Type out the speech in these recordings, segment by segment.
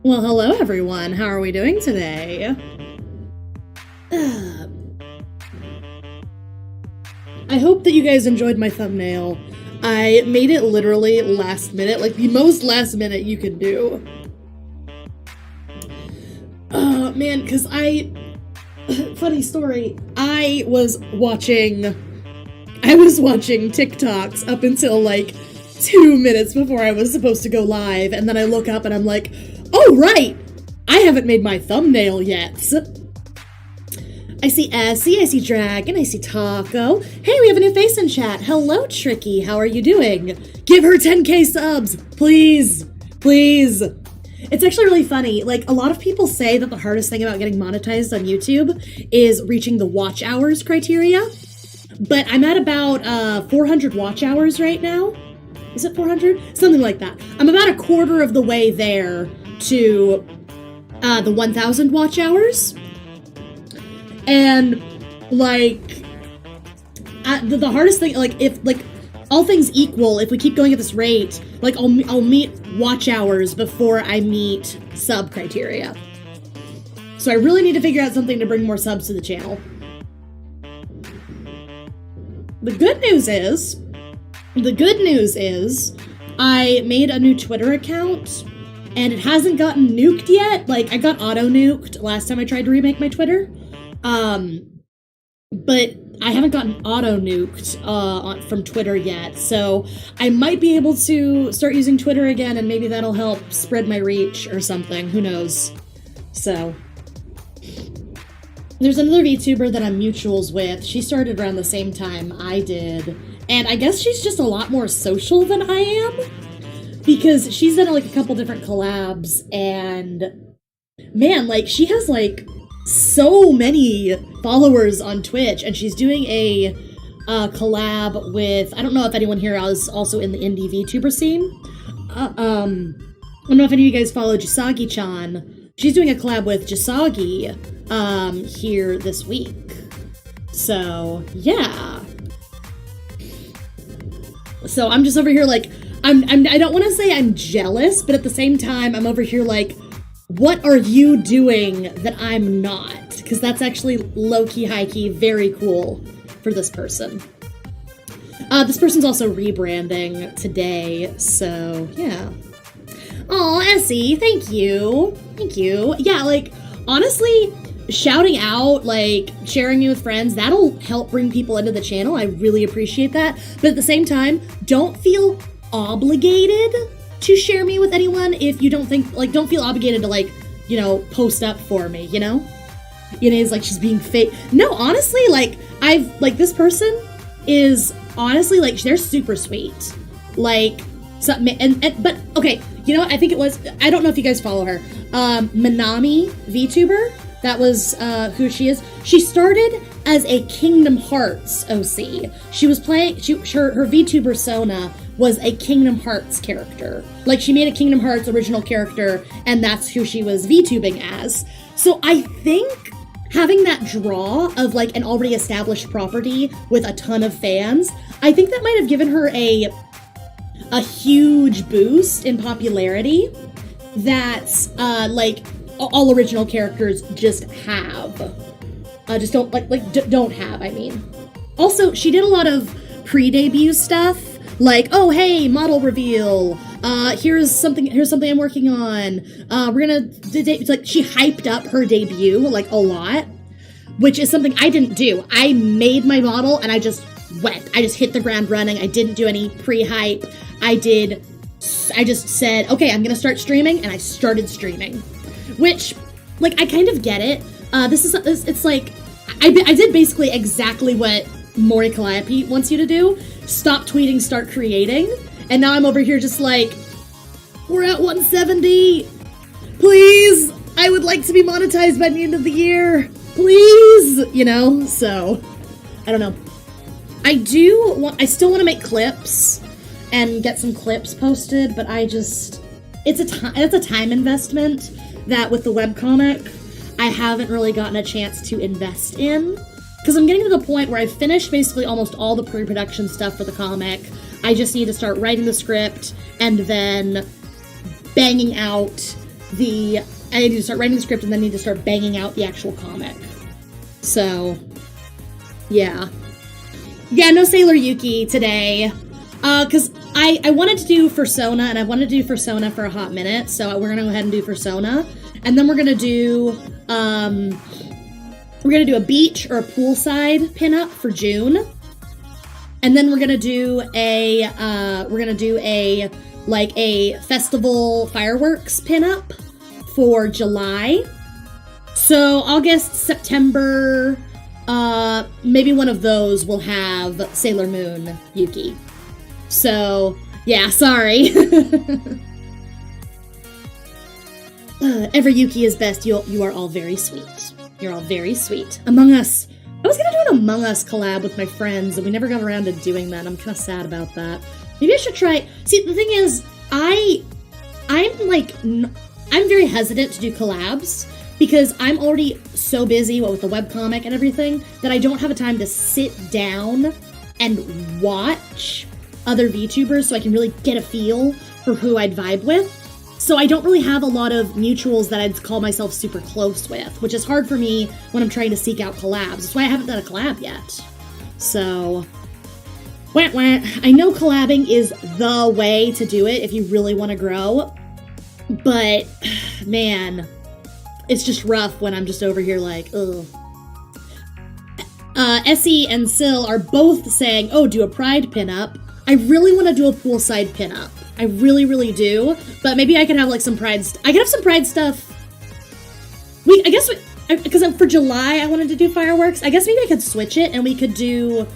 Well, hello everyone. How are we doing today? I hope that you guys enjoyed my thumbnail. I made it literally last minute, like the most last minute you can do. Man, because funny story, I was watching TikToks up until like 2 minutes before I was supposed to go live, and then I look up and I'm like, oh right, I haven't made my thumbnail yet. I see Essie, I see Dragon, I see Taco. Hey, we have a new face in chat. Hello, Tricky, how are you doing? Give her 10k subs, please, please. It's actually really funny. Like, a lot of people say that the hardest thing about getting monetized on YouTube is reaching the watch hours criteria. But I'm at about 400 watch hours right now. Is it 400? Something like that. I'm about a quarter of the way there to the 1,000 watch hours. And, like, the hardest thing, like, if, like, all things equal, if we keep going at this rate, like, I'll meet watch hours before I meet sub criteria. So I really need to figure out something to bring more subs to the channel. The good news is, I made a new Twitter account, and it hasn't gotten nuked yet. Like, I got auto-nuked last time I tried to remake my Twitter. But I haven't gotten auto-nuked from Twitter yet, so I might be able to start using Twitter again, and maybe that'll help spread my reach or something. Who knows? So, there's another VTuber that I'm mutuals with. She started around the same time I did, and I guess she's just a lot more social than I am, because she's done like a couple different collabs, and man, like, she has like so many followers on Twitch, and she's doing a collab with, I don't know if anyone here is also in the indie VTuber scene. I don't know if any of you guys follow Jisagi-chan. She's doing a collab with Jisagi here this week. So, yeah. So I'm just over here like, I don't want to say I'm jealous, but at the same time, I'm over here like, what are you doing that I'm not? Because that's actually low-key, high-key, very cool for this person. This person's also rebranding today, so yeah. Aw, Essie, thank you. Thank you. Yeah, like, honestly, shouting out, like, sharing me with friends, that'll help bring people into the channel. I really appreciate that. But at the same time, don't feel obligated to share me with anyone if you don't think, like, don't feel obligated to, like, you know, post up for me, you know? You know, it's like she's being fake. No, honestly, like, like, this person is, honestly, like, they're super sweet. Like, but, okay, you know what, I think it was, I don't know if you guys follow her, Manami VTuber, that was, who she is. She started as a Kingdom Hearts OC. She was playing, her VTuber Fursona was a Kingdom Hearts character. Like, she made a Kingdom Hearts original character, and that's who she was VTubing as. So I think having that draw of, like, an already established property with a ton of fans, I think that might have given her a huge boost in popularity that, like, all original characters just have. Just don't, don't have, I mean. Also, she did a lot of pre-debut stuff, like, oh, hey, model reveal, here's something I'm working on, we're gonna, it's like, she hyped up her debut, like, a lot, which is something I didn't do. I made my model, and I just hit the ground running. I didn't do any pre-hype. I just said, okay, I'm gonna start streaming, and I started streaming. Which, like, I kind of get it. It's like, I did basically exactly what Mori Calliope wants you to do. Stop tweeting, start creating. And now I'm over here just like, we're at 170. Please, I would like to be monetized by the end of the year. Please, you know? So, I don't know. I still want to make clips and get some clips posted, but it's a time investment that with the webcomic, I haven't really gotten a chance to invest in. Because I'm getting to the point where I've finished basically almost all the pre-production stuff for the comic. I just need to start writing the script and then banging out I need to start writing the script and then need to start banging out the actual comic. So, yeah. Yeah, no Sailor Yuki today. Because I wanted to do Fursona, and I wanted to do Fursona for a hot minute, so we're gonna go ahead and do Fursona. And then we're gonna do a beach or a poolside pinup for June. And then we're gonna do a festival fireworks pinup for July. So August, September, maybe one of those will have Sailor Moon Yuki. So, yeah, sorry. Every Yuki is best. You are all very sweet. You're all very sweet. Among Us. I was gonna do an Among Us collab with my friends, and we never got around to doing that. I'm kind of sad about that. Maybe I should try. See, the thing is, I'm very hesitant to do collabs because I'm already so busy with the webcomic and everything that I don't have a time to sit down and watch other VTubers so I can really get a feel for who I'd vibe with. So I don't really have a lot of mutuals that I'd call myself super close with, which is hard for me when I'm trying to seek out collabs. That's why I haven't done a collab yet. So, wah, wah. I know collabing is the way to do it if you really want to grow, but man, it's just rough when I'm just over here like, ugh. Essie and Sil are both saying, oh, do a pride pinup. I really want to do a poolside pinup. I really, really do. But maybe I could have like some pride. I could have some pride stuff. Because for July I wanted to do fireworks. I guess maybe I could switch it and we could do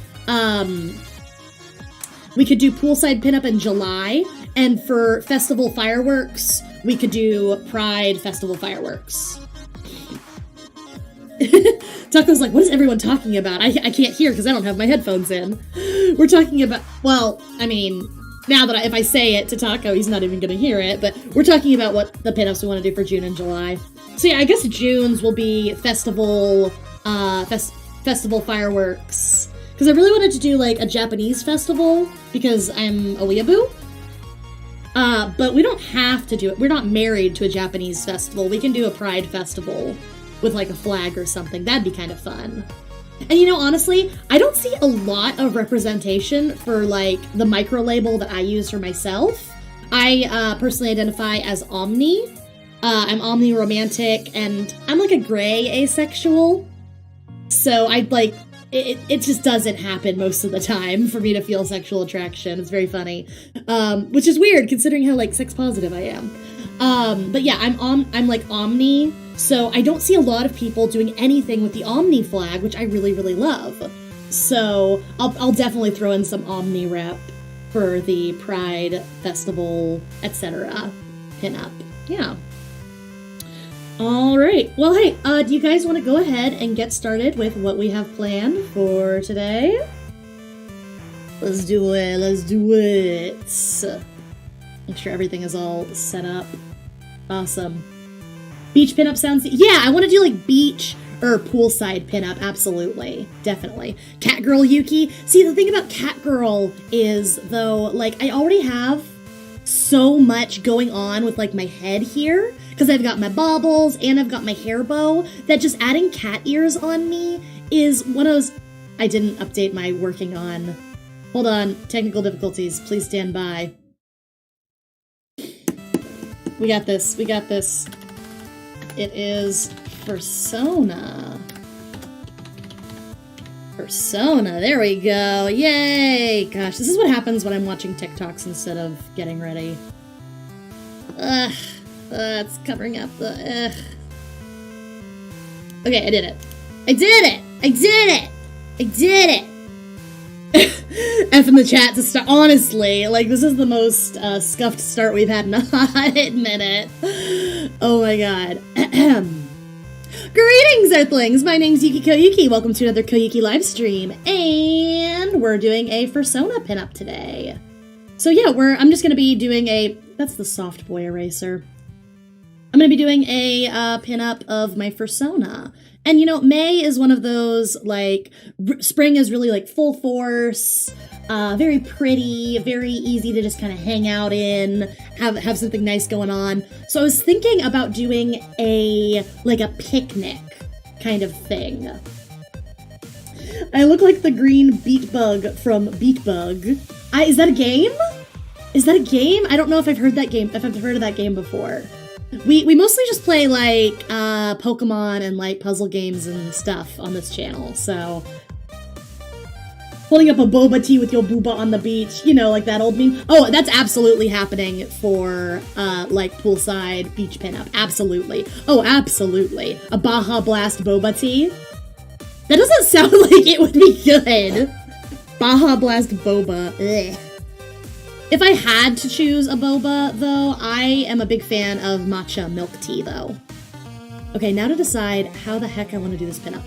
poolside pinup in July, and for festival fireworks we could do pride festival fireworks. Taco's like, what is everyone talking about? I can't hear because I don't have my headphones in. We're talking about, well, I mean, now that if I say it to Taco, he's not even going to hear it, but we're talking about what the pinups we want to do for June and July. So yeah, I guess June's will be festival fireworks. Because I really wanted to do like a Japanese festival because I'm a weeaboo. But we don't have to do it. We're not married to a Japanese festival. We can do a pride festival with like a flag or something. That'd be kind of fun. And you know, honestly, I don't see a lot of representation for like the micro label that I use for myself. I personally identify as omni. I'm omni romantic and I'm like a gray asexual. So I'd like, it just doesn't happen most of the time for me to feel sexual attraction. It's very funny. Which is weird considering how like sex positive I am. But yeah, I'm like omni. So I don't see a lot of people doing anything with the Omni flag, which I really, really love. So I'll definitely throw in some Omni rep for the Pride Festival, etc. pinup. Yeah. All right. Well, hey, do you guys want to go ahead and get started with what we have planned for today? Let's do it. Let's do it. Make sure everything is all set up. Awesome. Beach pinup sounds... Yeah, I want to do, like, beach or poolside pinup. Absolutely. Definitely. Catgirl Yuki. See, the thing about Catgirl is, though, like, I already have so much going on with, like, my head here. Because I've got my baubles and I've got my hair bow. That just adding cat ears on me is one of those... I didn't update my working on... Hold on. Technical difficulties. Please stand by. We got this. We got this. It is Fursona. Fursona, there we go. Yay! Gosh, this is what happens when I'm watching TikToks instead of getting ready. Ugh. It's covering up the... Ugh. Okay, I did it. I did it! I did it! I did it! F in the chat to start. Honestly, like, this is the most scuffed start we've had in a hot minute. Oh my god. Greetings, Earthlings! My name's Yuki Koyuki. Welcome to another Koyuki live stream. And we're doing a Fursona pinup today. So yeah, I'm just gonna be doing a... That's the soft boy eraser. I'm gonna be doing a pinup of my Fursona. And, you know, May is one of those, like, spring is really, like, full force, very pretty, very easy to just kind of hang out in, have something nice going on. So I was thinking about doing a picnic kind of thing. I look like the green beet bug from Beat Bug. Is that a game? Is that a game? I don't know if I've heard that game, if I've heard of that game before. We mostly just play, like, Pokemon and, like, puzzle games and stuff on this channel, so... Holding up a boba tea with your booba on the beach, you know, like that old meme. Oh, that's absolutely happening for, like, poolside beach pinup. Absolutely. Oh, absolutely. A Baja Blast boba tea? That doesn't sound like it would be good. Baja Blast boba. Ugh. If I had to choose a boba, though, I am a big fan of matcha milk tea, though. Okay, now to decide how the heck I want to do this pinup.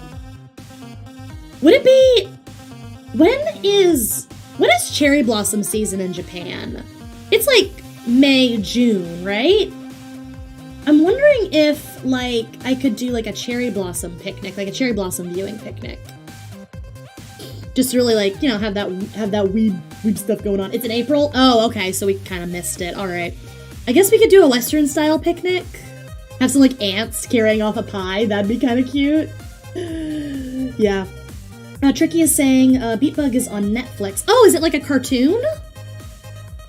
Would it be... When is cherry blossom season in Japan? It's like May, June, right? I'm wondering if, like, I could do, like, a cherry blossom picnic, like a cherry blossom viewing picnic. Just really, like, you know, have that weed stuff going on. It's in April? Oh, okay, so we kind of missed it. All right. I guess we could do a Western-style picnic. Have some, like, ants carrying off a pie. That'd be kind of cute. Yeah. Tricky is saying, Beatbug is on Netflix. Oh, is it like a cartoon?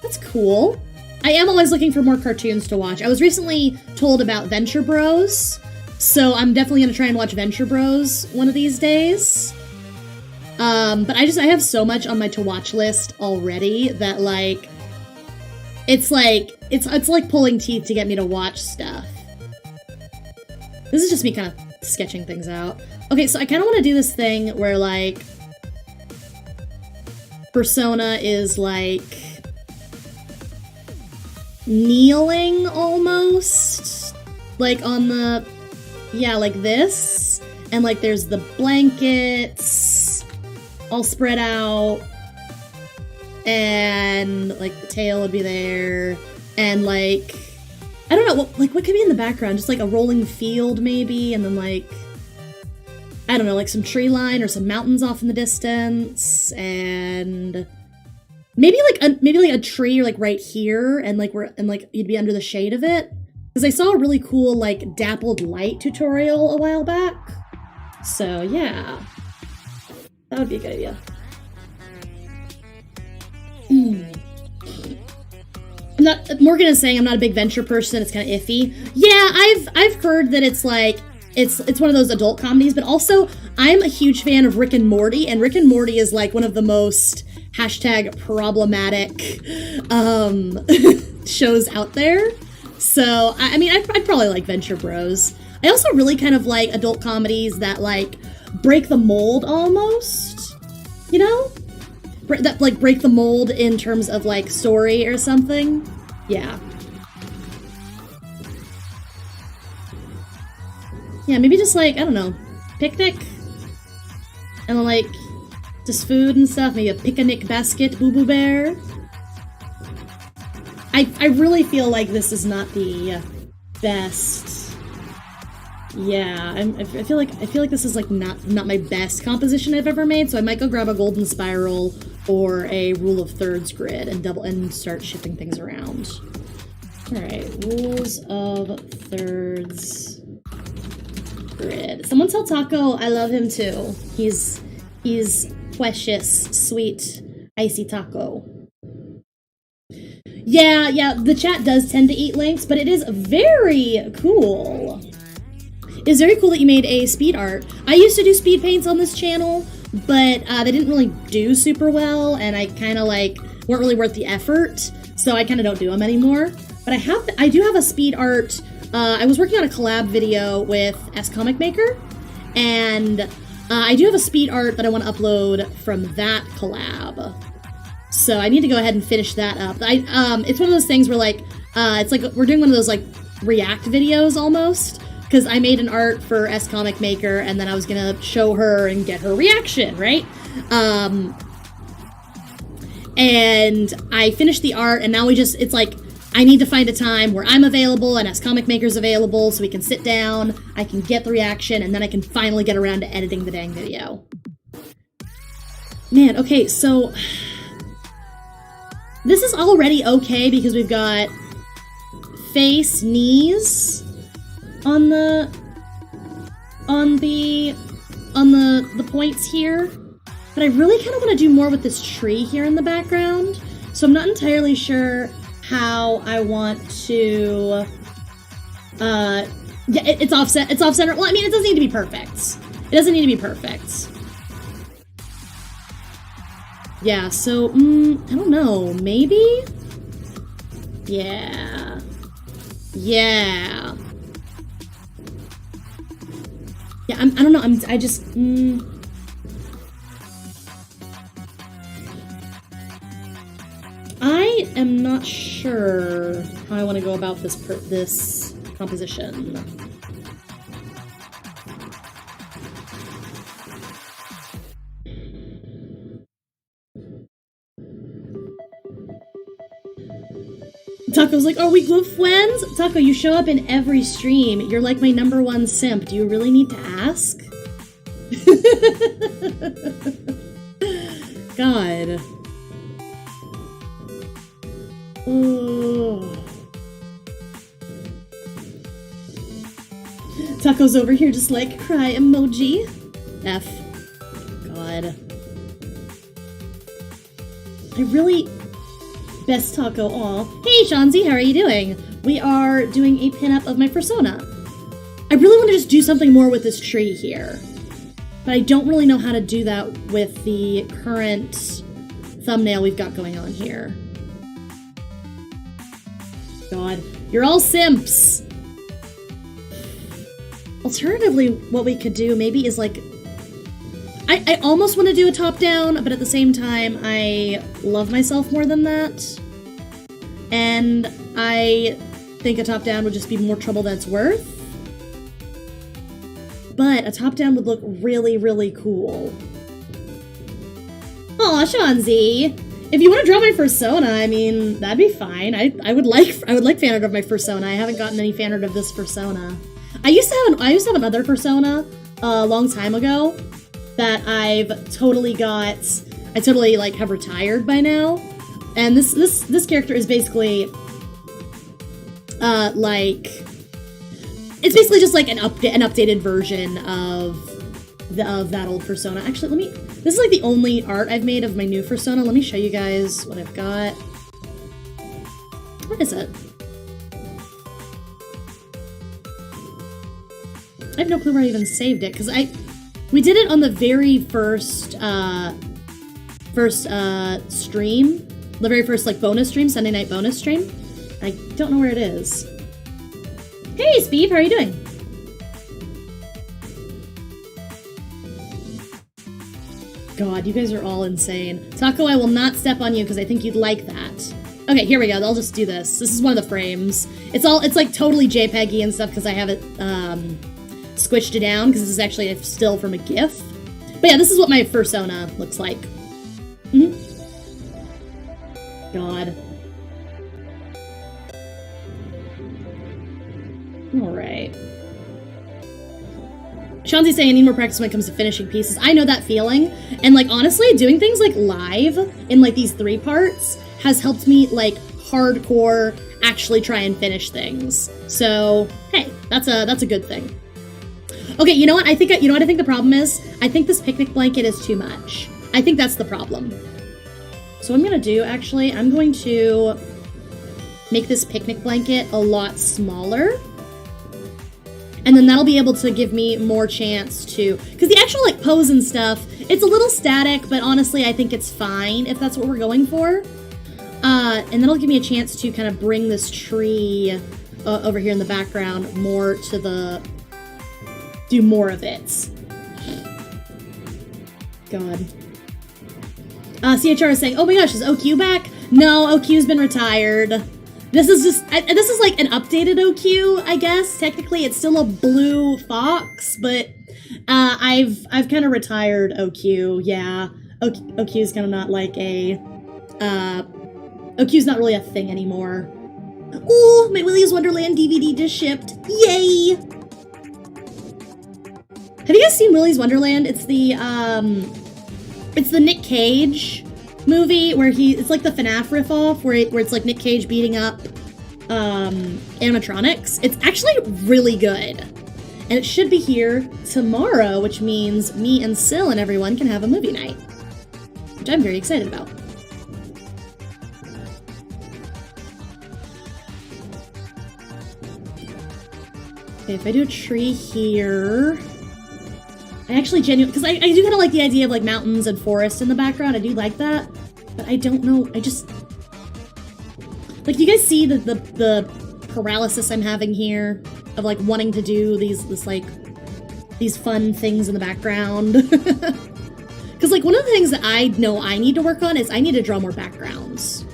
That's cool. I am always looking for more cartoons to watch. I was recently told about Venture Bros, so I'm definitely gonna try and watch Venture Bros one of these days. But I have so much on my to-watch list already that, like, it's like pulling teeth to get me to watch stuff. This is just me kind of sketching things out. Okay, so I kind of want to do this thing where, like, Fursona is, like, kneeling almost, like, on the, yeah, like this, and, like, there's the blankets all spread out, and, like, the tail would be there, and, like, I don't know, what could be in the background? Just, like, a rolling field, maybe, and then, like, I don't know, like some tree line or some mountains off in the distance, and maybe like a tree, like right here, and like you'd be under the shade of it. Because I saw a really cool like dappled light tutorial a while back. So yeah, that would be a good idea. Morgan is saying I'm not a big Venture person. It's kind of iffy. Yeah, I've heard that it's like. It's one of those adult comedies, but also I'm a huge fan of Rick and Morty, and Rick and Morty is like one of the most #problematic shows out there. So, I mean, I'd probably like Venture Bros. I also really kind of like adult comedies that like break the mold almost, you know? That like break the mold in terms of like story or something. Yeah. Yeah, maybe just like, I don't know, picnic, and then like, just food and stuff, maybe a picnic basket, Boo Boo Bear. I really feel like this is not the best, yeah, I feel like this is like not my best composition I've ever made, so I might go grab a golden spiral or a rule of thirds grid and start shifting things around. Alright, rules of thirds grid. Someone tell Taco I love him too. He's precious, sweet, icy taco. Yeah, the chat does tend to eat links, but it is very cool. It's very cool that you made a speed art. I used to do speed paints on this channel, but they didn't really do super well, and I kind of like weren't really worth the effort, so I kind of don't do them anymore. But I do have a speed art. I was working on a collab video with Comic Maker, and I do have a speed art that I want to upload from that collab. So I need to go ahead and finish that up. It's one of those things where like, it's like we're doing one of those like react videos almost, because I made an art for Comic Maker, and then I was gonna show her and get her reaction, right? And I finished the art, and now it's like I need to find a time where I'm available and as comic makers available so we can sit down, I can get the reaction, and then I can finally get around to editing the dang video. Man, okay, so this is already okay because we've got face, knees on the points here. But I really kind of want to do more with this tree here in the background. So I'm not entirely sure how I want to, yeah, it's offset, it's off-center. Well, I mean, it doesn't need to be perfect. It doesn't need to be perfect. Yeah, so, I don't know, maybe? Yeah. Yeah. Yeah, I don't know, I just, I am not sure how I want to go about this composition. Taco's like, are we good friends? Taco, you show up in every stream. You're like my #1 simp. Do you really need to ask? God. Oh. Taco's over here just like, cry emoji. F. God. I really... Best Taco, aw. Hey, Shanzi, how are you doing? We are doing a pinup of my Fursona. I really want to just do something more with this tree here. But I don't really know how to do that with the current thumbnail we've got going on here. God, you're all simps! Alternatively, what we could do maybe is like... I almost want to do a top-down, but at the same time, I love myself more than that. And I think a top-down would just be more trouble than it's worth. But a top-down would look really, really cool. Aw, Shanzi! If you want to draw my Fursona, I mean, that'd be fine. I would like fan art of my Fursona. I haven't gotten any fan art of this Fursona. I used to have another Fursona a long time ago that I've totally got. I totally like have retired by now, and this character is basically like it's basically just like an updated version of that old Fursona. Actually, this is like the only art I've made of my new Fursona. Let me show you guys what I've got. Where is it? I have no clue where I even saved it, because we did it on the very first stream, the very first like bonus stream, Sunday night bonus stream. I don't know where it is. Hey, Speed, how are you doing? God, you guys are all insane. Taco, I will not step on you because I think you'd like that. Okay, here we go. I'll just do this. This is one of the frames. It's like totally JPEG-y and stuff because I have it squished it down because this is actually a still from a GIF. But yeah, this is what my Fursona looks like. God. Alright. Shanzi's saying I need more practice when it comes to finishing pieces. I know that feeling. And like honestly, doing things like live in like these 3 parts has helped me like hardcore actually try and finish things. So hey, that's a good thing. Okay, you know what? I think the problem is? I think this picnic blanket is too much. I think that's the problem. So what I'm gonna do, actually, I'm going to make this picnic blanket a lot smaller. And then that'll be able to give me more chance to, because the actual like pose and stuff, it's a little static, but honestly, I think it's fine if that's what we're going for. And that'll give me a chance to kind of bring this tree over here in the background more to the, do more of it. God. CHR is saying, oh my gosh, is OQ back? No, OQ's been retired. This is just, this is like an updated OQ, I guess. Technically, it's still a blue fox, but I've kind of retired OQ, yeah. OQ's kind of not like a, OQ's not really a thing anymore. Oh, my Willy's Wonderland DVD just shipped. Yay! Have you guys seen Willy's Wonderland? It's the Nick Cage movie where it's like the FNAF riff-off where it's like Nick Cage beating up animatronics. It's actually really good. And it should be here tomorrow, which means me and Syl and everyone can have a movie night, which I'm very excited about. Okay, if I do a tree here, I actually genuinely, because I do kind of like the idea of like mountains and forests in the background. I do like that, but I don't know. I just like, you guys see the paralysis I'm having here of like wanting to do these fun things in the background. Because like one of the things that I know I need to work on is I need to draw more backgrounds.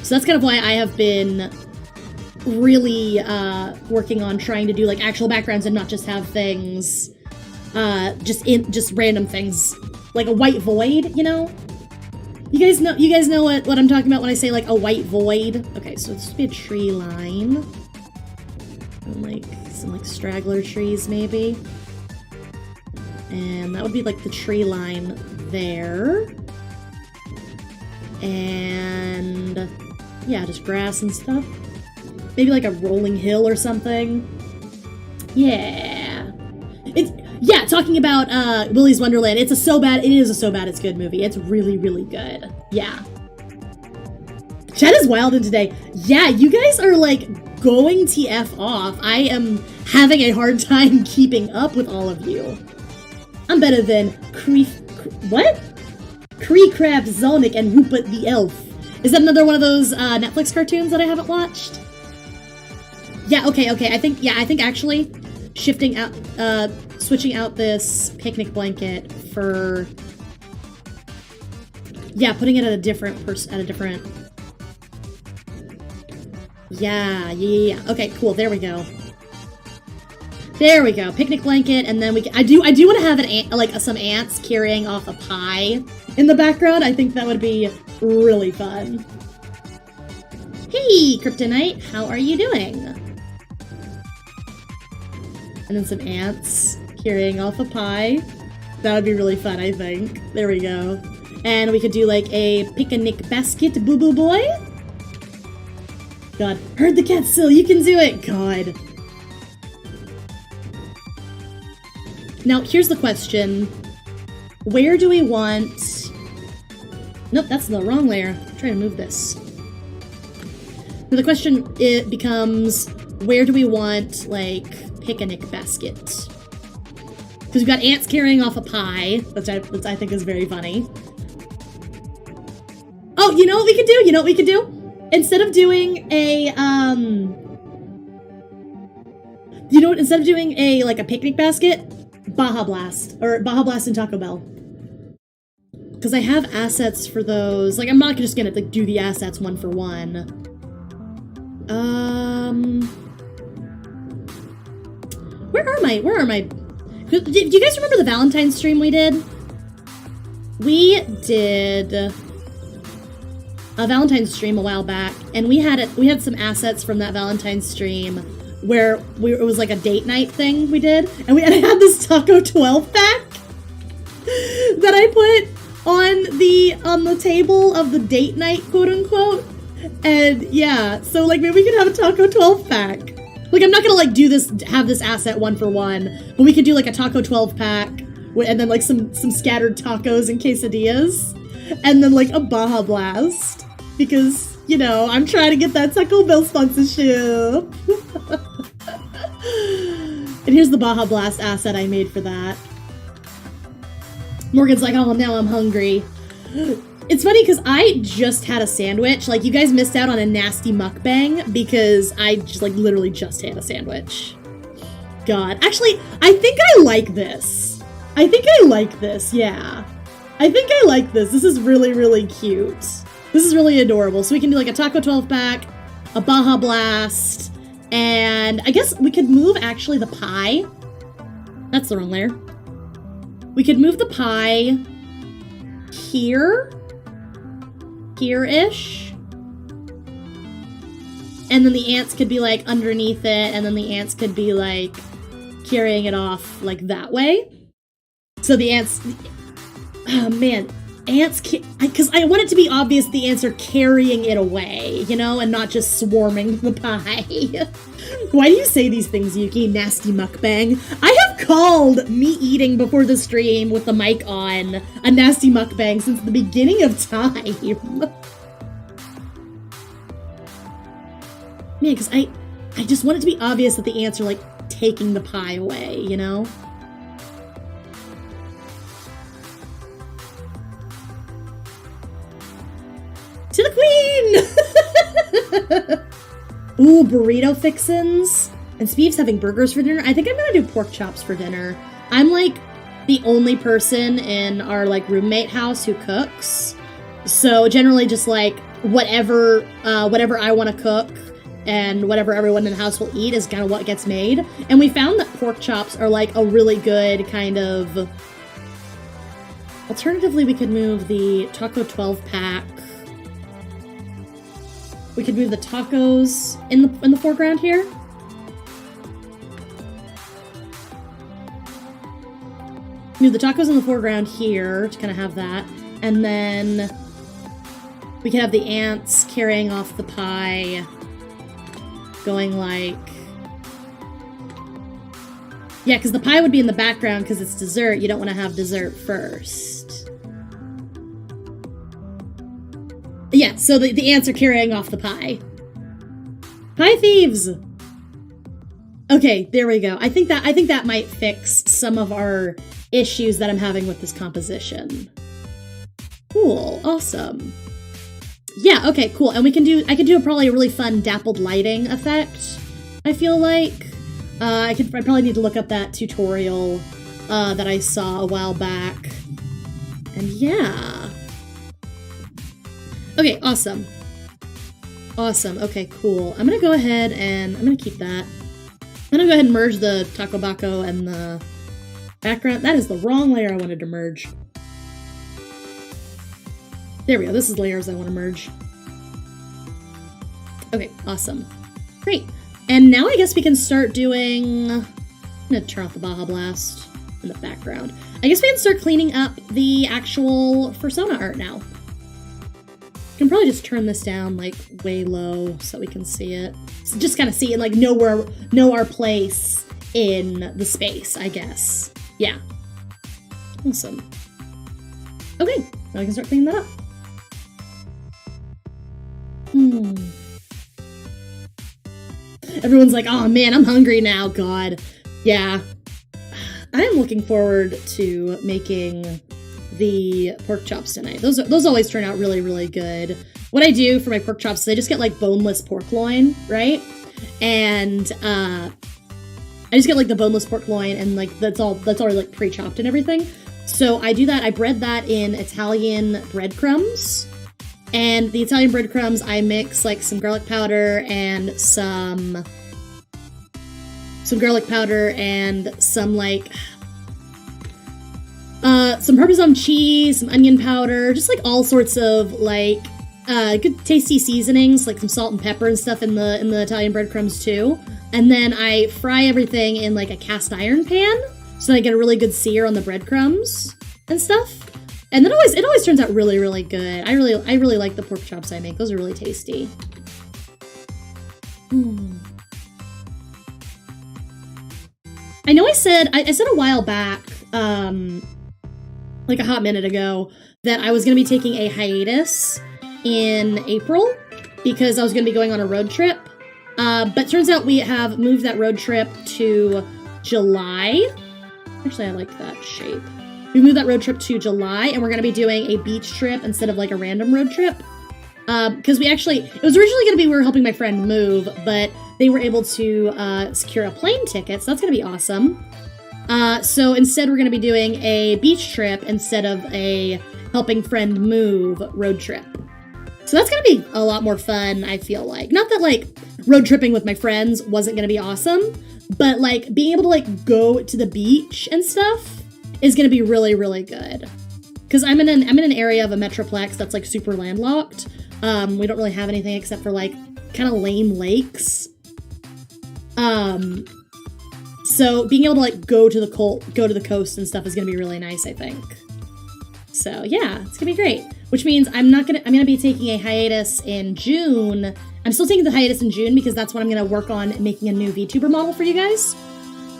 So that's kind of why I have been really working on trying to do like actual backgrounds and not just have things just random things like a white void, you know? You guys know what I'm talking about when I say like a white void? Okay, so this would be a tree line. And like some like straggler trees maybe. And that would be like the tree line there. And yeah, just grass and stuff. Maybe like a rolling hill or something. Yeah. Yeah, talking about Willy's Wonderland. It is a so bad it's good movie. It's really, really good. Yeah. Chat is wild in today. Yeah, you guys are like going TF off. I am having a hard time keeping up with all of you. I'm better than Cree Crab, Zonic, and Rupert the Elf. Is that another one of those Netflix cartoons that I haven't watched? Yeah, okay. I think actually switching out this picnic blanket for, yeah, putting it at a different yeah. Okay, cool. There we go. Picnic blanket, and then I do want to have some ants carrying off a pie in the background. I think that would be really fun. Hey, Kryptonite, how are you doing? And then some ants carrying off a pie. That would be really fun, I think. There we go. And we could do like a picnic basket, boo boo boy. God, heard the cat still. You can do it. God. Now, here's the question. Where do we want... Nope, that's the wrong layer. I'm trying to move this. Now, the question becomes, where do we want, like, picnic basket? Because we've got ants carrying off a pie, which I think is very funny. Oh, you know what we could do? Instead of doing a, instead of doing a picnic basket, Baja Blast and Taco Bell. Because I have assets for those. Like, I'm not just gonna do the assets one for one. Where are my? Do you guys remember the Valentine's stream we did? We did a Valentine's stream a while back, and we had some assets from that Valentine's stream where it was like a date night thing we did, and I had this Taco 12 pack that I put on the table of the date night, quote unquote. And yeah, so like maybe we could have a Taco 12 pack. Like, I'm not gonna have this asset one for one, but we could do like a Taco 12 pack, and then like some scattered tacos and quesadillas, and then like a Baja Blast, because, you know, I'm trying to get that Taco Bell sponsorship. And here's the Baja Blast asset I made for that. Morgan's like, oh, now I'm hungry. It's funny because I just had a sandwich. Like, you guys missed out on a nasty mukbang because I just literally just had a sandwich. God. Actually, I think I like this. Yeah. I think I like this. This is really, really cute. This is really adorable. So we can do like a Taco 12 pack, a Baja Blast, and I guess we could move actually the pie. That's the wrong layer. We could move the pie here-ish. and then the ants could be like underneath it, and then the ants could be like carrying it off like that way. So the ants, oh man, ants, because I want it to be obvious the ants are carrying it away, you know, and not just swarming the pie. Why do you say these things, Yuki? Nasty mukbang. I have called me eating before the stream with the mic on a nasty mukbang since the beginning of time. Man, because I just want it to be obvious that the ants are like taking the pie away, you know? To the queen! Ooh, burrito fixins. And Speeve's having burgers for dinner. I think I'm gonna do pork chops for dinner. I'm like the only person in our like roommate house who cooks. So generally just like whatever I want to cook and whatever everyone in the house will eat is kind of what gets made. And we found that pork chops are like a really good kind of... Alternatively, we could move the Taco 12 pack. We could move the tacos in the foreground here. Move the tacos in the foreground here to kind of have that. And then we could have the ants carrying off the pie, going like... Yeah, because the pie would be in the background because it's dessert. You don't want to have dessert first. Yeah, so the ants are carrying off the pie. Pie thieves! Okay, there we go. I think that might fix some of our issues that I'm having with this composition. Cool, awesome. Yeah, okay, cool. And I can do probably a really fun dappled lighting effect, I feel like. I probably need to look up that tutorial that I saw a while back. And yeah. Okay, awesome. Awesome, okay, cool. I'm gonna go ahead and I'm gonna keep that. I'm gonna go ahead and merge the Taco Baco and the background. That is the wrong layer I wanted to merge. There we go, this is layers I want to merge. Okay, awesome. Great. And now I guess we can start doing... I'm gonna turn off the Baja Blast in the background. I guess we can start cleaning up the actual Fursona art now. I can probably just turn this down like way low so we can see it. So just kind of see it, like know our place in the space, I guess. Yeah. Awesome. Okay, now we can start cleaning that up. Everyone's like, oh man, I'm hungry now, God. Yeah. I am looking forward to making the pork chops tonight. Those always turn out really, really good. What I do for my pork chops is I just get like boneless pork loin, right? And I just get like the boneless pork loin and like that's already like pre-chopped and everything. So I do that, I bread that in Italian breadcrumbs. And the Italian breadcrumbs, I mix like some garlic powder and some garlic powder and some like some Parmesan cheese, some onion powder, just like all sorts of like good tasty seasonings, like some salt and pepper and stuff in the Italian breadcrumbs too. And then I fry everything in like a cast iron pan, so I get a really good sear on the breadcrumbs and stuff. And then it always turns out really, really good. I really like the pork chops I make. Those are really tasty. I know I said a while back, like a hot minute ago, that I was gonna be taking a hiatus in April because I was gonna be going on a road trip. But turns out we have moved that road trip to July. Actually, I like that shape. We moved that road trip to July, and we're going to be doing a beach trip instead of like a random road trip. Because it was originally going to be we were helping my friend move, but they were able to secure a plane ticket, so that's going to be awesome. So instead we're going to be doing a beach trip instead of a helping friend move road trip. So that's going to be a lot more fun, I feel like. Not that like road tripping with my friends wasn't going to be awesome, but like being able to like go to the beach and stuff is going to be really, really good. Because I'm in an area of a metroplex that's like super landlocked. We don't really have anything except for like kind of lame lakes. So being able to like go to the coast and stuff is gonna be really nice, I think. So yeah, it's gonna be great. Which means I'm gonna be taking a hiatus in June. I'm still taking the hiatus in June because that's when I'm gonna work on making a new VTuber model for you guys.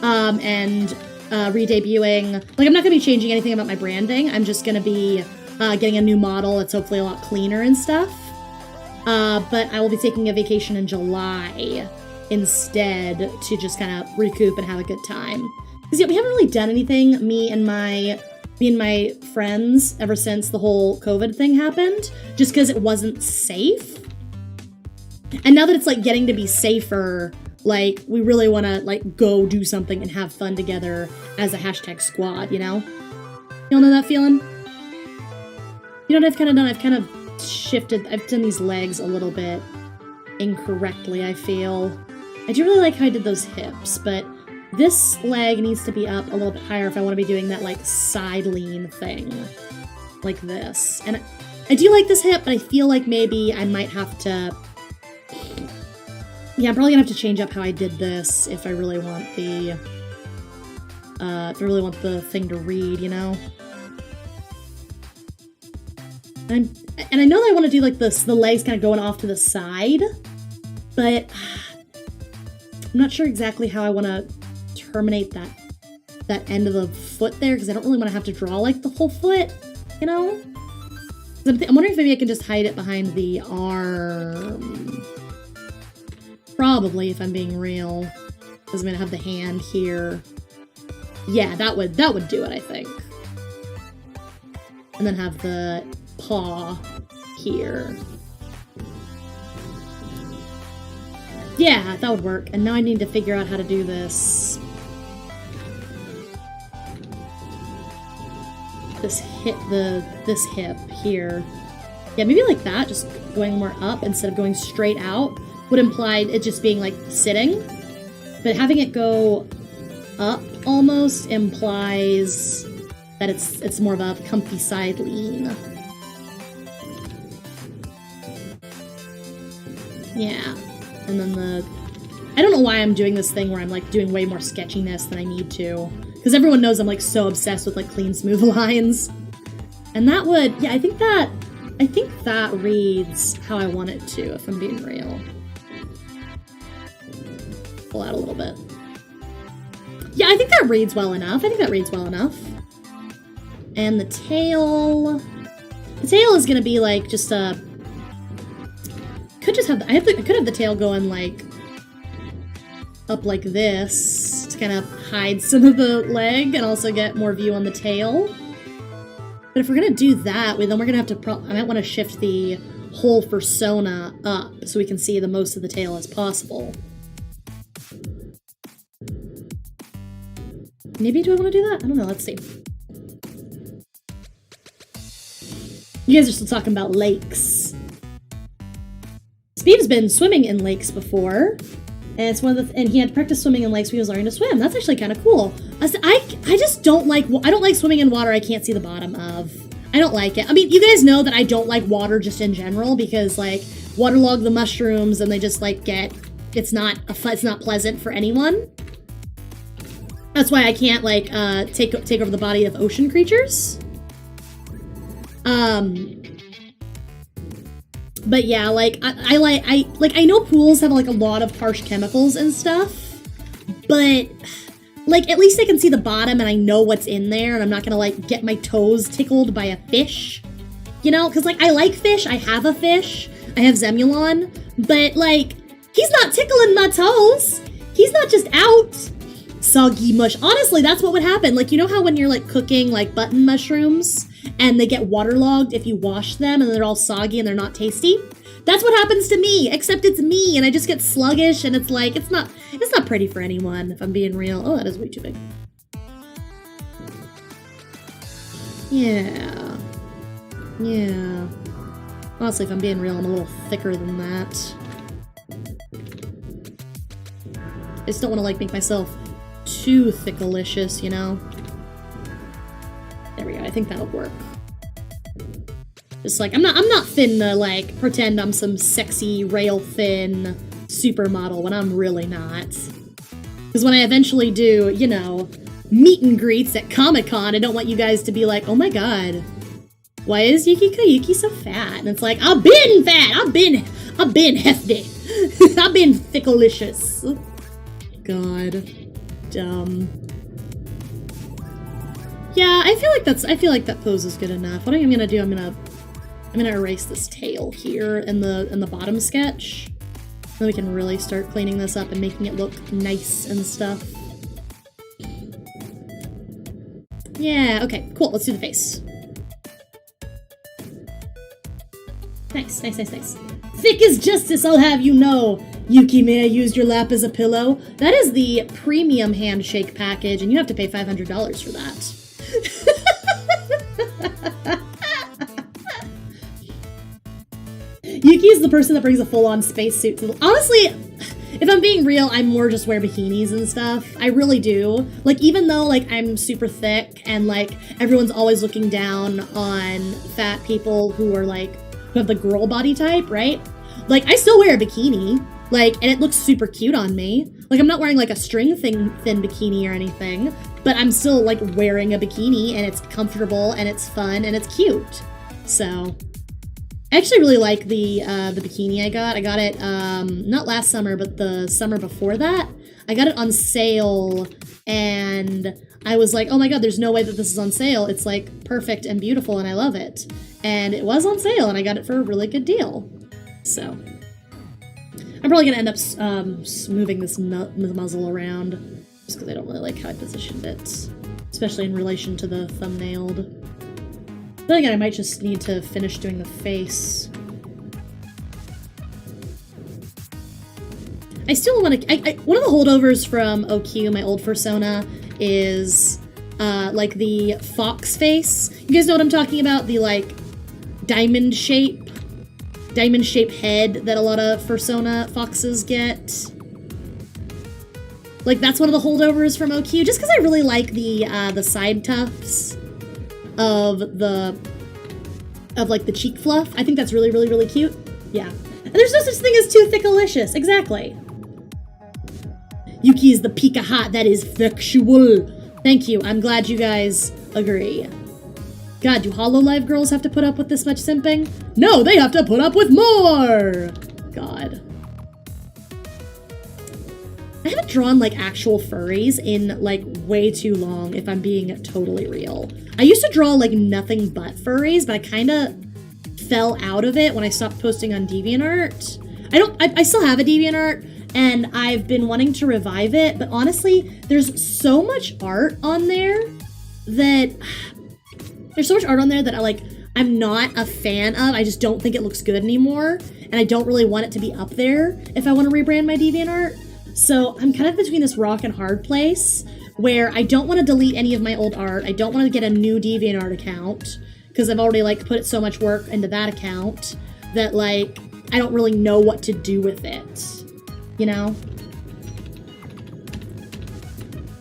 And re-debuting. Like, I'm not gonna be changing anything about my branding. I'm just gonna be getting a new model that's hopefully a lot cleaner and stuff. But I will be taking a vacation in July instead to just kind of recoup and have a good time. Because yeah, we haven't really done anything, me and my friends, ever since the whole COVID thing happened, just because it wasn't safe. And now that it's like getting to be safer, like we really want to like go do something and have fun together as a hashtag squad, you know? You all know that feeling? You know what I've kind of done? I've kind of shifted, I've done these legs a little bit incorrectly, I feel. I do really like how I did those hips, but this leg needs to be up a little bit higher if I want to be doing that like side lean thing, like this. And I do like this hip, but I feel like maybe I might have to, yeah, I'm probably gonna have to change up how I did this if I really want the, thing to read, you know? And I know that I want to do like this, the legs kind of going off to the side, but I'm not sure exactly how I want to terminate that end of the foot there, because I don't really want to have to draw like the whole foot, you know? I'm wondering if maybe I can just hide it behind the arm. Probably, if I'm being real, because I'm gonna have the hand here. Yeah, that would do it, I think. And then have the paw here. Yeah, that would work. And now I need to figure out how to do this. This hip here. Yeah, maybe like that, just going more up instead of going straight out would imply it just being like sitting. But having it go up almost implies that it's more of a comfy side lean. Yeah. And then I don't know why I'm doing this thing where I'm like doing way more sketchiness than I need to. Because everyone knows I'm like so obsessed with like clean, smooth lines. And that would, yeah, I think that reads how I want it to, if I'm being real. Pull out a little bit. Yeah, I think that reads well enough. And the tail is gonna be like just a, I could have the tail going like up like this to kind of hide some of the leg and also get more view on the tail. But if we're gonna do that, then we're gonna have to, I might want to shift the whole Fursona up so we can see the most of the tail as possible. Maybe do I want to do that? I don't know, let's see. You guys are still talking about lakes. Speed's been swimming in lakes before, and it's one of the, and he had practiced swimming in lakes when he was learning to swim. That's actually kind of cool. I just don't like swimming in water I can't see the bottom of. I don't like it. I mean, you guys know that I don't like water just in general because like waterlog the mushrooms and they just like it's not pleasant for anyone. That's why I can't like take over the body of ocean creatures. But yeah, like I know pools have like a lot of harsh chemicals and stuff, but like at least I can see the bottom and I know what's in there and I'm not gonna like get my toes tickled by a fish, you know? Because like I like fish, I have a fish, I have Zemulon, but like he's not tickling my toes. He's not just out. Soggy mush. Honestly, that's what would happen. Like, you know how when you're like cooking like button mushrooms and they get waterlogged if you wash them and they're all soggy and they're not tasty? That's what happens to me, except it's me and I just get sluggish and it's like, it's not pretty for anyone if I'm being real. Oh, that is way too big. Yeah. Yeah. Honestly, if I'm being real, I'm a little thicker than that. I just don't want to like make myself too thickalicious, you know? There we go, I think that'll work. Just like, I'm not finna, like, pretend I'm some sexy, rail thin supermodel when I'm really not. Because when I eventually do, you know, meet and greets at Comic-Con, I don't want you guys to be like, oh my god, why is Yuki Koyuki so fat? And it's like, I've been fat! I've been hefty! I've been thickalicious. God. Dumb. Yeah, I feel like that pose is good enough. What I'm gonna do, I'm gonna erase this tail here in the bottom sketch. Then we can really start cleaning this up and making it look nice and stuff. Yeah, okay, cool, let's do the face. Nice, nice, nice, nice. Thick as justice, I'll have you know. Yuki, may I use your lap as a pillow? That is the premium handshake package, and you have to pay $500 for that. Yuki is the person that brings a full-on spacesuit to the— honestly, if I'm being real, I more just wear bikinis and stuff. I really do. Like, even though, like, I'm super thick and, like, everyone's always looking down on fat people who are, like, who have the girl body type, right? Like, I still wear a bikini, like, and it looks super cute on me. Like, I'm not wearing, like, a string thin bikini or anything, but I'm still, like, wearing a bikini, and it's comfortable, and it's fun, and it's cute. So, I actually really like the bikini I got. I got it, not last summer, but the summer before that. I got it on sale, and I was like, oh my god, there's no way that this is on sale. It's, like, perfect and beautiful, and I love it. And it was on sale, and I got it for a really good deal. So, I'm probably gonna end up moving this muzzle around, just because I don't really like how I positioned it, especially in relation to the thumbnailed. Then again, I might just need to finish doing the face. I still want to— one of the holdovers from OQ, my old Fursona, is, like, the fox face. You guys know what I'm talking about? The, like, diamond shape head that a lot of Fursona foxes get. Like, that's one of the holdovers from OQ, just because I really like the side tufts of like the cheek fluff. I think that's really, really, really cute. Yeah. And there's no such thing as too thickalicious. Exactly. Yuki is the Pika hot that is factual. Thank you. I'm glad you guys agree. God, do HoloLive girls have to put up with this much simping? No, they have to put up with more! God. I haven't drawn, like, actual furries in, like, way too long, if I'm being totally real. I used to draw, like, nothing but furries, but I kinda fell out of it when I stopped posting on DeviantArt. I still have a DeviantArt, and I've been wanting to revive it, but honestly, there's so much art on there that I'm not a fan of. I just don't think it looks good anymore, and I don't really want it to be up there if I want to rebrand my DeviantArt. So I'm kind of between this rock and hard place where I don't want to delete any of my old art. I don't want to get a new DeviantArt account because I've already, like, put so much work into that account that, like, I don't really know what to do with it, you know?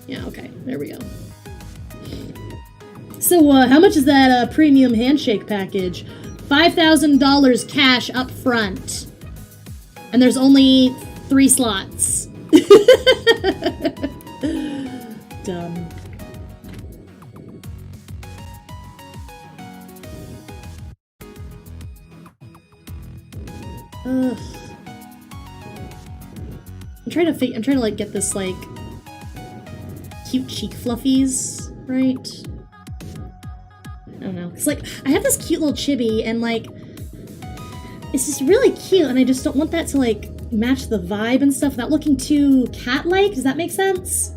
Yeah, okay, there we go. So, how much is that premium handshake package? $5,000 cash up front. And there's only 3 slots. Dumb. Ugh. I'm trying to like get this like cute cheek fluffies, right? I don't know. Cause like I have this cute little chibi and like it's just really cute and I just don't want that to like match the vibe and stuff without looking too cat-like. Does that make sense?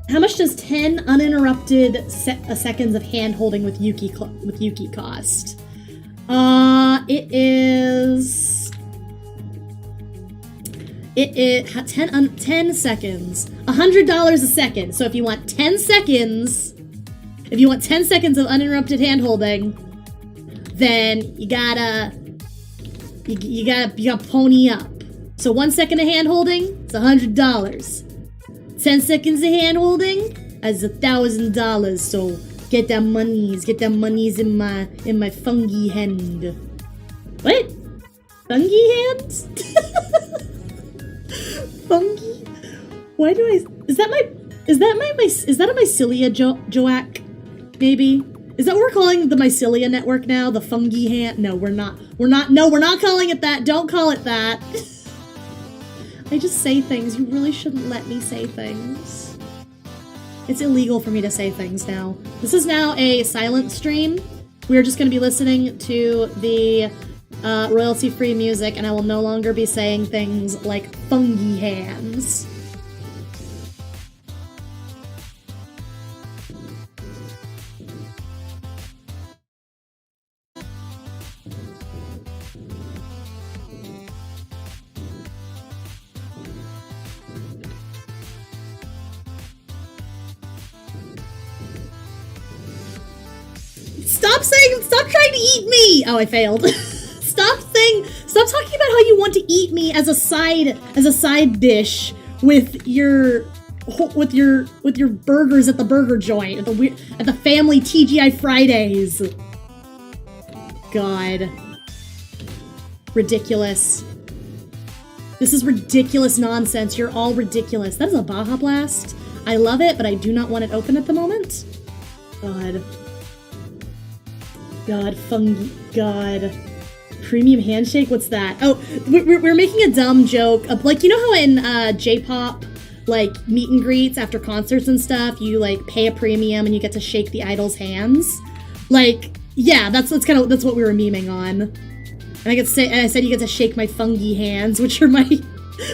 How much does 10 uninterrupted seconds of hand-holding with Yuki cost? It is 10 seconds. $100 a second. So if you want 10 seconds, of uninterrupted hand-holding, then you gotta pony up. So 1 second of hand-holding is $100. 10 seconds of hand-holding is $1,000. So Get them monies in my fungi hand. What? Fungi hands? Fungi? Why do I? Is that a mycelia joac? Maybe. Is that what we're calling the mycelia network now? The fungi hand? No, we're not. No, we're not calling it that. Don't call it that. I just say things. You really shouldn't let me say things. It's illegal for me to say things now. This is now a silent stream. We're just going to be listening to the royalty-free music, and I will no longer be saying things like fungi hands. Stop trying to eat me! Oh, I failed. Stop talking about how you want to eat me as a side dish with your burgers at the burger joint, at the family TGI Fridays. God. Ridiculous. This is ridiculous nonsense. You're all ridiculous. That is a Baja Blast. I love it, but I do not want it open at the moment. God. God, fungi. God. Premium handshake? What's that? Oh, we're making a dumb joke of, like, you know how in J-pop, like, meet and greets after concerts and stuff, you, like, pay a premium and you get to shake the idol's hands? Like, yeah, that's what we were memeing on. And I said you get to shake my fungi hands, which are my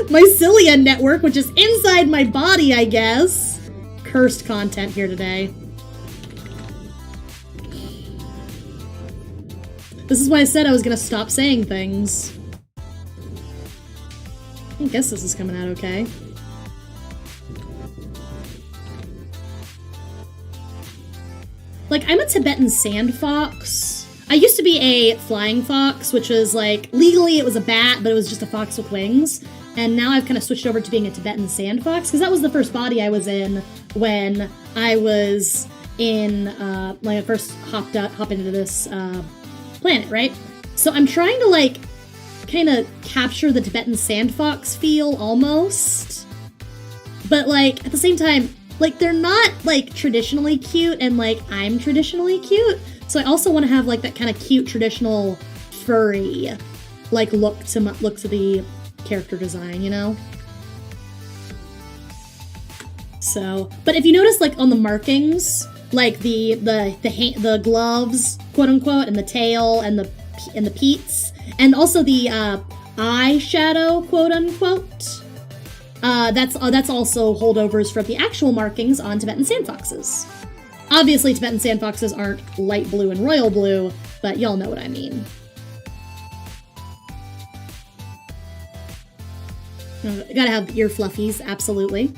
mycelia network, which is inside my body, I guess. Cursed content here today. This is why I said I was gonna stop saying things. I guess this is coming out okay. Like, I'm a Tibetan sand fox. I used to be a flying fox, which was like, legally it was a bat, but it was just a fox with wings. And now I've kind of switched over to being a Tibetan sand fox, because that was the first body I was in when I was in, when I first hop into this, planet, right? So I'm trying to, like, kind of capture the Tibetan sand fox feel, almost. But, like, at the same time, like, they're not, like, traditionally cute, and, like, I'm traditionally cute. So I also want to have, like, that kind of cute, traditional, furry, like, look to the character design, you know? So, but if you notice, like, on the markings, like the gloves, quote unquote, and the tail, and the peats, and also the eye shadow, quote unquote. That's also holdovers from the actual markings on Tibetan sand foxes. Obviously, Tibetan sand foxes aren't light blue and royal blue, but y'all know what I mean. Gotta have ear fluffies, absolutely.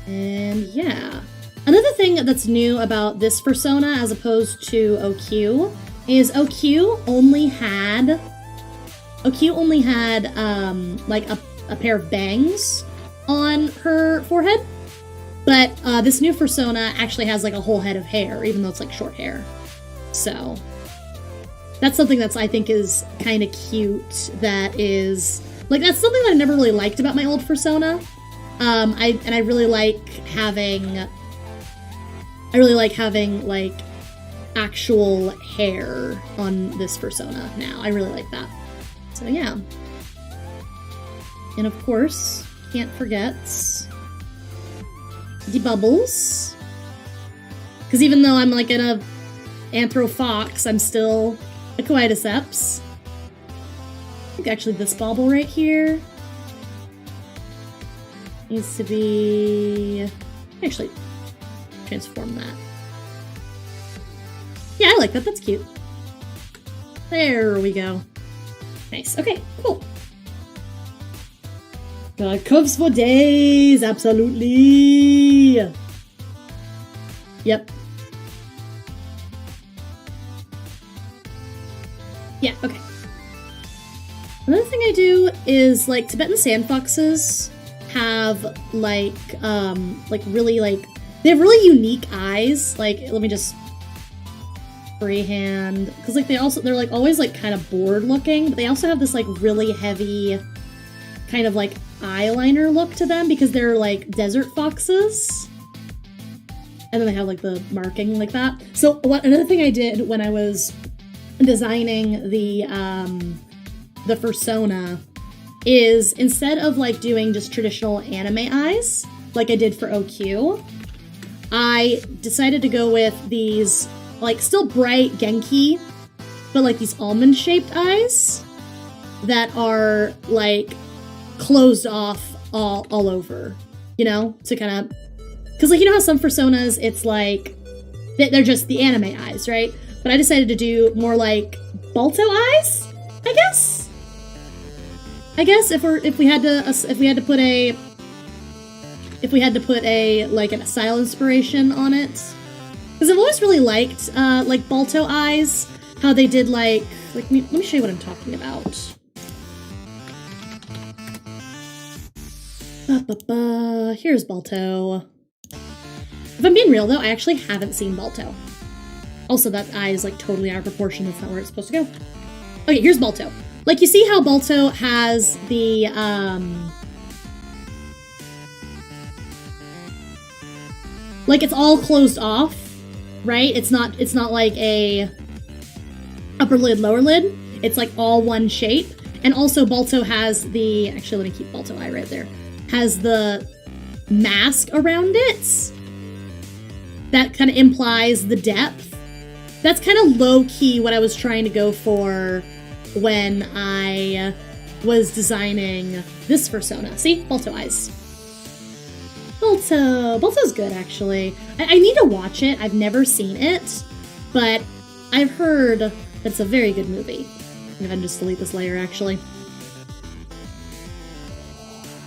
And yeah. Another thing that's new about this Fursona as opposed to OQ is OQ only had like a pair of bangs on her forehead, but this new Fursona actually has like a whole head of hair, even though it's like short hair. So that's something that's, I think, is kind of cute. That is like, that's something that I never really liked about my old Fursona. I really like having like actual hair on this Fursona now. I really like that. So yeah. And of course, can't forget the bubbles. Because even though I'm like an anthro fox, I'm still a Coidiceps. I think actually this bauble right here needs to be... Actually, transform that. Yeah, I like that. That's cute. There we go. Nice. Okay, cool. God, cups for days. Absolutely. Yep. Yeah, okay. Another thing I do is, like, Tibetan sand foxes have, like really, like, They have really unique eyes. Like, let me just freehand, because like they're like always like kind of bored looking, but they also have this like really heavy kind of like eyeliner look to them because they're like desert foxes. And then they have like the marking like that. So another thing I did when I was designing the Fursona is instead of like doing just traditional anime eyes like I did for OQ, I decided to go with these like still bright Genki, but like these almond shaped eyes that are like closed off all over, you know, to kind of, because like, you know how some Fursonas, it's like, they're just the anime eyes, right? But I decided to do more like Balto eyes, I guess. If we had to put a like a style inspiration on it, because I've always really liked like Balto eyes, how they did like let me show you what I'm talking about. Here's Balto. If I'm being real though, I actually haven't seen Balto. Also, that eye is like totally out of proportion. That's not where it's supposed to go. Okay, here's Balto. Like, you see how Balto has the, like, it's all closed off, right? It's not like a upper lid, lower lid. It's, like, all one shape. And also, Balto has the, actually, let me keep Balto eye right there, has the mask around it. That kind of implies the depth. That's kind of low-key what I was trying to go for when I was designing this Fursona. See? Balto eyes. Balto's good, actually. I need to watch it. I've never seen it, but I've heard that it's a very good movie. I'm gonna just delete this layer, actually.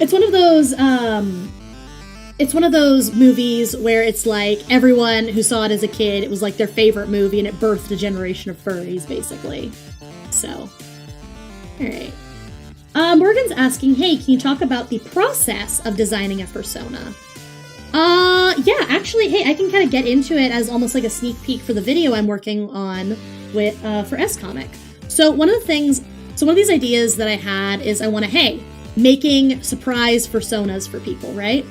It's one of those movies where it's like everyone who saw it as a kid, it was like their favorite movie and it birthed a generation of furries, basically. So, alright. Morgan's asking, hey, can you talk about the process of designing a Fursona? Yeah, actually, hey, I can kind of get into it as almost like a sneak peek for the video I'm working on with, for S-Comic. So one of these ideas that I had is I want to, making surprise Fursonas for people, right?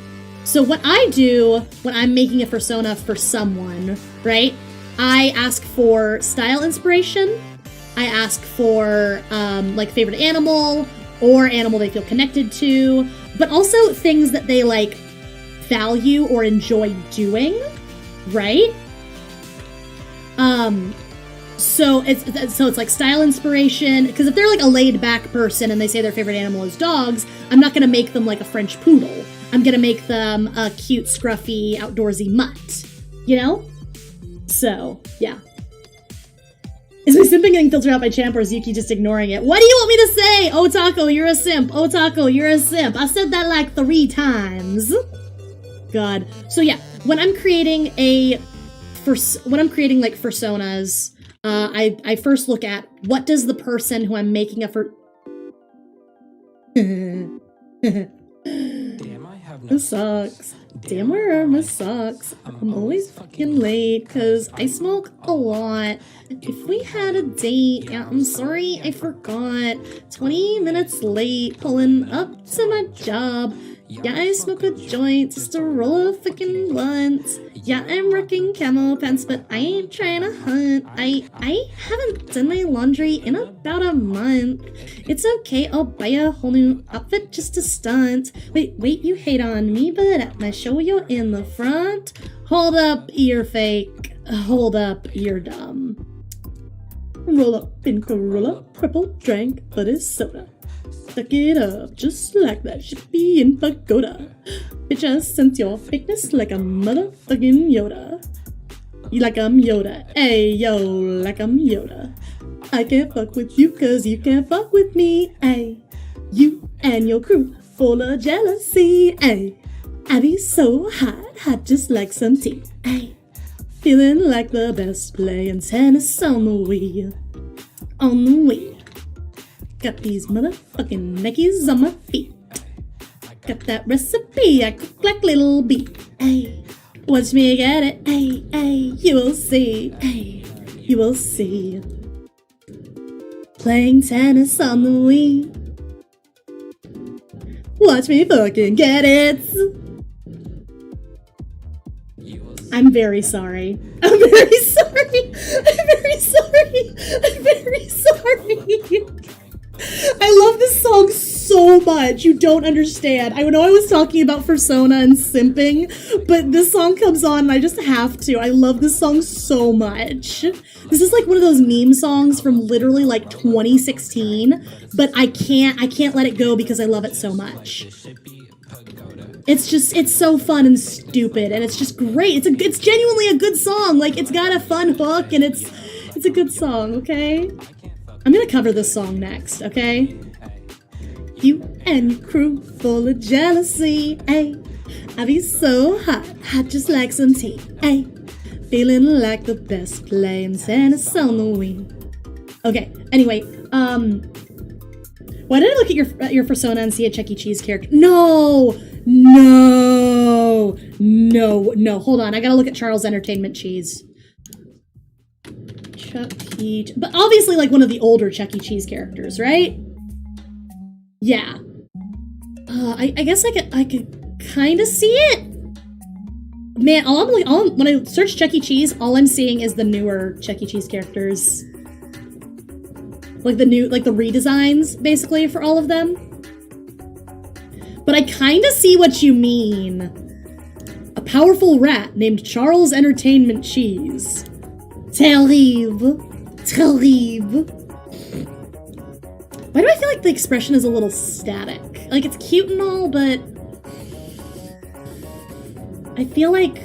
So what I do when I'm making a Fursona for someone, right, I ask for style inspiration. I ask for, like, favorite animal or animal they feel connected to, but also things that they, like, value or enjoy doing, right? So it's like style inspiration, because if they're, like, a laid-back person and they say their favorite animal is dogs, I'm not gonna make them, like, a French poodle. I'm gonna make them a cute, scruffy, outdoorsy mutt, you know? So, yeah. Is my simping getting filtered out by Champ, or is Yuki just ignoring it? What do you want me to say? Oh, Taco, you're a simp. Oh, Taco, you're a simp. I said that like 3 times. God. So yeah, when I'm creating like Fursonas, I first look at what does the person who I'm making a Damn, I have no. This sucks. Damn, where are my socks? I'm always fucking late because I smoke a lot. If we had a date, yeah, I'm sorry, I forgot. 20 minutes late, pulling up to my job. Yeah, I smoke a joint just to roll a fucking blunt. Yeah, I'm rocking camo pants, but I ain't trying to hunt. I haven't done my laundry in about a month. It's okay, I'll buy a whole new outfit just to stunt. Wait, you hate on me, but at my show you're in the front. Hold up, you're fake. Hold up, you're dumb. Roll up in Corolla, purple drank, but it's soda. Suck it up, just like that shippy in pagoda. Bitch, I sense your fakeness like a motherfucking Yoda. You like I'm Yoda, ayy yo, like I'm Yoda. I can't fuck with you cause you can't fuck with me, ayy. You and your crew full of jealousy, ayy. I be so hot just like some tea, ayy. Feeling like the best playing tennis on the Wii. On the Wii. Got these motherfucking Nikes on my feet. Got that recipe, I cook like little bee. Ay, Watch me get it, ay, ay, you will see, ay, you will see. Playing tennis on the Wii. Watch me fucking get it. I'm very sorry. I'm very sorry. I'm very sorry. I'm very sorry. I love this song so much. You don't understand. I know I was talking about Fursona and simping, but this song comes on and I just have to. I love this song so much. This is like one of those meme songs from literally like 2016, but I can't let it go because I love it so much. It's so fun and stupid, and it's just great. It's genuinely a good song. Like, it's got a fun hook, and it's a good song, okay? I'm gonna cover this song next, okay? You and your crew full of jealousy, ayy. I be so hot, hot just like some tea, ayy. Feeling like the best playing tennis on the wing. Okay, anyway, why did I look at your Fursona and see a Chuck E. Cheese character? No! Hold on, I gotta look at Charles Entertainment Cheese. Chuck E. But obviously, like, one of the older Chuck E. Cheese characters, right? Yeah. I guess I could kind of see it. Man, when I search Chuck E. Cheese, all I'm seeing is the newer Chuck E. Cheese characters. Like the redesigns, basically, for all of them. But I kind of see what you mean. A powerful rat named Charles Entertainment Cheese. Terrible. Why do I feel like the expression is a little static? Like, it's cute and all, but I feel like,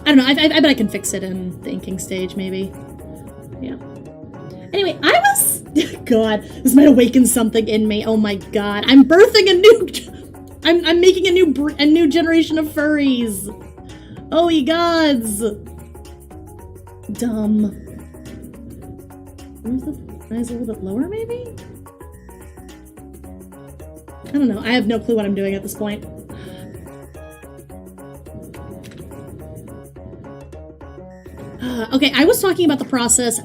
I don't know, I bet I can fix it in the inking stage, maybe. Yeah. Anyway, God, this might awaken something in me. Oh my god, I'm birthing I'm making a new generation of furries. Oh ye gods. Dumb. Where's the eyes a little bit lower, maybe? I don't know. I have no clue what I'm doing at this point. Okay, I was talking about the process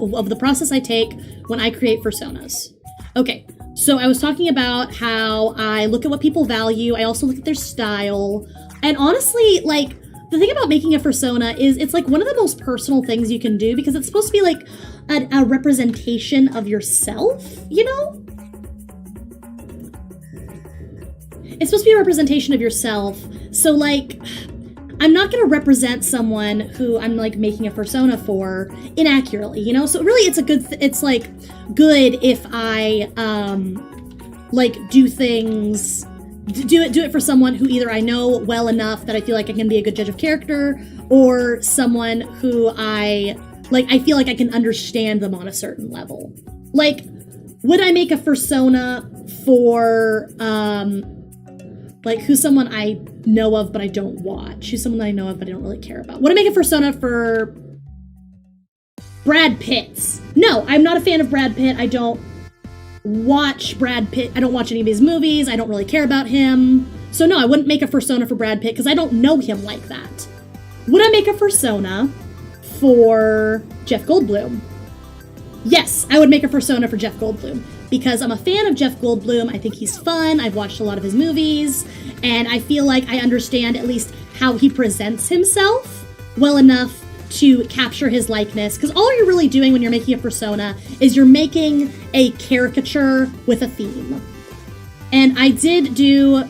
I take when I create Fursonas. Okay, so I was talking about how I look at what people value. I also look at their style. And honestly, like, the thing about making a Fursona is it's like one of the most personal things you can do because it's supposed to be like a representation of yourself, you know? It's supposed to be a representation of yourself. So, like, I'm not going to represent someone who I'm, like, making a Fursona for inaccurately, you know? So really it's like good if I, like, do it for someone who either I know well enough that I feel like I can be a good judge of character, or someone who I feel like I can understand them on a certain level. Like, would I make a Fursona for, like, who's someone I know of but I don't watch? Who's someone I know of but I don't really care about? Would I make a Fursona for Brad Pitt? No, I'm not a fan of Brad Pitt. I don't watch Brad Pitt. I don't watch any of his movies. I don't really care about him. So no, I wouldn't make a Fursona for Brad Pitt because I don't know him like that. Would I make a Fursona for Jeff Goldblum? Yes, I would make a Fursona for Jeff Goldblum because I'm a fan of Jeff Goldblum. I think he's fun. I've watched a lot of his movies, and I feel like I understand at least how he presents himself well enough to capture his likeness, because all you're really doing when you're making a Fursona is you're making a caricature with a theme. And I did do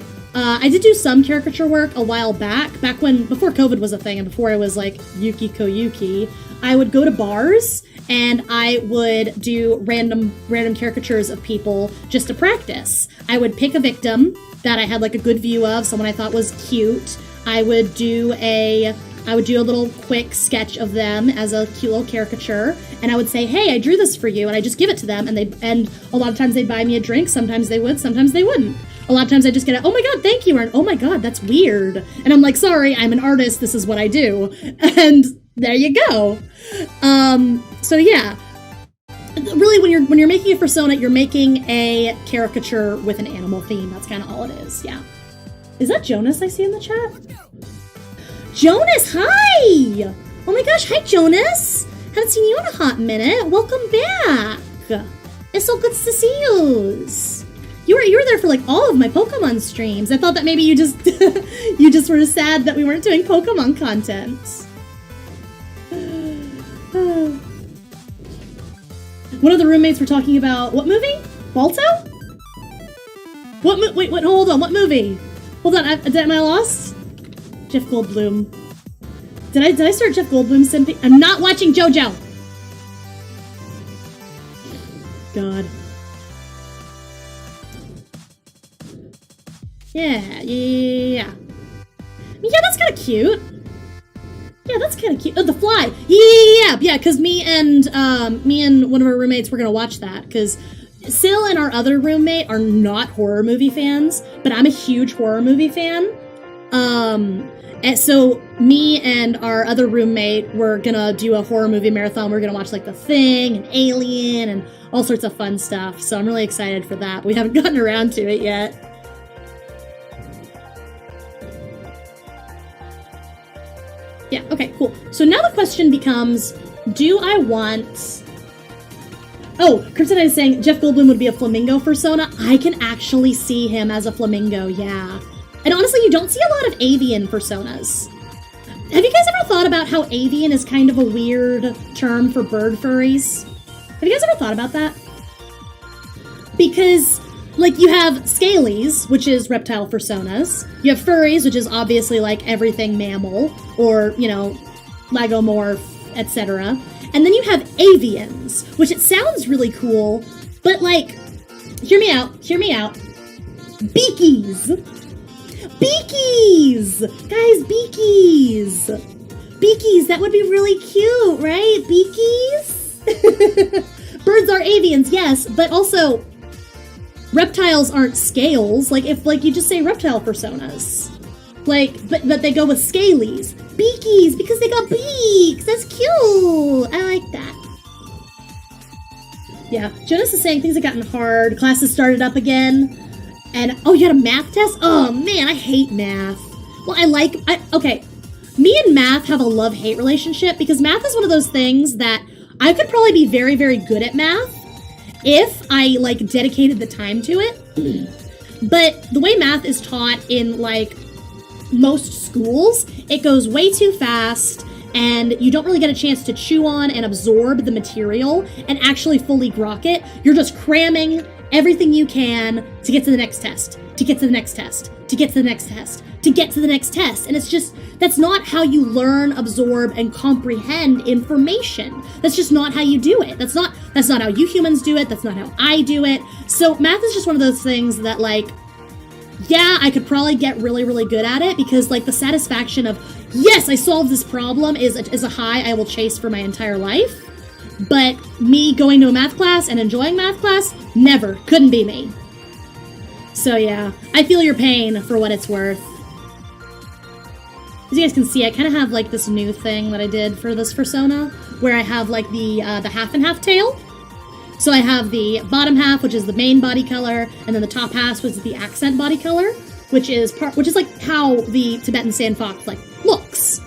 some caricature work a while back before COVID was a thing and before I was like Yuki Koyuki. I would go to bars and I would do random caricatures of people just to practice. I would pick a victim that I had like a good view of, someone I thought was cute. I would do a little quick sketch of them as a cute little caricature, and I would say, hey, I drew this for you, and I just give it to them, and a lot of times they'd buy me a drink, sometimes they would, sometimes they wouldn't. A lot of times I just get a, oh my god, thank you, or an, oh my god, that's weird. And I'm like, sorry, I'm an artist, this is what I do. And there you go. So yeah. Really, when you're making a Fursona, you're making a caricature with an animal theme. That's kind of all it is, yeah. Is that Jonas I see in the chat? Jonas, hi! Oh my gosh, hi Jonas! Haven't seen you in a hot minute. Welcome back. It's so good to see you. You were there for like all of my Pokemon streams. I thought that maybe you just you just were sad that we weren't doing Pokemon content. One of the roommates were talking about what movie? Balto? Wait, hold on. What movie? Hold on. Am I lost? Jeff Goldblum. Did I start Jeff Goldblum simping? I'm not watching JoJo. God. Yeah. Yeah, that's kind of cute. Yeah, that's kind of cute. Oh, The Fly. Yeah, because me and one of our roommates were gonna watch that, because Sil and our other roommate are not horror movie fans, but I'm a huge horror movie fan. And so me and our other roommate were gonna do a horror movie marathon. We're gonna watch like The Thing and Alien and all sorts of fun stuff. So I'm really excited for that. We haven't gotten around to it yet. Yeah, okay, cool. So now the question becomes, do I want... Oh, Kryptonite is saying Jeff Goldblum would be a flamingo Fursona. I can actually see him as a flamingo, yeah. And honestly, you don't see a lot of avian Fursonas. Have you guys ever thought about how avian is kind of a weird term for bird furries? Have you guys ever thought about that? Because, like, you have scalies, which is reptile Fursonas. You have furries, which is obviously, like, everything mammal, or, you know, lagomorph, etc. And then you have avians, which it sounds really cool, but, like, hear me out. Beakies! Beakies! Guys, beakies! Beakies, that would be really cute, right? Beakies? Birds are avians, yes, but also... reptiles aren't scales. Like, if, like, you just say reptile Fursonas. Like, but they go with scalies. Beakies, because they got beaks. That's cute. I like that. Yeah, Jonas is saying things have gotten hard. Classes started up again. And, oh, you had a math test? Oh, man, I hate math. Well, okay. Me and math have a love-hate relationship, because math is one of those things that I could probably be very, very good at math if I, like, dedicated the time to it. But the way math is taught in, like, most schools, it goes way too fast, and you don't really get a chance to chew on and absorb the material and actually fully grok it. You're just cramming everything you can to get to the next test, to get to the next test, to get to the next test, to get to the next test. And it's just, that's not how you learn, absorb, and comprehend information. That's just not how you do it. That's not how you humans do it. That's not how I do it. So math is just one of those things that, like, yeah, I could probably get really, really good at it, because, like, the satisfaction of, yes, I solved this problem is a high I will chase for my entire life. But me going to a math class and enjoying math class, never. Couldn't be me. So yeah, I feel your pain for what it's worth. As you guys can see, I kind of have, like, this new thing that I did for this Fursona, where I have, like, the half and half tail. So I have the bottom half, which is the main body color, and then the top half, which is the accent body color, which is like how the Tibetan sand fox, like, looks.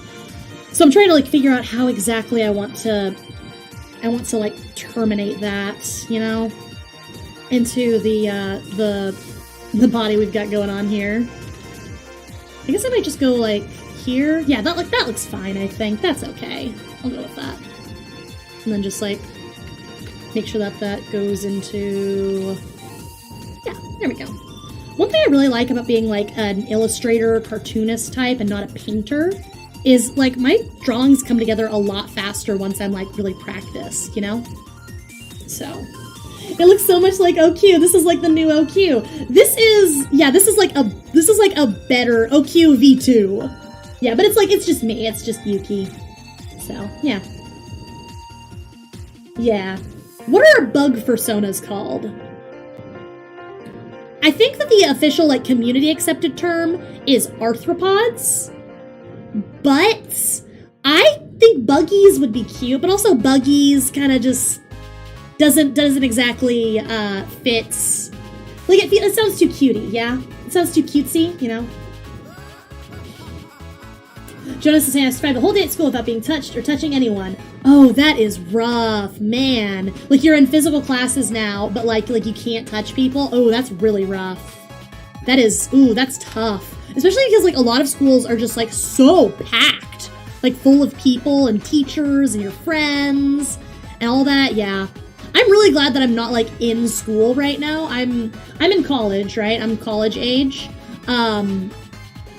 So I'm trying to, like, figure out how exactly I want to like terminate that, you know, into the body we've got going on here. I guess I might just go, like, here. Yeah, that looks fine, I think. That's okay. I'll go with that. And then just, like, make sure that goes into... Yeah, there we go. One thing I really like about being, like, an illustrator, cartoonist type, and not a painter is, like, my drawings come together a lot faster once I'm, like, really practiced, you know? So... it looks so much like OQ. This is like the new OQ. This is like a better OQ V2. Yeah, but it's just me. It's just Yuki. So, yeah. Yeah. What are our bug Fursonas called? I think that the official, like, community accepted term is arthropods. But I think buggies would be cute, but also buggies kind of just doesn't exactly fit. Like, it sounds too cutie, yeah? It sounds too cutesy, you know? Jonas is saying I survived the whole day at school without being touched or touching anyone. Oh, that is rough, man. Like, you're in physical classes now, but like you can't touch people. Oh, that's really rough. That is, ooh, that's tough. Especially because like a lot of schools are just like so packed, like full of people and teachers and your friends and all that. Yeah. I'm really glad that I'm not like in school right now. I'm in college, right? I'm college age.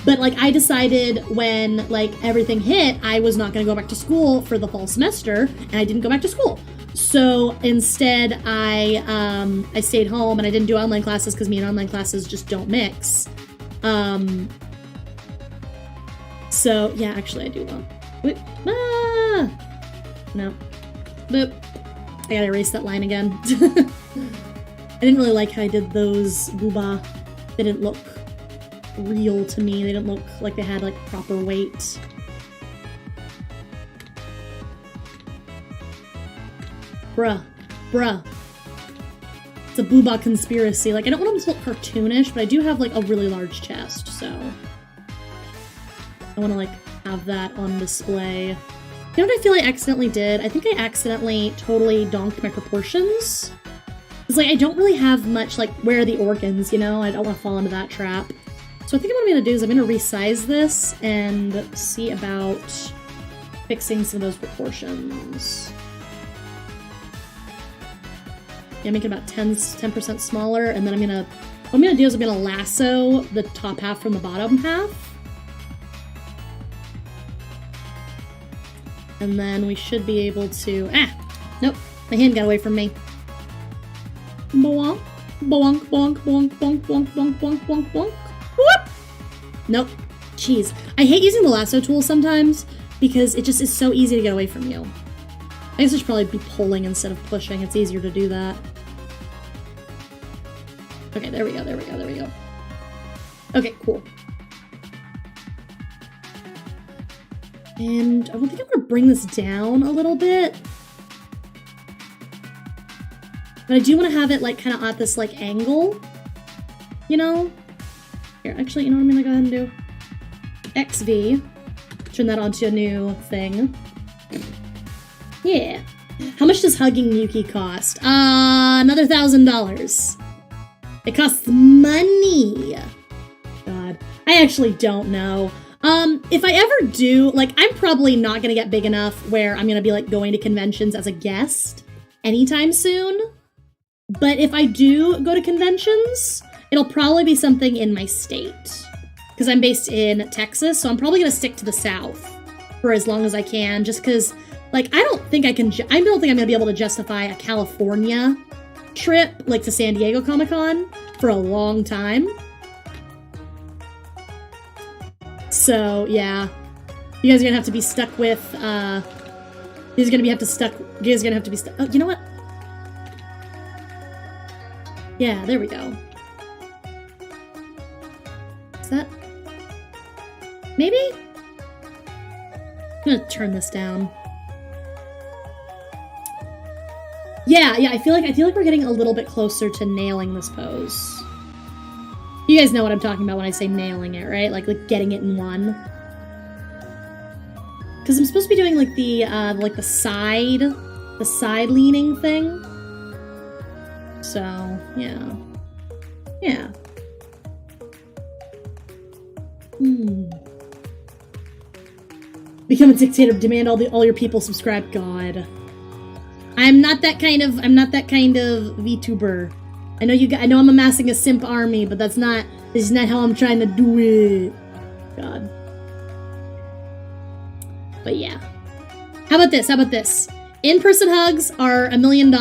But like I decided when like everything hit, I was not going to go back to school for the fall semester, and I didn't go back to school. So instead I stayed home and I didn't do online classes because me and online classes just don't mix. So yeah, actually I do want. Wait, no. Boop. I gotta erase that line again. I didn't really like how I did those booba. They didn't look real to me. They didn't look like they had like proper weight. Bruh. It's a booba conspiracy. Like, I don't want them to look cartoonish, but I do have like a really large chest, so I want to like have that on display. You know what I feel I accidentally did? I think I accidentally totally donked my proportions. It's like I don't really have much like where are the organs, you know? I don't want to fall into that trap. So I think what I'm going to do is I'm going to resize this and see about fixing some of those proportions. Yeah, make it about 10% smaller, and then what I'm going to do is I'm going to lasso the top half from the bottom half. And then we should be able to, nope, my hand got away from me. Bonk, bonk, bonk, bonk, bonk, bonk, bonk, bonk, bonk, bonk. Whoop! Nope. Jeez. I hate using the lasso tool sometimes because it just is so easy to get away from you. I guess I should probably be pulling instead of pushing. It's easier to do that. Okay, there we go. Okay, cool. And I think I want to bring this down a little bit. But I do want to have it like kind of at this like angle, you know? Here, actually, you know what I'm going to go ahead and do? XV. Turn that onto a new thing. Yeah. How much does hugging Yuki cost? Another $1,000. It costs money. God. I actually don't know. If I ever do, like, I'm probably not gonna get big enough where I'm gonna be, like, going to conventions as a guest anytime soon. But if I do go to conventions, it'll probably be something in my state. Because I'm based in Texas, so I'm probably gonna stick to the South for as long as I can, just because, like, I don't think I'm gonna be able to justify a California trip, like to San Diego Comic-Con, for a long time. So, yeah. You guys are gonna have to be stuck with, you guys are gonna have to be stuck. Oh, you know what? Yeah, there we go. Is that? Maybe? I'm gonna turn this down. Yeah, I feel like we're getting a little bit closer to nailing this pose. You guys know what I'm talking about when I say nailing it, right? Like getting it in one. Because I'm supposed to be doing like the side leaning thing. So, yeah. Yeah. Become a dictator, demand all your people subscribe. God. I'm not that kind of VTuber. I know I'm amassing a simp army, but this is not how I'm trying to do it. God. But yeah. How about this? In-person hugs are $1 million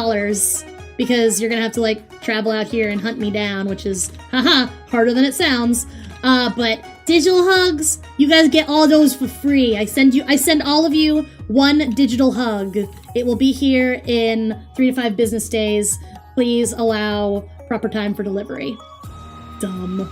because you're gonna have to like travel out here and hunt me down, which is harder than it sounds. But digital hugs, you guys get all those for free. I send all of you one digital hug. It will be here in 3 to 5 business days. Please allow proper time for delivery. Dumb.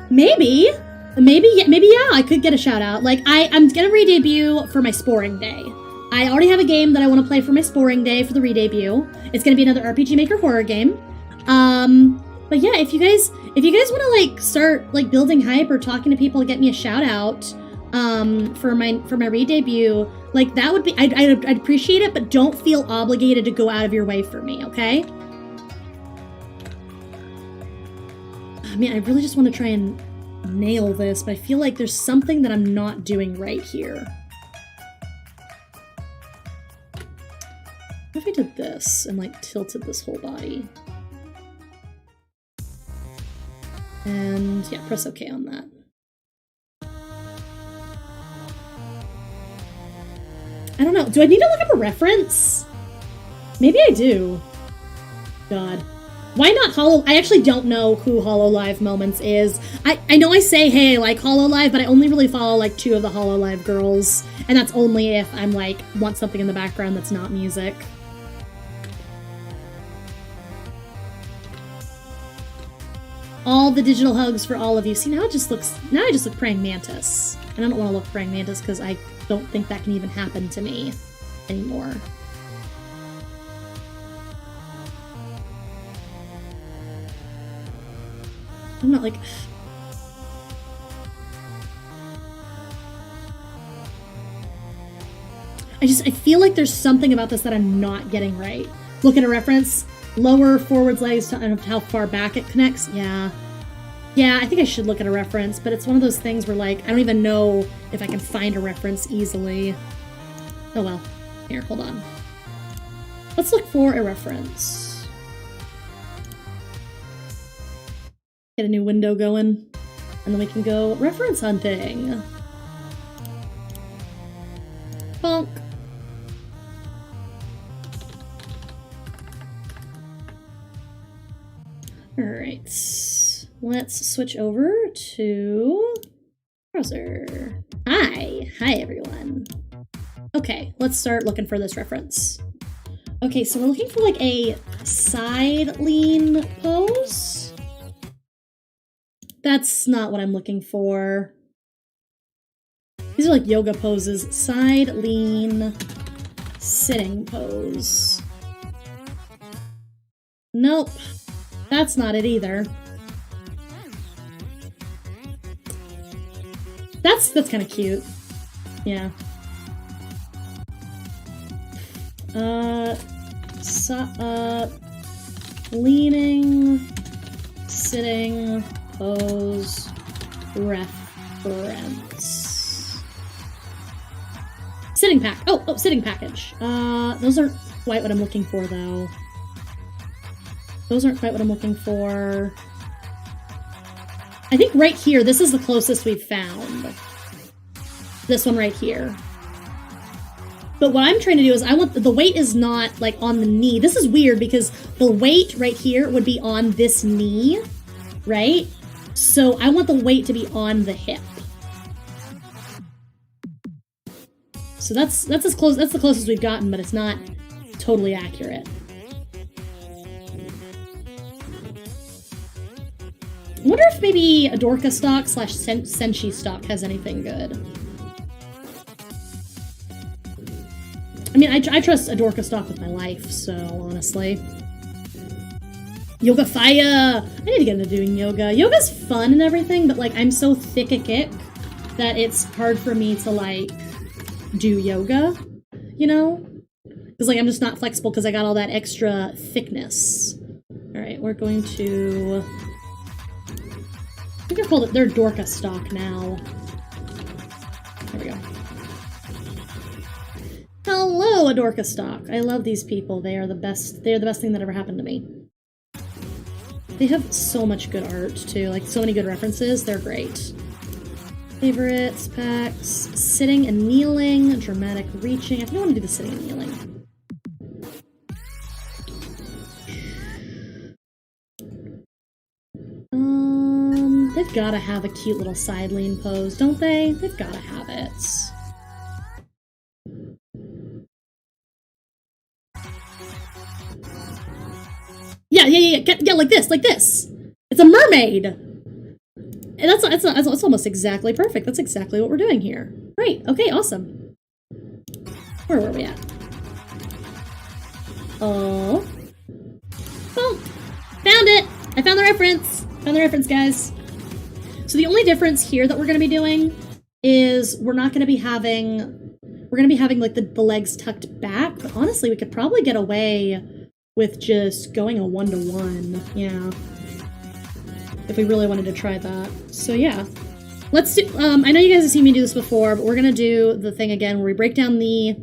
Maybe yeah, I could get a shout out. Like, I'm gonna re-debut for my Sporing Day. I already have a game that I want to play for my Sporing Day for the re-debut. It's gonna be another RPG Maker horror game. But yeah, if you guys If you guys want to like start like building hype or talking to people to get me a shout out for my re-debut, like that would be, I'd appreciate it, but don't feel obligated to go out of your way for me, okay? I mean, I really just want to try and nail this, but I feel like there's something that I'm not doing right here. What if I did this and like tilted this whole body? And yeah, press OK on that. I don't know. Do I need to look up a reference? Maybe I do. God. Why not Hollow? I actually don't know who Hololive Moments is. I know I say, hey, I like Hololive, but I only really follow like 2 of the Hololive girls. And that's only if I'm like, want something in the background that's not music. All the digital hugs for all of you. See, now I just look praying mantis. And I don't want to look praying mantis because I don't think that can even happen to me anymore. I'm not like... I feel like there's something about this that I'm not getting right. Look at a reference. Lower forwards legs to how far back it connects. Yeah. Yeah, I think I should look at a reference, but it's one of those things where like, I don't even know if I can find a reference easily. Oh well. Here, hold on. Let's look for a reference. Get a new window going, and then we can go reference hunting. Bonk. All right, let's switch over to browser. Hi everyone. Okay, let's start looking for this reference. Okay, so we're looking for like a side lean pose. That's not what I'm looking for. These are like yoga poses. Side lean sitting pose. Nope. That's not it either. That's kind of cute. Yeah. Leaning, sitting, pose, reference. Sitting pack. Oh, sitting package. Those aren't quite what I'm looking for, though. Those aren't quite what I'm looking for. I think right here, this is the closest we've found. This one right here. But what I'm trying to do is I want the weight is not like on the knee. This is weird because the weight right here would be on this knee, right? So I want the weight to be on the hip. So that's as close, that's the closest we've gotten, but it's not totally accurate. I wonder if maybe a Dorka stock / Senshi stock has anything good. I mean, I trust a Dorka stock with my life, so honestly. Yoga fire! I need to get into doing yoga. Yoga's fun and everything, but like I'm so thick a kick that it's hard for me to like do yoga, you know? Because like I'm just not flexible because I got all that extra thickness. Alright, we're going to... I think they're Dorka stock now. There we go. Hello, a Dorka stock. I love these people. They are the best. They're the best thing that ever happened to me. They have so much good art too. Like so many good references. They're great. Favorites, packs, sitting and kneeling, dramatic reaching. I think I want to do the sitting and kneeling. They've gotta have a cute little side lean pose, don't they? They've gotta have it. Yeah, like this. It's a mermaid! And that's almost exactly perfect. That's exactly what we're doing here. Great, okay, awesome. Where were we at? Oh. Boom! Found it! I found the reference! Found the reference, guys. So the only difference here that we're going to be doing is we're not going to be having, like the legs tucked back, but honestly, we could probably get away with just going a 1-to-1, yeah. If we really wanted to try that. So yeah. Let's do, I know you guys have seen me do this before, but we're going to do the thing again where we break down the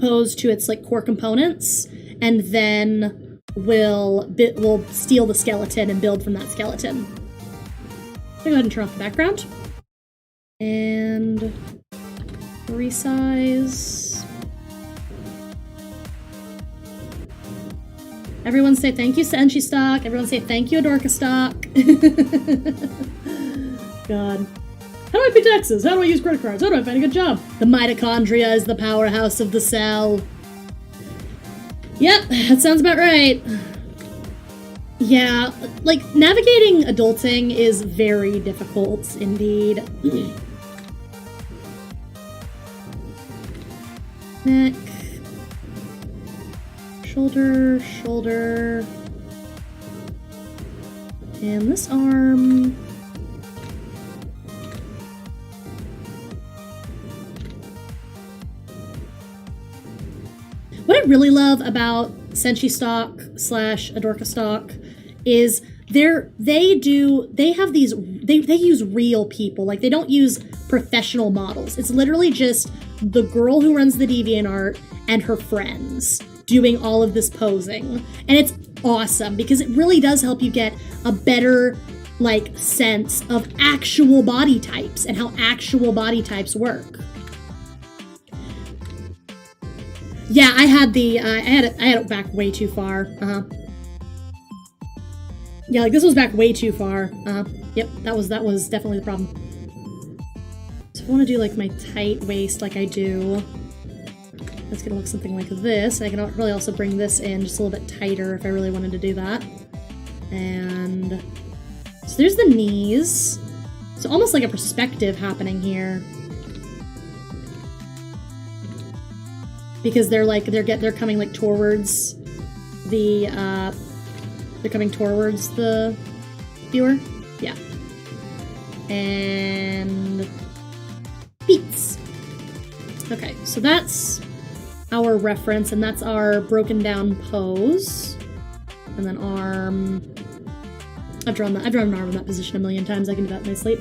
pose to its like core components, and then we'll steal the skeleton and build from that skeleton. Go ahead and turn off the background. And resize. Everyone say thank you, Senshi Stock. Everyone say thank you, Adorka Stock. God. How do I pay taxes? How do I use credit cards? How do I find a good job? The mitochondria is the powerhouse of the cell. Yep, that sounds about right. Yeah, like, navigating adulting is very difficult indeed. Neck. Shoulder, shoulder. And this arm. What I really love about Senshi Stock / Adorka Stock is they use real people. Like, they don't use professional models. It's literally just the girl who runs the DeviantArt and her friends doing all of this posing. And it's awesome because it really does help you get a better like sense of actual body types and how actual body types work. Yeah, I had it back way too far. Yeah, like this was back way too far. Yep, that was definitely the problem. So I want to do like my tight waist like I do. It's gonna look something like this. I can really also bring this in just a little bit tighter if I really wanted to do that. And so there's the knees. So almost like a perspective happening here. Because they're coming like towards the viewer. Yeah. And beats. Okay, so that's our reference, and that's our broken down pose. And then arm. I've drawn an arm in that position a million times. I can do that in my sleep.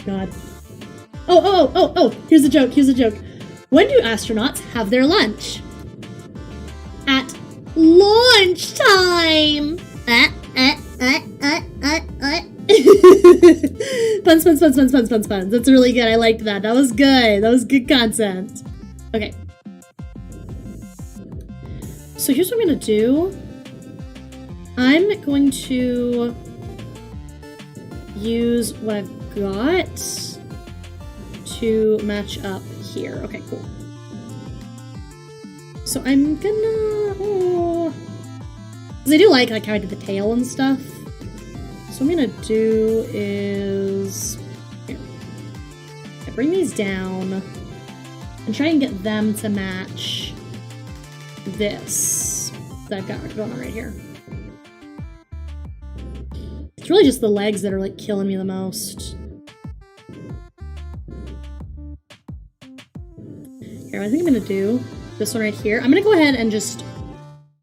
God. Oh, here's a joke. When do astronauts have their lunch? At launch time! Puns. That's really good. I liked that. That was good. That was good content. Okay. So here's what I'm gonna do. I'm going to use what I've got to match up here. Okay, cool. So I'm gonna, because I do like how I did the tail and stuff. So what I'm gonna do is, here, I bring these down and try and get them to match this that I've got going on right here. It's really just the legs that are like killing me the most. Here, I think I'm gonna do this one right here. I'm gonna go ahead and just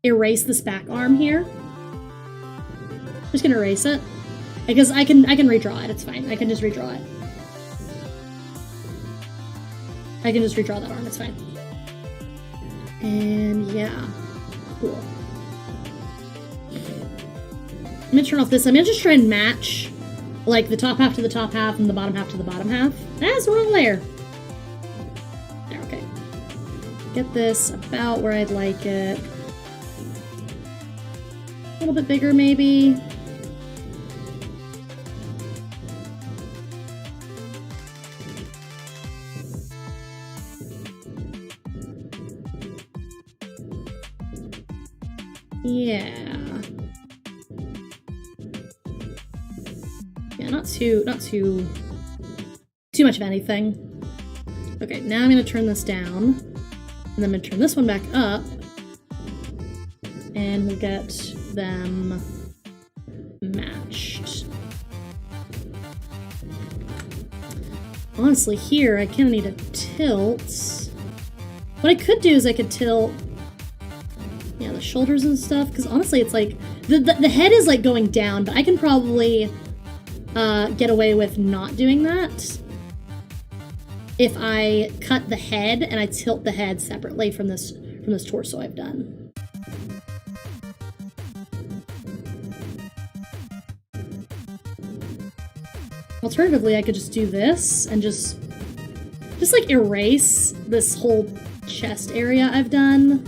erase this back arm here. I'm just gonna erase it because I can redraw it. It's fine. I can just redraw it. I can just redraw that arm. It's fine. And yeah, cool. I'm gonna turn off this. I'm gonna just try and match like the top half to the top half and the bottom half to the bottom half. That's the wrong layer. There, okay. Get this about where I'd like it. A little bit bigger, maybe. Yeah. Yeah, not too much of anything. Okay, now I'm gonna turn this down, and then I'm gonna turn this one back up, and we'll get them matched. Honestly, here, I kind of need a tilt. What I could do is I could tilt, yeah, the shoulders and stuff, because honestly, it's like, the head is like going down, but I can probably get away with not doing that if I cut the head and I tilt the head separately from this torso I've done. Alternatively, I could just do this and just like erase this whole chest area I've done.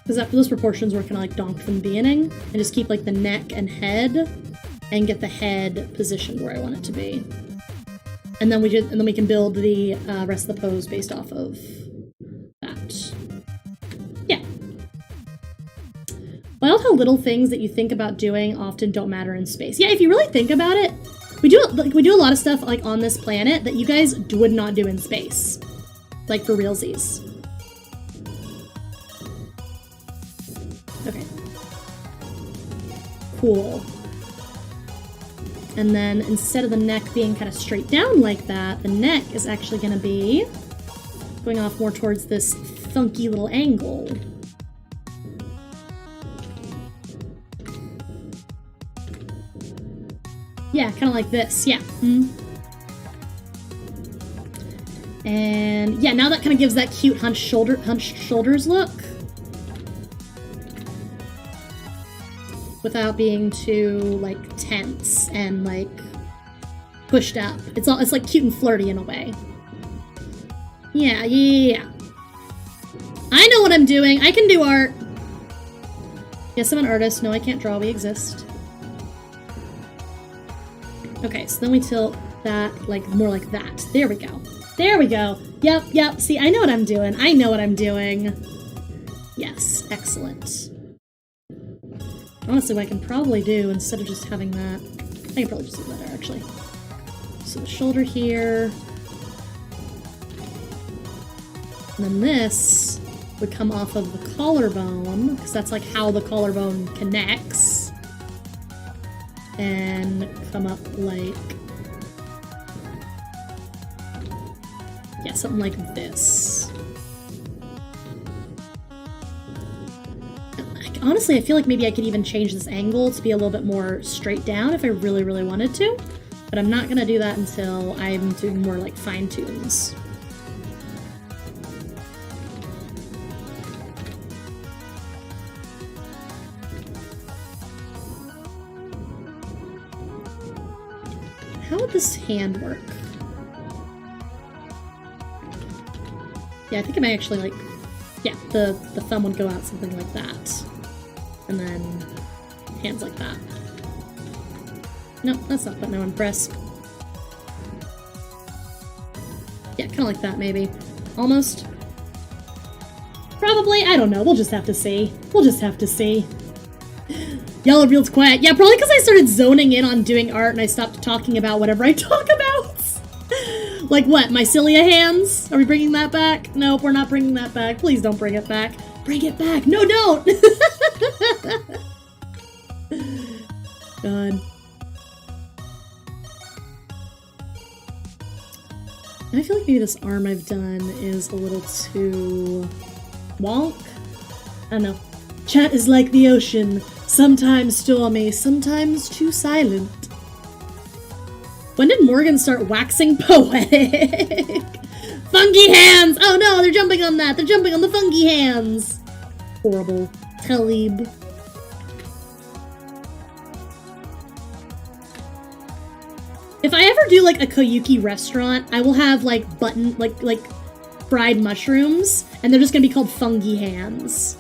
Because after those proportions were kind of like donked from the beginning, and just keep like the neck and head and get the head positioned where I want it to be. And then we can build the rest of the pose based off of that. Yeah. I love how little things that you think about doing often don't matter in space. Yeah, if you really think about it, we do a lot of stuff like on this planet that you guys would not do in space. Like for realsies. Okay. Cool. And then instead of the neck being kind of straight down like that, the neck is actually going to be going off more towards this funky little angle. Yeah, kind of like this. Yeah. And yeah, now that kind of gives that cute hunched shoulders look. Without being too, like, tense and, like, pushed up. It's like cute and flirty in a way. Yeah. I know what I'm doing. I can do art. Yes, I'm an artist. No, I can't draw. We exist. Okay, so then we tilt that, like, more like that. There we go. There we go. Yep. See, I know what I'm doing. I know what I'm doing. Yes, excellent. Honestly, what I can probably do, instead of just having that, I can probably just do that there, actually. So the shoulder here. And then this would come off of the collarbone, because that's like how the collarbone connects. And come up like... yeah, something like this. Honestly, I feel like maybe I could even change this angle to be a little bit more straight down if I really, really wanted to. But I'm not going to do that until I'm doing more like fine tunes. How would this hand work? Yeah, I think I might actually like... yeah, the thumb would go out something like that. And then hands like that. No, that's not putting on press. Yeah, kind of like that, maybe. Almost. Probably. I don't know. We'll just have to see. We'll just have to see. Yellow Reel's quiet. Yeah, probably because I started zoning in on doing art and I stopped talking about whatever I talk about. Like what? Mycelia hands? Are we bringing that back? Nope, we're not bringing that back. Please don't bring it back. Bring it back. No, don't! God. And I feel like maybe this arm I've done is a little too... wonk? I don't know. Chat is like the ocean. Sometimes stormy, sometimes too silent. When did Morgan start waxing poetic? Funky hands! Oh no, they're jumping on that! They're jumping on the funky hands! Horrible. Talib. If I ever do like a Koyuki restaurant, I will have like fried mushrooms, and they're just gonna be called fungi hands.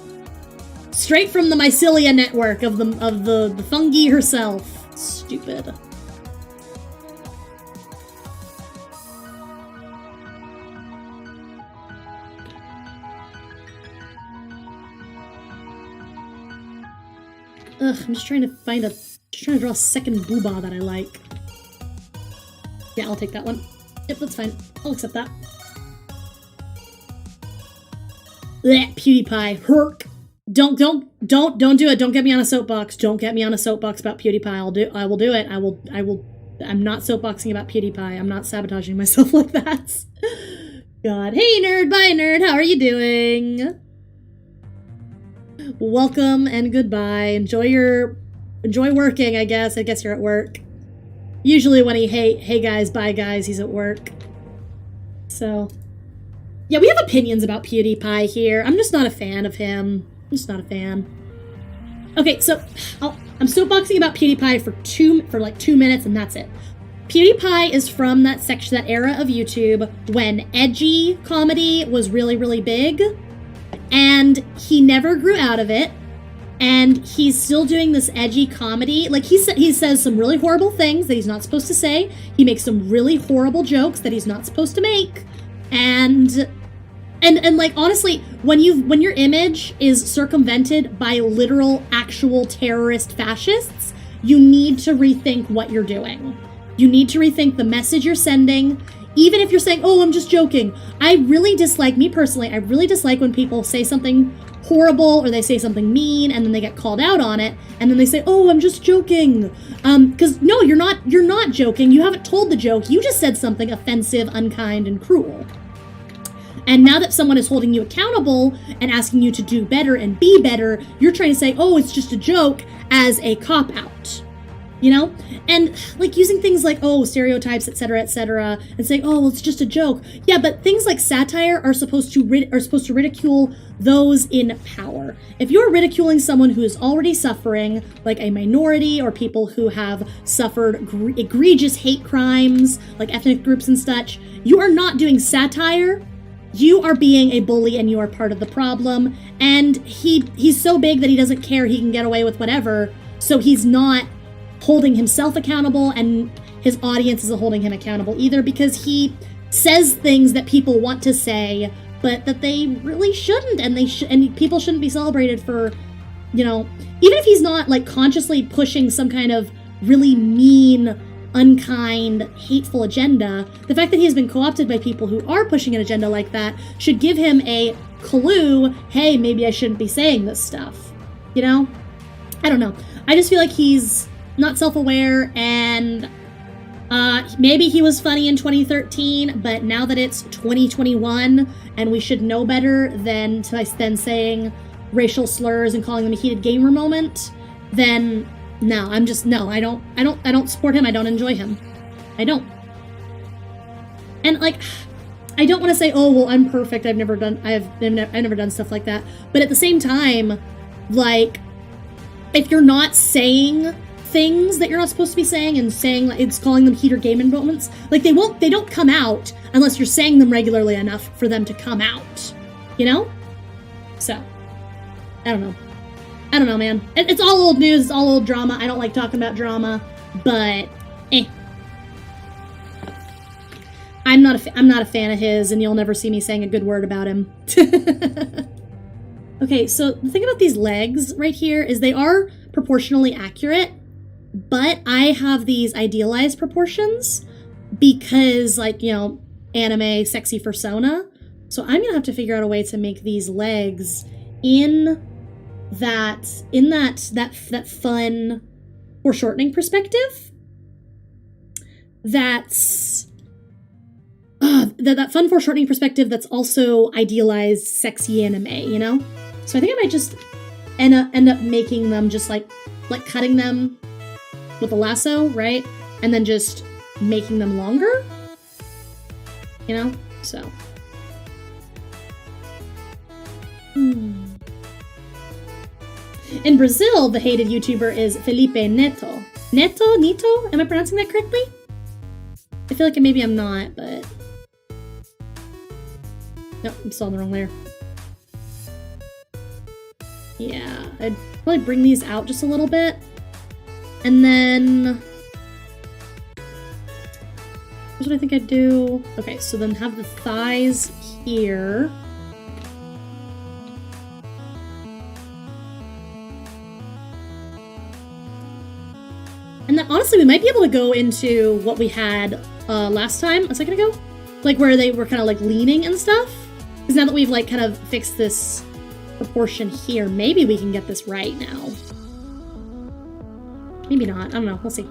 Straight from the mycelia network of the fungi herself. Stupid. Ugh, I'm just trying to draw a second booba that I like. Yeah, I'll take that one. Yep, that's fine. I'll accept that. Blech, PewDiePie. Herk. Don't do it. Don't get me on a soapbox. Don't get me on a soapbox about PewDiePie. I will do it. I will. I'm not soapboxing about PewDiePie. I'm not sabotaging myself like that. God. Hey, nerd. Bye, nerd. How are you doing? Welcome and goodbye. Enjoy working, I guess. I guess you're at work. Usually when hey guys, bye guys, he's at work. So, yeah, we have opinions about PewDiePie here. I'm just not a fan of him. I'm just not a fan. Okay, so I'm soapboxing about PewDiePie for like 2 minutes, and that's it. PewDiePie is from that era of YouTube when edgy comedy was really, really big, and he never grew out of it, and he's still doing this edgy comedy. Like, he says some really horrible things that he's not supposed to say. He makes some really horrible jokes that he's not supposed to make, and like, honestly, when your image is circumvented by literal, actual terrorist fascists, you need to rethink what you're doing. You need to rethink the message you're sending. Even if you're saying, oh, I'm just joking. Me personally, I really dislike when people say something horrible or they say something mean and then they get called out on it and then they say, oh, I'm just joking. Because no, you're not joking. You haven't told the joke. You just said something offensive, unkind, and cruel. And now that someone is holding you accountable and asking you to do better and be better, you're trying to say, oh, it's just a joke, as a cop-out, you know? And like using things like, oh, stereotypes, etc., and saying, oh, well, it's just a joke. Yeah, but things like satire are supposed to ridicule those in power. If you're ridiculing someone who is already suffering, like a minority or people who have suffered egregious hate crimes, like ethnic groups and such, you are not doing satire. You are being a bully and you are part of the problem. And he's so big that he doesn't care, he can get away with whatever. So he's not holding himself accountable, and his audience isn't holding him accountable either, because he says things that people want to say, but that they really shouldn't, and people shouldn't be celebrated for, you know, even if he's not like consciously pushing some kind of really mean, unkind, hateful agenda, the fact that he has been co-opted by people who are pushing an agenda like that should give him a clue, hey, maybe I shouldn't be saying this stuff, you know? I don't know. I just feel like he's not self-aware, and maybe he was funny in 2013, but now that it's 2021 and we should know better than saying racial slurs and calling them a heated gamer moment, then no, I don't support him. I don't enjoy him. I don't. And like, I don't want to say, oh, well, I'm perfect. I've never done stuff like that. But at the same time, like, if you're not saying things that you're not supposed to be saying and saying, like, it's calling them heater gaming moments, like, they don't come out unless you're saying them regularly enough for them to come out, you know? So, I don't know, man. It's all old news, it's all old drama. I don't like talking about drama, but I'm not a fan of his, and you'll never see me saying a good word about him. Okay, so the thing about these legs right here is they are proportionally accurate, but I have these idealized proportions because, like, you know, anime sexy Fursona. So I'm gonna have to figure out a way to make these legs in that fun foreshortening perspective. That's that fun foreshortening perspective that's also idealized sexy anime, you know? So I think I might just end up making them just like cutting them with a lasso, right? And then just making them longer, you know? So. In Brazil, the hated YouTuber is Felipe Neto. Nito? Am I pronouncing that correctly? I feel like maybe I'm not, but... Nope, I'm still on the wrong layer. Yeah, I'd probably bring these out just a little bit. And then... Here's what I think I'd do. Okay, so then have the thighs here. And then, honestly, we might be able to go into what we had last time, a second ago. Like, where they were kind of, like, leaning and stuff. Because now that we've, like, kind of fixed this proportion here. Maybe we can get this right now. Maybe not. I don't know. We'll see.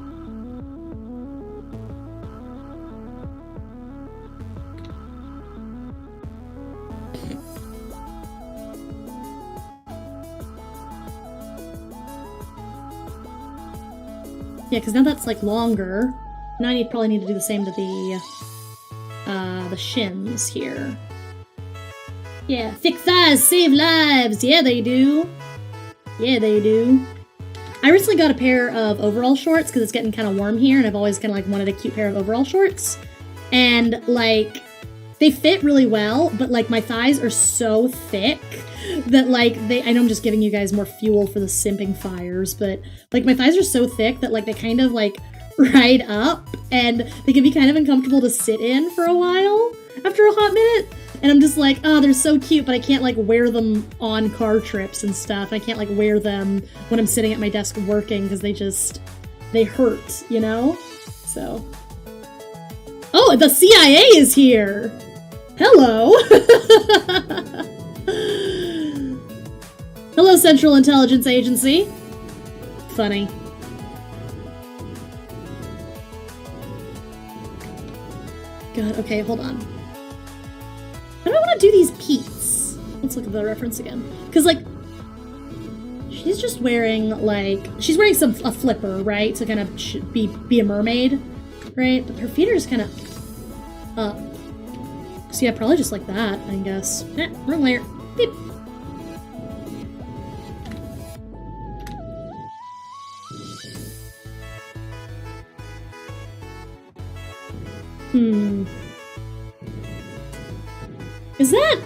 Yeah, because now that's like longer. Now I probably need to do the same to the shins here. Yeah, thick thighs save lives. Yeah, they do. Yeah, they do. I recently got a pair of overall shorts because it's getting kind of warm here, and I've always kind of like wanted a cute pair of overall shorts. And like, they fit really well, but like my thighs are so thick that like I know I'm just giving you guys more fuel for the simping fires, but like my thighs are so thick that like they kind of like ride up and they can be kind of uncomfortable to sit in for a while after a hot minute. And I'm just like, oh, they're so cute, but I can't like wear them on car trips and stuff. I can't like wear them when I'm sitting at my desk working because they hurt, you know? So. Oh, the CIA is here! Hello! Hello, Central Intelligence Agency. Funny. God, okay, hold on. How do I want to do these peats? Let's look at the reference again. Because, like, she's just wearing, like, she's wearing a flipper, right? To kind of be a mermaid, right? But her feet are just kind of up. So yeah, probably just like that, I guess. Wrong layer. Beep. Is that...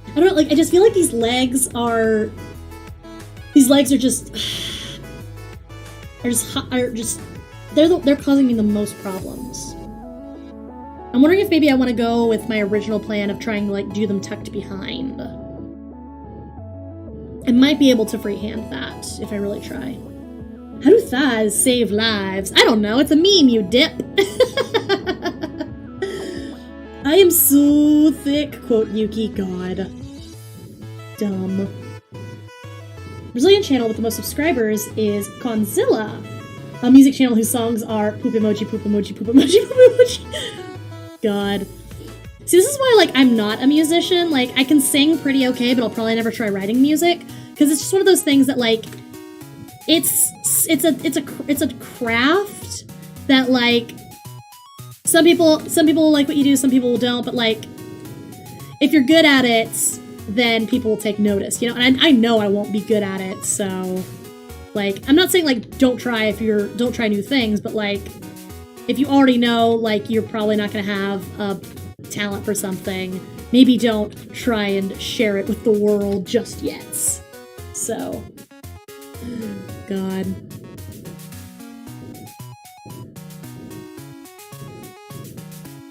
I don't know, like, I just feel like these legs are just... They're causing me the most problems. I'm wondering if maybe I want to go with my original plan of trying to, like, do them tucked behind. I might be able to freehand that if I really try. How do thighs save lives? I don't know. It's a meme, you dip. I am so thick, quote Yuki. God. Dumb. Brazilian channel with the most subscribers is Conzilla, a music channel whose songs are poop emoji, poop emoji, poop emoji, poop emoji. God. See, this is why, like, I'm not a musician. Like, I can sing pretty okay, but I'll probably never try writing music. Because it's just one of those things that, like, it's a craft that, like, some people like what you do, some people don't, but, like, if you're good at it, then people will take notice, you know? And I know I won't be good at it, so, like, I'm not saying, like, don't try new things, but, like, if you already know, like, you're probably not gonna have a talent for something, maybe don't try and share it with the world just yet. So, God.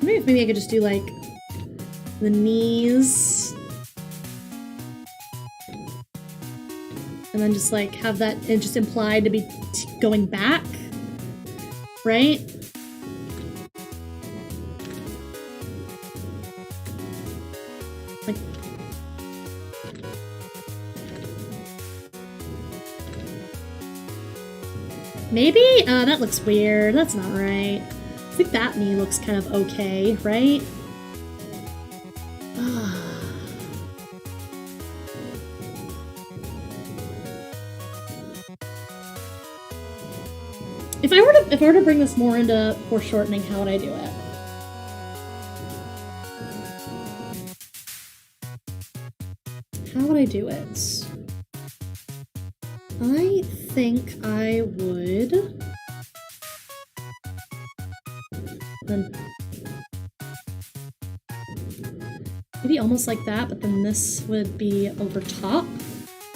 Maybe I could just do, like, the knees. And then just, like, have that just implied to be going back. Right? Like... Maybe? That looks weird. That's not right. I think that knee looks kind of okay, right? If I were to bring this more into foreshortening, how would I do it? How would I do it? I think I would... Maybe almost like that, but then this would be over top.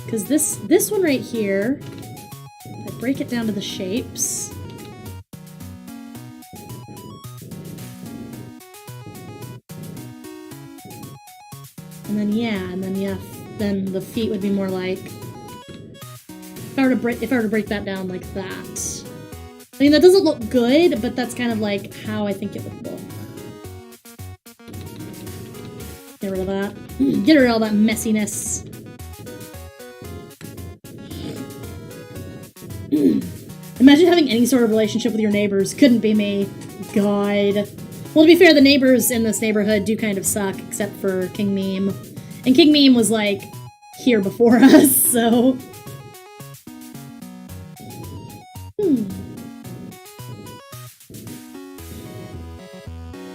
Because this one right here, I break it down to the shapes. And then the feet would be more like, if I were to break that down like that. I mean, that doesn't look good, but that's kind of like how I think it would look. Get rid of that. Get rid of all that messiness. Imagine having any sort of relationship with your neighbors. Couldn't be me. God. Well, to be fair, the neighbors in this neighborhood do kind of suck, except for King Meme. And King Meme was, like, here before us, so...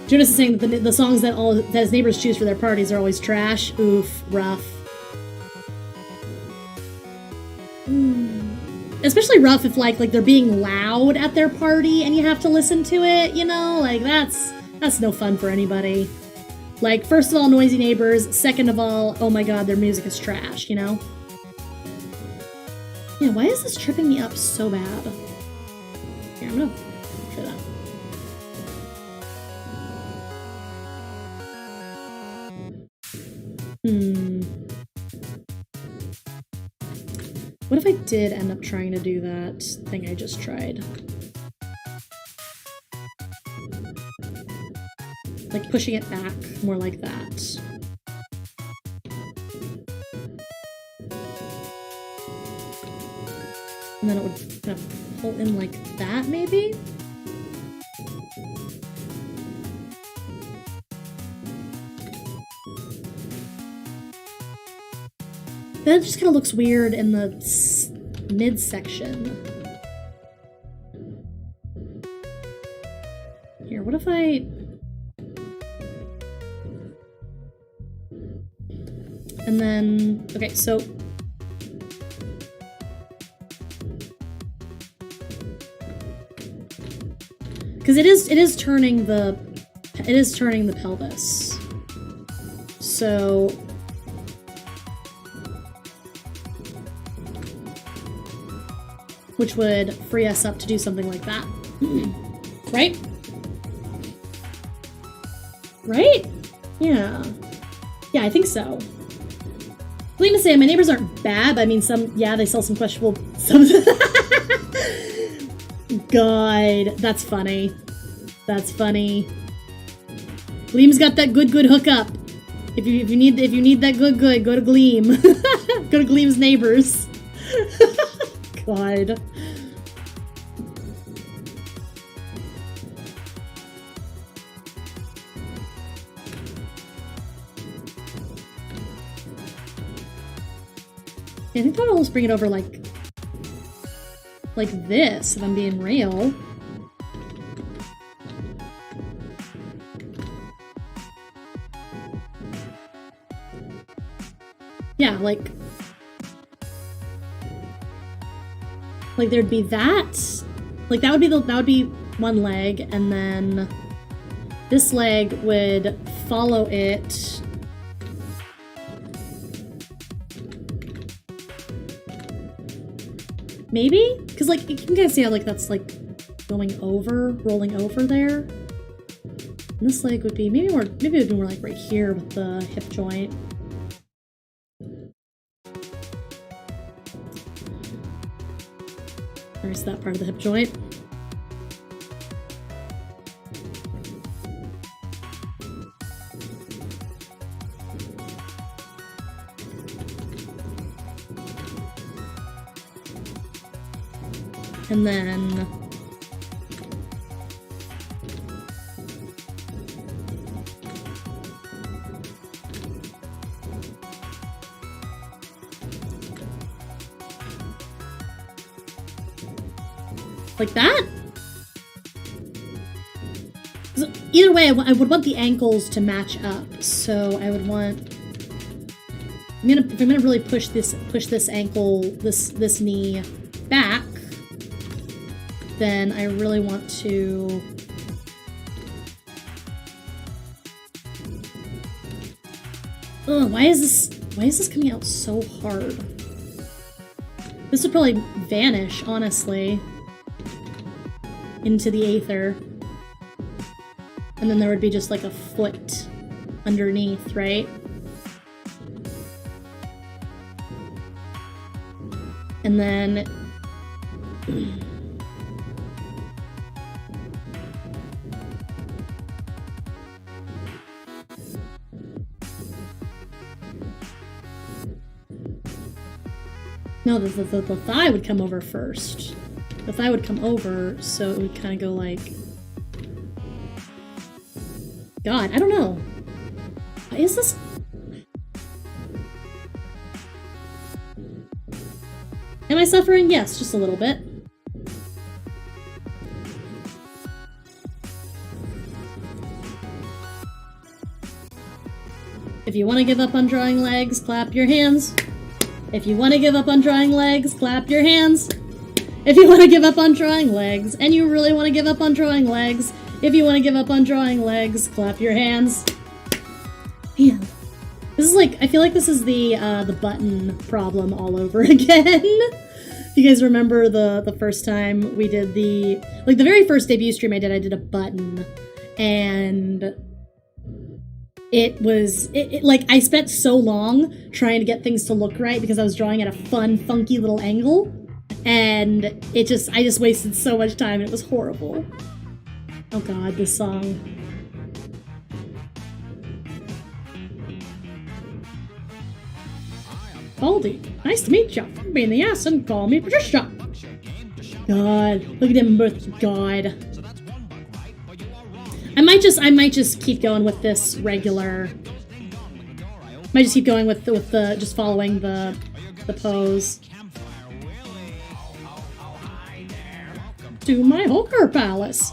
Jonas is saying that the songs that his neighbors choose for their parties are always trash. Oof. Rough. Especially rough if, like they're being loud at their party and you have to listen to it, you know? Like, that's no fun for anybody. Like, first of all, noisy neighbors. Second of all, oh my god, their music is trash, you know? Yeah, why is this tripping me up so bad? Here, I'm gonna try that. What if I did end up trying to do that thing I just tried? Like pushing it back, more like that. And then it would kind of pull in like that, maybe? That just kind of looks weird in the midsection. Here, what if I... And then... Okay, so... Because it is turning the... It is turning the pelvis. So... Which would free us up to do something like that. Right? Right? Yeah. Yeah, I think so. Lena saying my neighbors aren't bad, but I mean some, yeah, they sell some questionable, some God, that's funny. That's funny. Gleam's got that good hookup. If you need that good, go to Gleam. Go to Gleam's neighbors. God. I think that would almost bring it over like this, if I'm being real. Yeah, like there'd be that. Like that would be one leg, and then this leg would follow it. Maybe? Because, like, you can kind of see how, like, that's, like, rolling over there. And this leg would be, maybe it would be more, like, right here with the hip joint. There's that part of the hip joint. And then like that? So either way, I would want the ankles to match up. So I would want, if I'm gonna really push this ankle, this knee back, then I really want to why is this coming out so hard? This would probably vanish, honestly, into the aether. And then there would be just like a foot underneath, right? And then No, the thigh would come over first. The thigh would come over, so it would kind of go like... God, I don't know. Is this... Am I suffering? Yes, just a little bit. If you want to give up on drawing legs, clap your hands. If you want to give up on drawing legs, clap your hands. If you want to give up on drawing legs, and you really want to give up on drawing legs, if you want to give up on drawing legs, clap your hands. Man, this is like, I feel like this is the button problem all over again. You guys remember the first time we did the very first debut stream I did a button, and it was, like, I spent so long trying to get things to look right because I was drawing at a fun, funky little angle, and I just wasted so much time and it was horrible. Oh god, this song. Baldy, nice to meet ya. Be in the ass and call me Patricia. God, look at him with God. I might just keep going with this regular. Might just keep going with the just following the pose. To my hooker palace.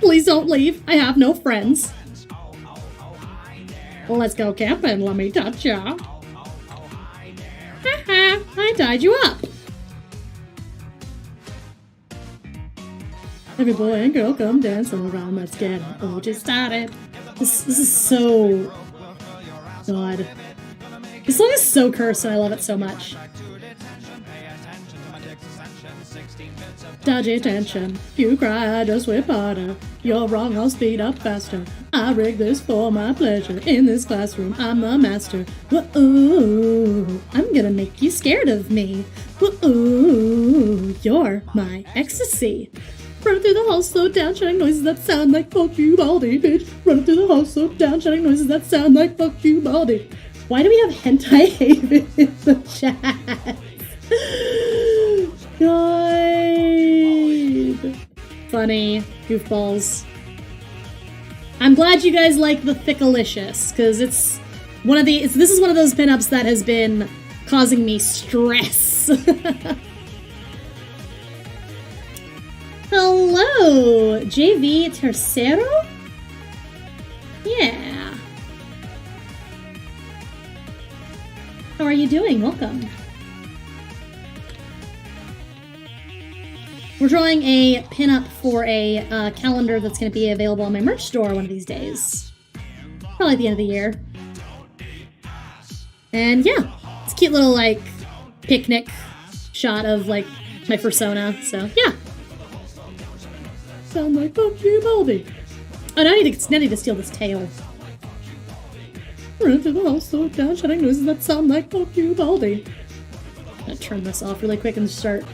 Please don't leave. I have no friends. Let's go camping. Let me touch ya. Haha, I tied you up. Every boy and girl come dancing around. Let's get it all just started. This is so... God. This song is so cursed and I love it so much. Dodgy attention. You cry, I just whip harder. You're wrong, I'll speed up faster. I rig this for my pleasure. In this classroom, I'm the master. Whoa, I'm gonna make you scared of me. Whoa, you're my ecstasy. Running through the hall, slow down, shouting noises that sound like fuck you, baldy, bitch. Running through the hall, slow down, shouting noises that sound like fuck you, baldy. Why do we have hentai haven in the chat? God. Funny. Goofballs. I'm glad you guys like the Thickalicious, because this is one of those pinups that has been causing me stress. Hello, JV Tercero? Yeah. How are you doing? Welcome. We're drawing a pinup for a calendar that's going to be available on my merch store one of these days. Probably at the end of the year. And yeah, it's a cute little, like, picnic shot of, like, my Fursona, so yeah. Sound like fuck you, Baldy. Oh, now I need to steal this tail. Run through the hall, slow down, shouting noises that sound like fuck you, Baldy. I'm gonna turn this off really quick and start.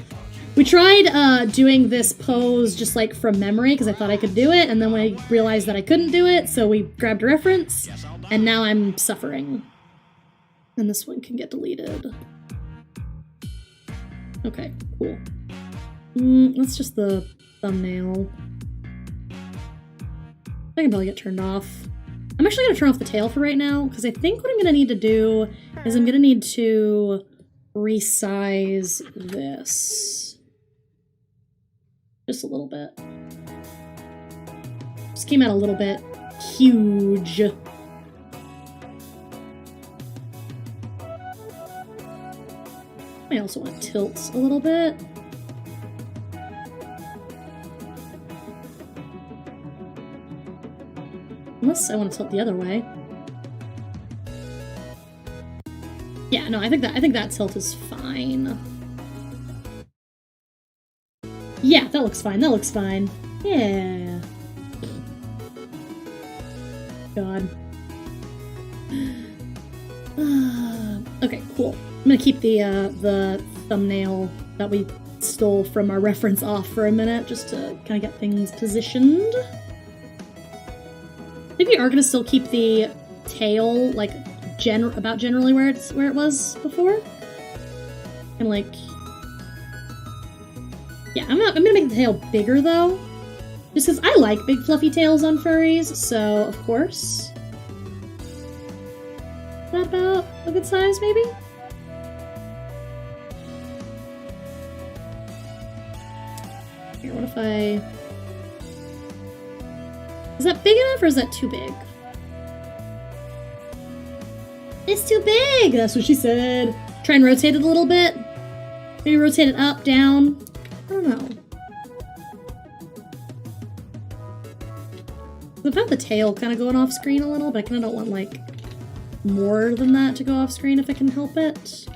We tried doing this pose just like from memory because I thought I could do it, and then when I realized that I couldn't do it, so we grabbed a reference, and now I'm suffering. And this one can get deleted. Okay, cool. That's just the thumbnail. I can probably get turned off. I'm actually gonna turn off the tail for right now, because I think what I'm gonna need to do is I'm gonna need to resize this. Just a little bit. Just came out a little bit huge. I also want to tilt a little bit. Unless I want to tilt the other way. Yeah, no, I think that tilt is fine. Yeah, that looks fine. That looks fine. Yeah. God. Okay, cool. I'm gonna keep the thumbnail that we stole from our reference off for a minute, just to kind of get things positioned. I think we are gonna still keep the tail like about generally where it was before. And like, yeah, I'm gonna make the tail bigger though. Just because I like big fluffy tails on furries, so of course. Is that about a good size, maybe? Here, what if I... Is that big enough or is that too big? It's too big! That's what she said. Try and rotate it a little bit. Maybe rotate it up, down. I don't know. I've got the tail kind of going off screen a little, but I kind of don't want, like, more than that to go off screen if I can help it.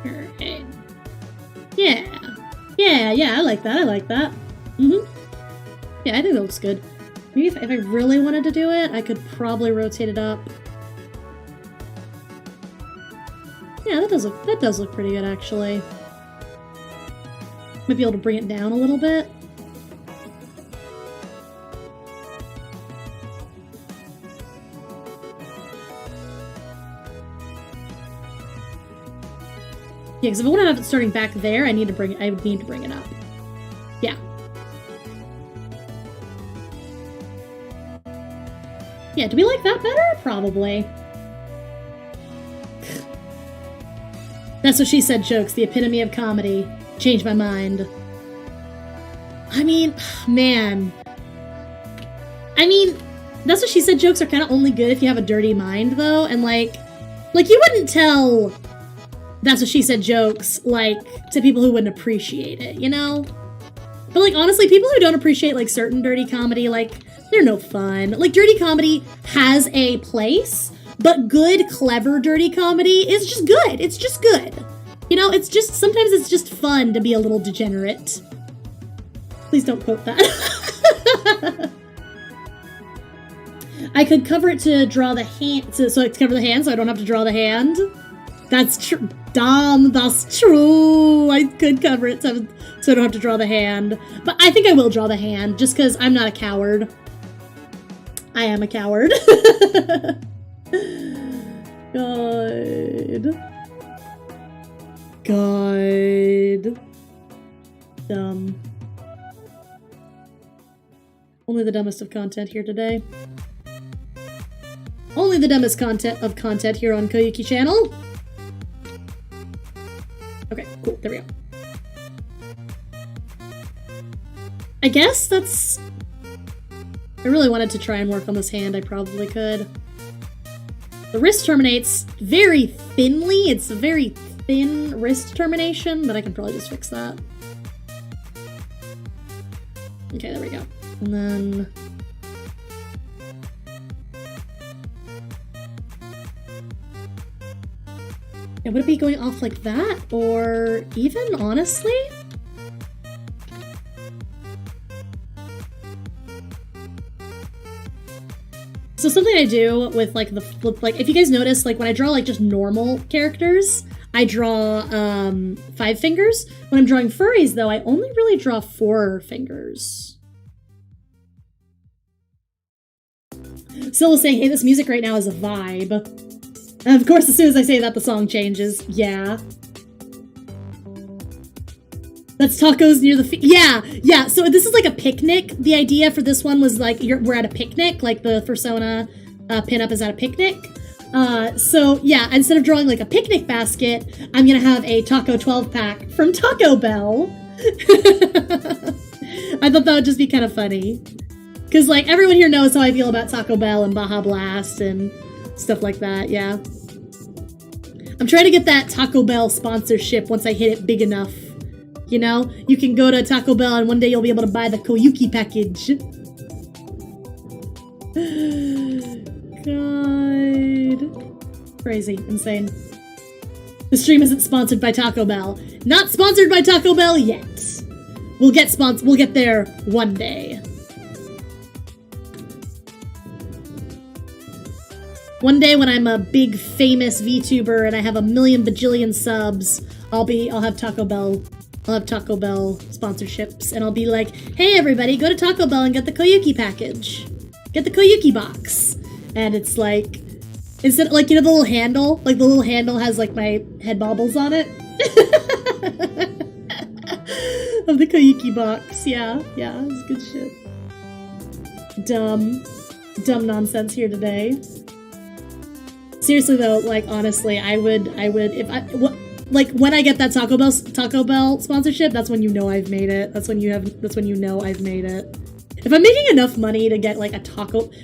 Alright. Yeah. Yeah, I like that, Mm-hmm. Yeah, I think that looks good. Maybe if I really wanted to do it, I could probably rotate it up. Yeah, that does look pretty good, actually. Might be able to bring it down a little bit. Yeah, because if I want to have it starting back there, I would need to bring it up. Yeah. Yeah, do we like that better? Probably. That's what she said jokes, the epitome of comedy. Changed my mind. I mean, man. I mean, that's what she said jokes are kind of only good if you have a dirty mind, though. And like you wouldn't tell that's what she said jokes, like, to people who wouldn't appreciate it, you know? But like, honestly, people who don't appreciate like certain dirty comedy, like, they're no fun. Like, dirty comedy has a place, but good, clever dirty comedy is just good. It's just good. You know, it's just, sometimes it's just fun to be a little degenerate. Please don't quote that. I could cover it to draw the hand, so I could cover the hand so I don't have to draw the hand. That's true. Dumb, that's true. I could cover it so I don't have to draw the hand. But I think I will draw the hand, just because I'm not a coward. I am a coward. God. Dumb. Only the dumbest of content here today. Only the dumbest content here on Koyuki channel. Okay, cool. There we go. I guess that's... I really wanted to try and work on this hand. I probably could. The wrist terminates very thinly. It's a very thin wrist termination, but I can probably just fix that. Okay, there we go. And then... yeah, would it be going off like that? Or even, honestly? So something I do with like like if you guys notice, like when I draw like just normal characters, I draw 5 fingers. When I'm drawing furries though, I only really draw 4 fingers. Syl was saying, hey, this music right now is a vibe. And of course, as soon as I say that, the song changes. Yeah. That's tacos near the yeah. So this is like a picnic. The idea for this one was like we're at a picnic, like the Fursona pinup is at a picnic. So yeah, instead of drawing like a picnic basket, I'm gonna have a taco 12-pack from Taco Bell. I thought that would just be kind of funny. Because like everyone here knows how I feel about Taco Bell and Baja Blast and stuff like that, yeah. I'm trying to get that Taco Bell sponsorship once I hit it big enough. You know? You can go to Taco Bell and one day you'll be able to buy the Koyuki package. God. Crazy. Insane. The stream isn't sponsored by Taco Bell. Not sponsored by Taco Bell yet. We'll get there one day. One day when I'm a big famous VTuber and I have a million bajillion subs, I'll have Taco Bell I'll have Taco Bell sponsorships, and I'll be like, hey everybody, go to Taco Bell and get the Koyuki package. Get the Koyuki box. And it's like, instead, like, you know the little handle? Like, the little handle has, like, my head bobbles on it? Of the Koyuki box. Yeah, it's good shit. Dumb nonsense here today. Seriously though, like, honestly, I would, like, when I get that Taco Bell sponsorship, that's when you know I've made it. That's when you know I've made it. If I'm making enough money to get, like, if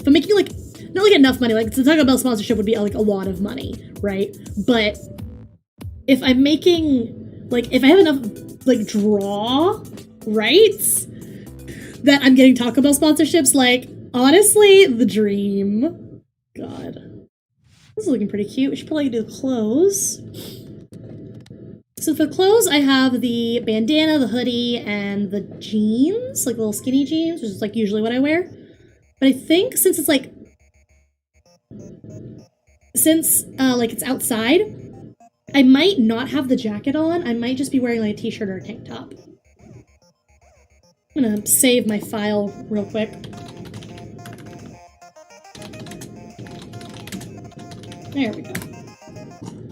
I'm making, like, not, like, enough money, like, the Taco Bell sponsorship would be, like, a lot of money, right? But if I'm making, like, if I have enough, like, draw rights that I'm getting Taco Bell sponsorships, like, honestly, the dream. God. This is looking pretty cute. We should probably do the clothes. So for the clothes, I have the bandana, the hoodie, and the jeans, like little skinny jeans, which is like usually what I wear. But I think since it's like, like it's outside, I might not have the jacket on. I might just be wearing like a t-shirt or a tank top. I'm gonna save my file real quick. There we go.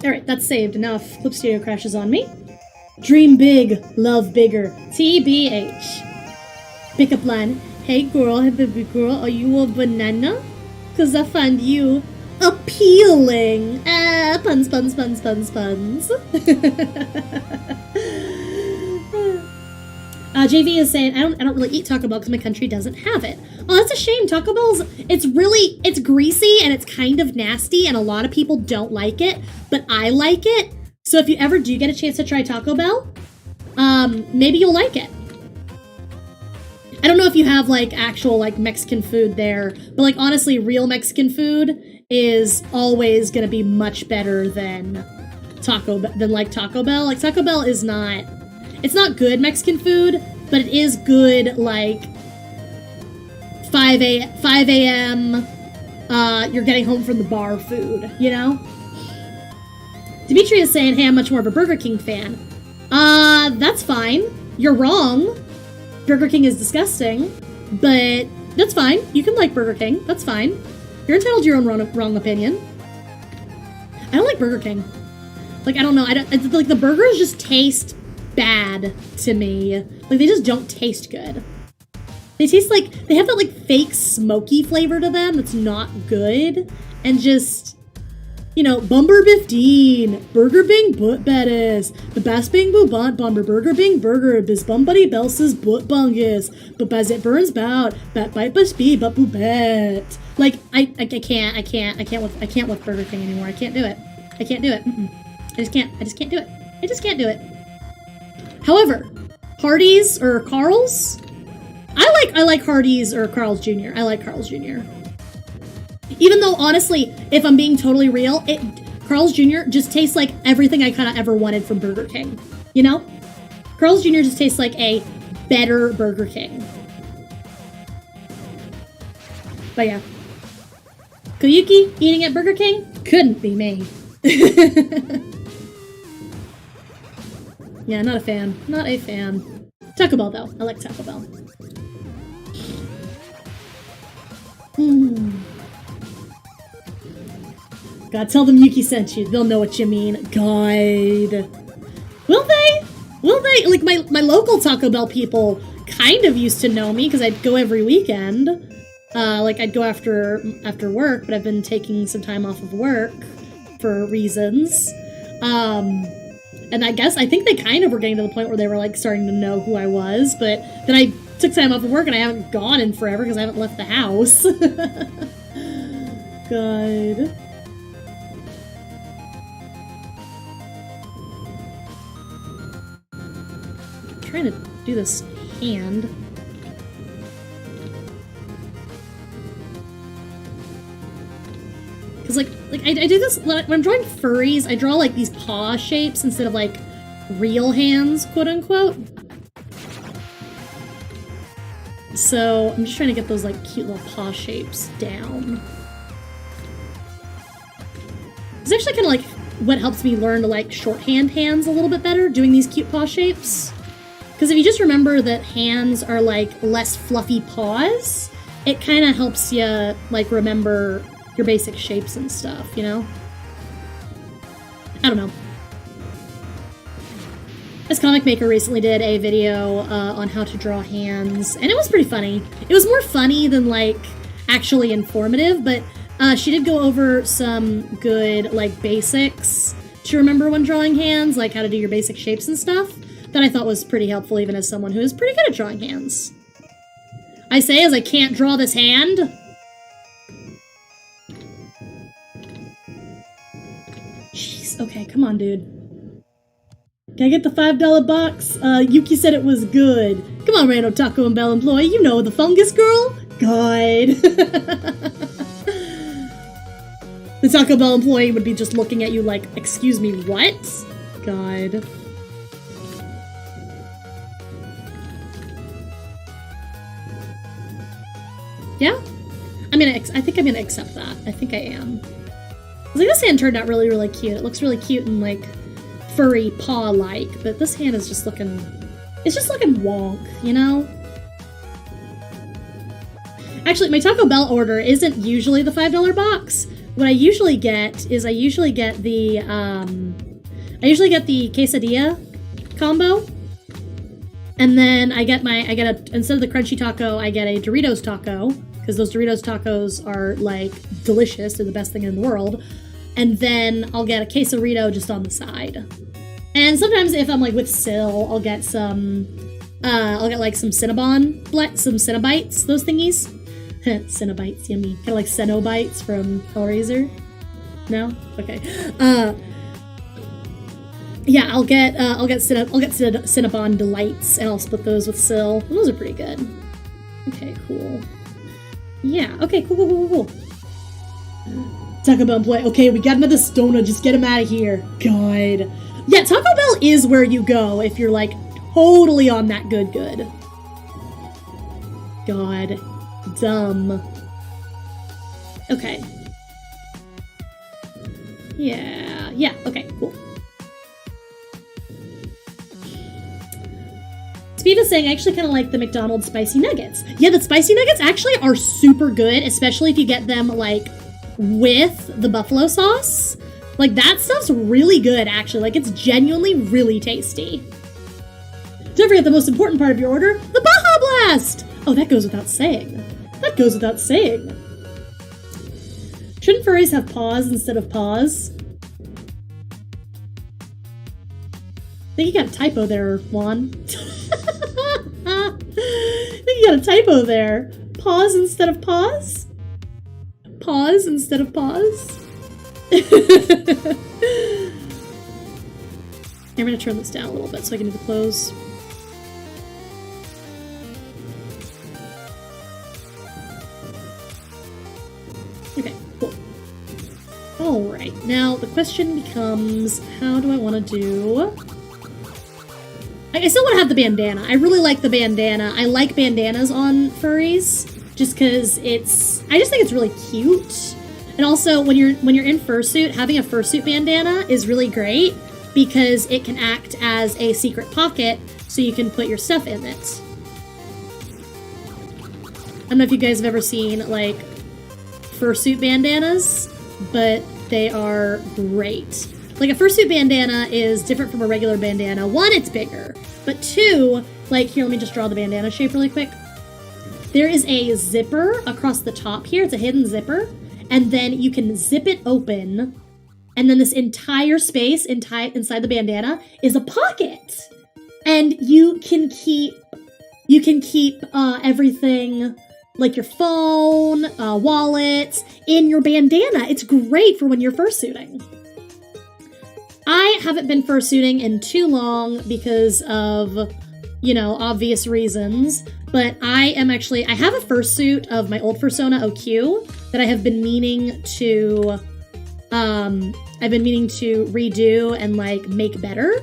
Alright, that's saved. Enough. Clip Studio crashes on me. Dream big, love bigger. TBH. Pickup line. Hey girl, hey baby girl, are you a banana? Cause I find you appealing. Ah, puns. JV is saying, I don't really eat Taco Bell because my country doesn't have it. Oh, that's a shame. Taco Bell's, it's greasy and it's kind of nasty and a lot of people don't like it, but I like it. So if you ever do get a chance to try Taco Bell, maybe you'll like it. I don't know if you have like actual like Mexican food there, but like honestly, real Mexican food is always gonna be much better than Taco Bell. Like Taco Bell is not, it's not good Mexican food, but it is good, like, 5 a.m., you're getting home from the bar food, you know? Dimitri is saying, hey, I'm much more of a Burger King fan. That's fine. You're wrong. Burger King is disgusting, but that's fine. You can like Burger King. That's fine. You're entitled to your own wrong opinion. I don't like Burger King. Like, I don't know. It's like the burgers just taste bad to me. Like, they just don't taste good. They taste like, they have that like fake smoky flavor to them that's not good. And just, you know, Bumber Biffdeen, Burger Bing Butt Bettis, the Bass Bing Boobant Bumber Burger Bing Burger, Biz Bumbuddy Belses Butt Bungus, but Baz it burns bout, Bat Bite Bus Bee But Boobet. Like, I can't with Burger King anymore. I can't do it. I can't do it. I just can't do it. I just can't do it. However, Hardee's or Carl's, I like Hardee's or Carl's Jr. I like Carl's Jr. Even though, honestly, if I'm being totally real, Carl's Jr. just tastes like everything I kind of ever wanted from Burger King. You know? Carl's Jr. just tastes like a better Burger King. But yeah. Koyuki eating at Burger King? Couldn't be me. Yeah, not a fan. Not a fan. Taco Bell, though. I like Taco Bell. God, tell them Yuki sent you. They'll know what you mean. God. Will they? Will they? Like, my local Taco Bell people kind of used to know me because I'd go every weekend. Like, I'd go after work, but I've been taking some time off of work for reasons. And I think they kind of were getting to the point where they were, like, starting to know who I was, but then I took time off of work and I haven't gone in forever because I haven't left the house. God. I'm trying to do this hand. Because, like I do this, when I'm drawing furries, I draw, like, these paw shapes instead of, like, real hands, quote-unquote. So, I'm just trying to get those, like, cute little paw shapes down. It's actually kind of, like, what helps me learn to, like, shorthand hands a little bit better, doing these cute paw shapes. Because if you just remember that hands are like less fluffy paws, it kind of helps you like remember your basic shapes and stuff, you know? I don't know. This comic maker recently did a video on how to draw hands, and it was pretty funny. It was more funny than like actually informative, but she did go over some good like basics to remember when drawing hands, like how to do your basic shapes and stuff, that I thought was pretty helpful even as someone who is pretty good at drawing hands. I say as I can't draw this hand. Jeez, okay, come on, dude. Can I get the $5 box? Yuki said it was good. Come on, random Taco and Bell employee. You know the fungus girl? God. The Taco Bell employee would be just looking at you like, excuse me, what? God. Yeah? I think I'm gonna accept that. I think I am. I was like, this hand turned out really, really cute. It looks really cute and like furry paw-like, but this hand is just looking, it's just looking wonk, you know? Actually, my Taco Bell order isn't usually the $5 box. What I usually get is I usually get the quesadilla combo, and then instead of the crunchy taco, I get a Doritos taco, because those Doritos tacos are like delicious. They're the best thing in the world. And then I'll get a quesarito just on the side. And sometimes if I'm like with Sil, I'll get like some Cinnabon, some Cinnabites, those thingies. Cinnabites, yummy. Kind of like Cenobites from Hellraiser. No? Okay. Yeah, I'll get Cinnabon Delights, and I'll split those with Sil. Those are pretty good. Okay, cool. Yeah, okay, cool. Taco Bell employee. Okay, we got another stoner. Just get him out of here. God. Yeah, Taco Bell is where you go if you're like totally on that good. God. Dumb. Okay. Yeah, okay, cool. Speed is saying, I actually kind of like the McDonald's spicy nuggets. Yeah, the spicy nuggets actually are super good, especially if you get them, like, with the buffalo sauce. Like, that stuff's really good, actually. Like, it's genuinely really tasty. Don't forget the most important part of your order, the Baja Blast! Oh, that goes without saying. Shouldn't furries have paws instead of paws? I think you got a typo there, Juan. I think you got a typo there. Paws instead of paws? Paws instead of paws? I'm gonna turn this down a little bit so I can do the close. Okay, cool. Alright, now the question becomes, how do I want to do... I still want to have the bandana. I really like the bandana. I like bandanas on furries, just because I just think it's really cute. And also, when you're in fursuit, having a fursuit bandana is really great, because it can act as a secret pocket, so you can put your stuff in it. I don't know if you guys have ever seen, like, fursuit bandanas, but they are great. Like, a fursuit bandana is different from a regular bandana. One, it's bigger. But two, like, here, let me just draw the bandana shape really quick. There is a zipper across the top here. It's a hidden zipper. And then you can zip it open. And then this entire space inside the bandana is a pocket. And you can keep everything, like your phone, wallets, in your bandana. It's great for when you're fursuiting. I haven't been fursuiting in too long because of, you know, obvious reasons, but I have a fursuit of my old Fursona OQ that I have been meaning to, redo and, like, make better.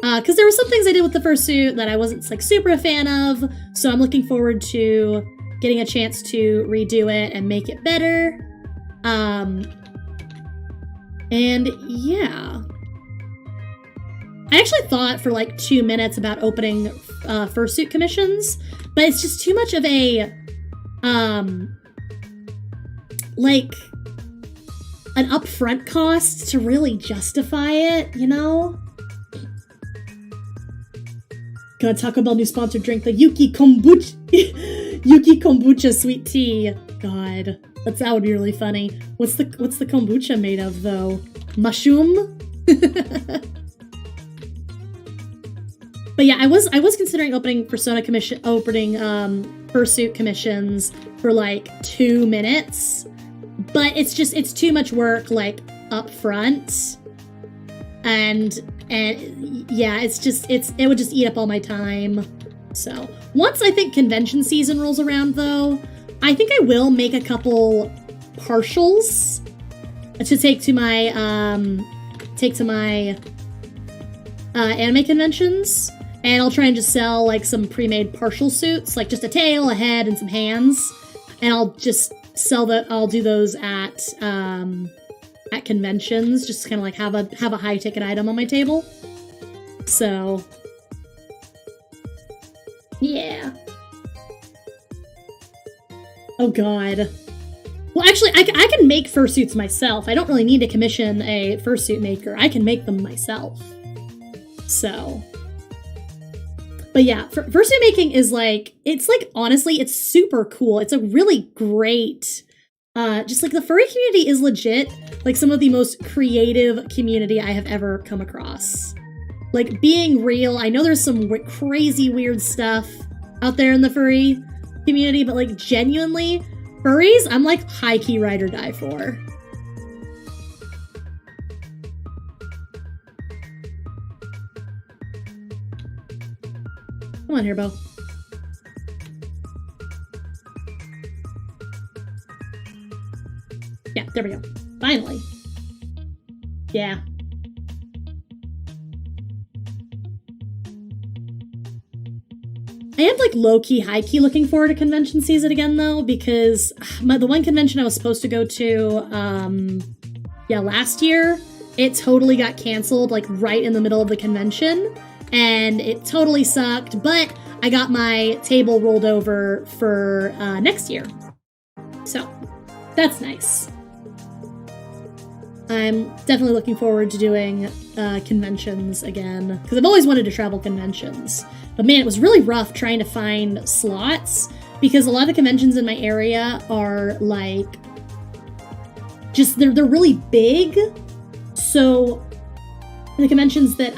Because there were some things I did with the fursuit that I wasn't, like, super a fan of, so I'm looking forward to getting a chance to redo it and make it better. And yeah. I actually thought for like 2 minutes about opening fursuit commissions, but it's just too much of a like an upfront cost to really justify it, you know? God, Taco Bell new sponsored drink, the Yuki Kombucha Yuki Kombucha sweet tea. God, that would be really funny. What's the kombucha made of though? Mushroom? But yeah, I was considering opening fursuit commissions for like 2 minutes, but it's too much work like up front, and yeah, it would just eat up all my time. So once I think convention season rolls around though, I think I will make a couple partials to take to my anime conventions. And I'll try and just sell, like, some pre-made partial suits, like just a tail, a head, and some hands. And I'll just I'll do those at conventions, just kind of like have a high-ticket item on my table. So, yeah. Oh, God. Well, actually, I can make fursuits myself. I don't really need to commission a fursuit maker. I can make them myself. So... But yeah, fursuit making is like, it's like, honestly, it's super cool. It's a really great, just like the furry community is legit, like some of the most creative community I have ever come across. Like being real, I know there's some crazy weird stuff out there in the furry community, but like genuinely, furries, I'm like high-key ride or die for. Come on here, Bo. Yeah, there we go. Finally. Yeah. I am like low-key, high-key looking forward to convention season again though, because the one convention I was supposed to go to, last year, it totally got canceled like right in the middle of the convention. And it totally sucked, but I got my table rolled over for next year. So, that's nice. I'm definitely looking forward to doing conventions again, because I've always wanted to travel conventions. But man, it was really rough trying to find slots, because a lot of the conventions in my area are like, just, they're really big. So, the conventions that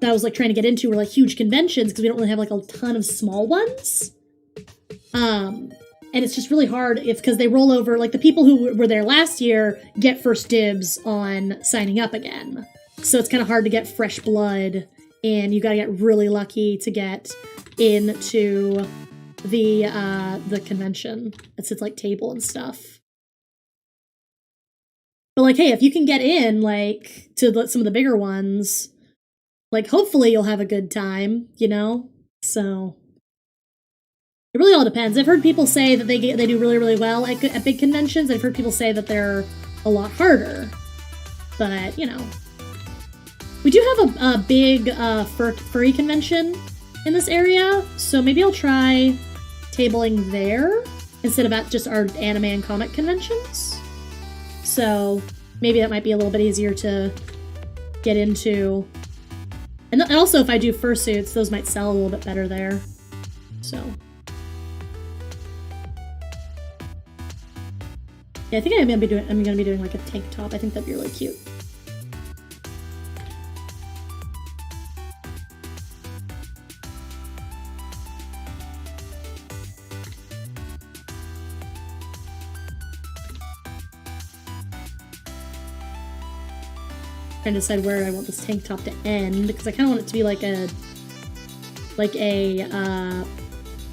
that I was like trying to get into were like huge conventions because we don't really have like a ton of small ones. And it's just really hard because they roll over, like the people who were there last year get first dibs on signing up again. So it's kind of hard to get fresh blood, and you gotta get really lucky to get into the convention. It's like table and stuff. But like, hey, if you can get in, like, to some of the bigger ones, like, hopefully you'll have a good time, you know? So, it really all depends. I've heard people say that they do really, really well at big conventions. I've heard people say that they're a lot harder. But, you know. We do have a big furry convention in this area, so maybe I'll try tabling there instead of at just our anime and comic conventions. So maybe that might be a little bit easier to get into. And also, if I do fursuits, those might sell a little bit better there. So. Yeah, I think I'm gonna be doing like a tank top. I think that'd be really cute. Trying to decide where I want this tank top to end, because I kind of want it to be like a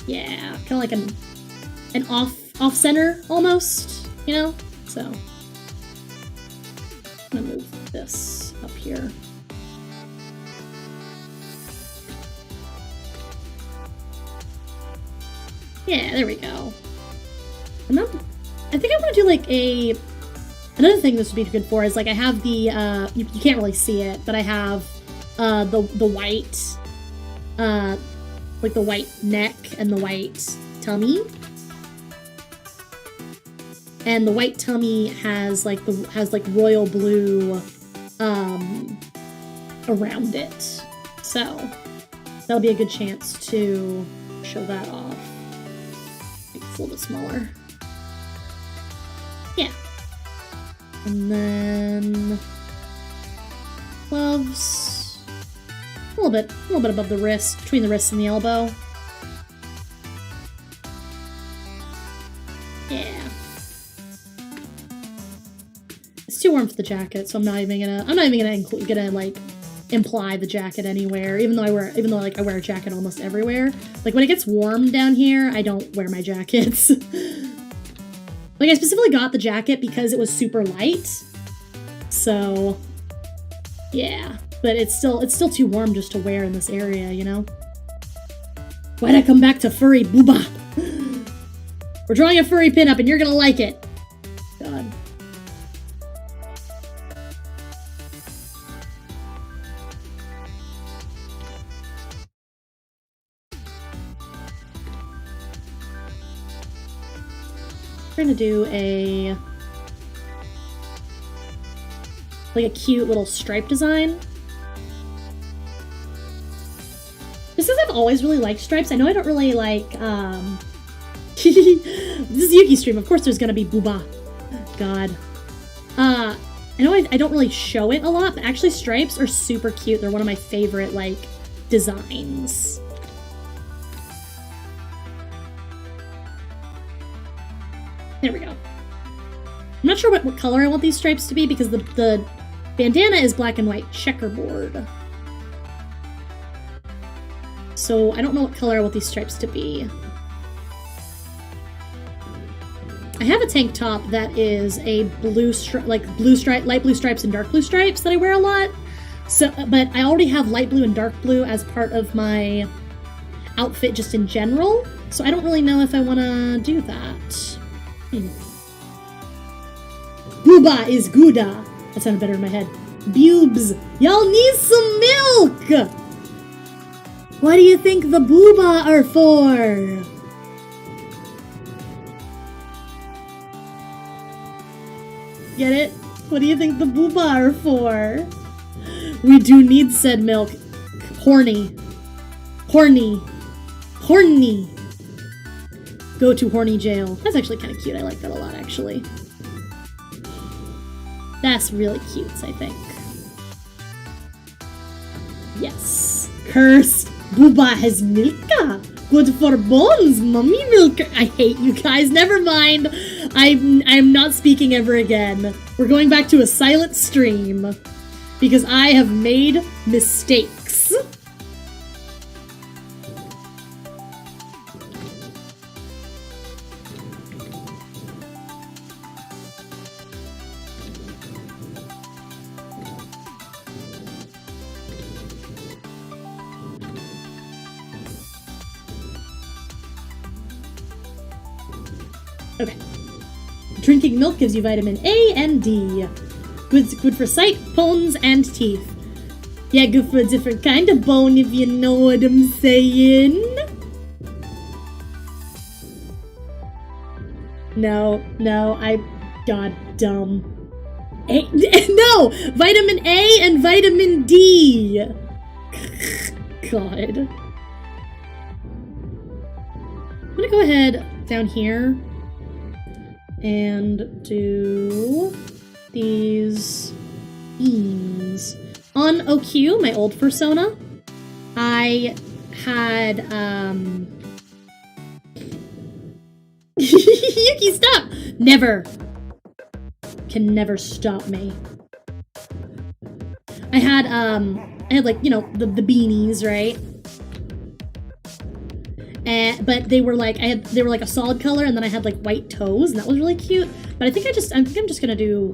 yeah, kind of like an off center almost, you know. So I'm gonna move this up here. Yeah, there we go. And then I think I want to do like a Another thing this would be good for is like I have the you can't really see it, but I have the white like the white neck and the white tummy. And the white tummy has like royal blue around it. So that'll be a good chance to show that off. Make it a little bit smaller. Yeah. And then gloves. A little bit above the wrist, between the wrist and the elbow. Yeah. It's too warm for the jacket, so I'm not even gonna like imply the jacket anywhere. Even though I wear a jacket almost everywhere. Like when it gets warm down here, I don't wear my jackets. Like I specifically got the jacket because it was super light. So yeah, but it's still too warm just to wear in this area, you know? Why'd I come back to furry booba? We're drawing a furry pinup and you're gonna like it. God. We're gonna do a cute little stripe design. Just because I've always really liked stripes. I know I don't really like this is Yuki's stream. Of course there's gonna be booba. God. I know I don't really show it a lot, but actually stripes are super cute. They're one of my favorite like designs. There we go. I'm not sure what color I want these stripes to be because the bandana is black and white checkerboard. So I don't know what color I want these stripes to be. I have a tank top that is a light blue stripes and dark blue stripes that I wear a lot. So, but I already have light blue and dark blue as part of my outfit just in general. So I don't really know if I want to do that. Booba is Gouda. That sounded better in my head. Bubes, y'all need some milk! What do you think the booba are for? Get it? What do you think the booba are for? We do need said milk. Horny. Horny. Horny. Go to horny jail. That's actually kind of cute. I like that a lot, actually. That's really cute, I think. Yes. Cursed. Booba has milka. Good for bones, mummy milk. I hate you guys. Never mind. I'm not speaking ever again. We're going back to a silent stream. Because I have made mistakes. Okay. Drinking milk gives you vitamin A and D. Good for sight, bones, and teeth. Yeah, good for a different kind of bone, if you know what I'm saying. No, God, dumb. No! Vitamin A and vitamin D! God. I'm gonna go ahead down here and do these beans. On OQ, my old Fursona, I had, Yuki, stop! Never. Can never stop me. I had like, you know, the beanies, right? But they were like, they were like a solid color, and then I had like white toes, and that was really cute. But I think I'm just gonna do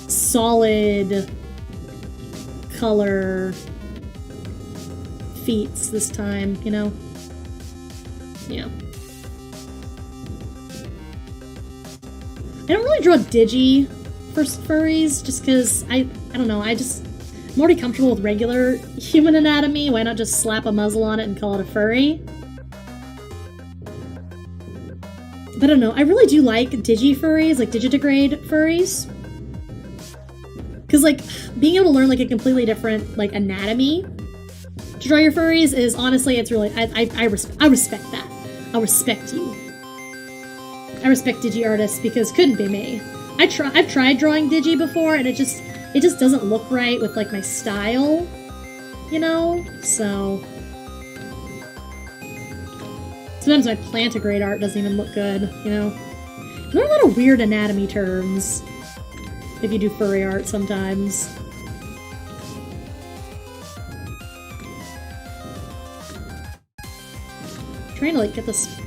solid color feets this time, you know? Yeah. I don't really draw digi for furries, just because I don't know, I'm already comfortable with regular human anatomy. Why not just slap a muzzle on it and call it a furry? But I don't know, I really do like digi-furries, like digitigrade furries. Because, like, being able to learn, like, a completely different, like, anatomy to draw your furries is, honestly, it's really, I respect that. I respect you. I respect digi artists because couldn't be me. I've tried drawing digi before and it just doesn't look right with like my style, you know? So sometimes my plantigrade art doesn't even look good, you know? There are a lot of weird anatomy terms if you do furry art sometimes. Trying to like get this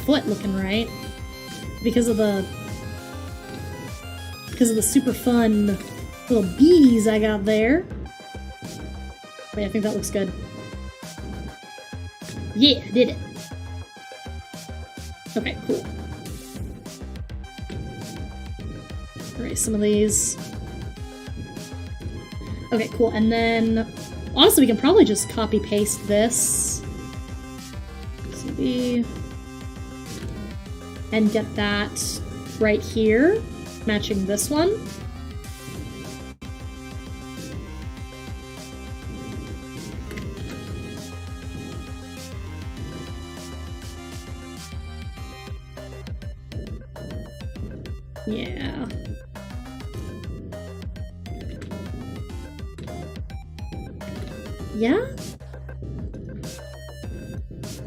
foot looking right because of the super fun little bees I got there. Wait, I think that looks good. Yeah, I did it. Okay, cool. Erase some of these. Okay, cool. And then honestly, we can probably just copy paste this. CB. And get that right here, matching this one. Yeah. Yeah?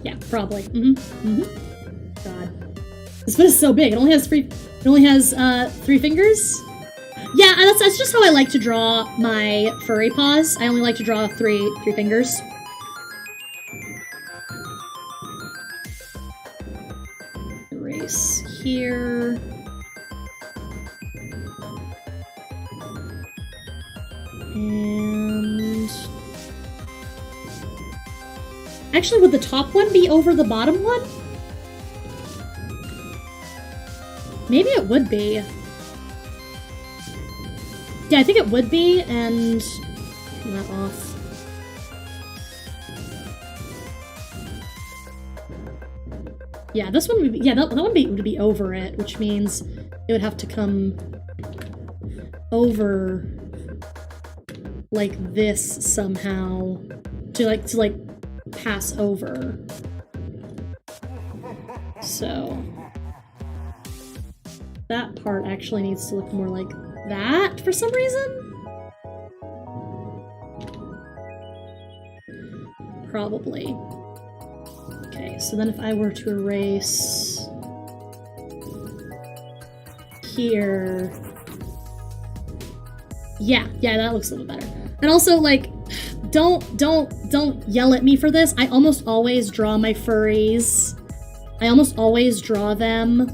Yeah, probably. God. This foot is so big. It only has three fingers? Yeah, that's just how I like to draw my furry paws. I only like to draw three fingers. Erase here. And actually, would the top one be over the bottom one? Maybe it would be. Yeah, I think it would be, and turn that off. Yeah, this one would be, yeah, that one would be over it, which means it would have to come over like this somehow to pass over. So that part actually needs to look more like that for some reason. Probably. Okay, so then if I were to erase here, yeah, that looks a little better. And also, like, don't yell at me for this. I almost always draw my furries. I almost always draw them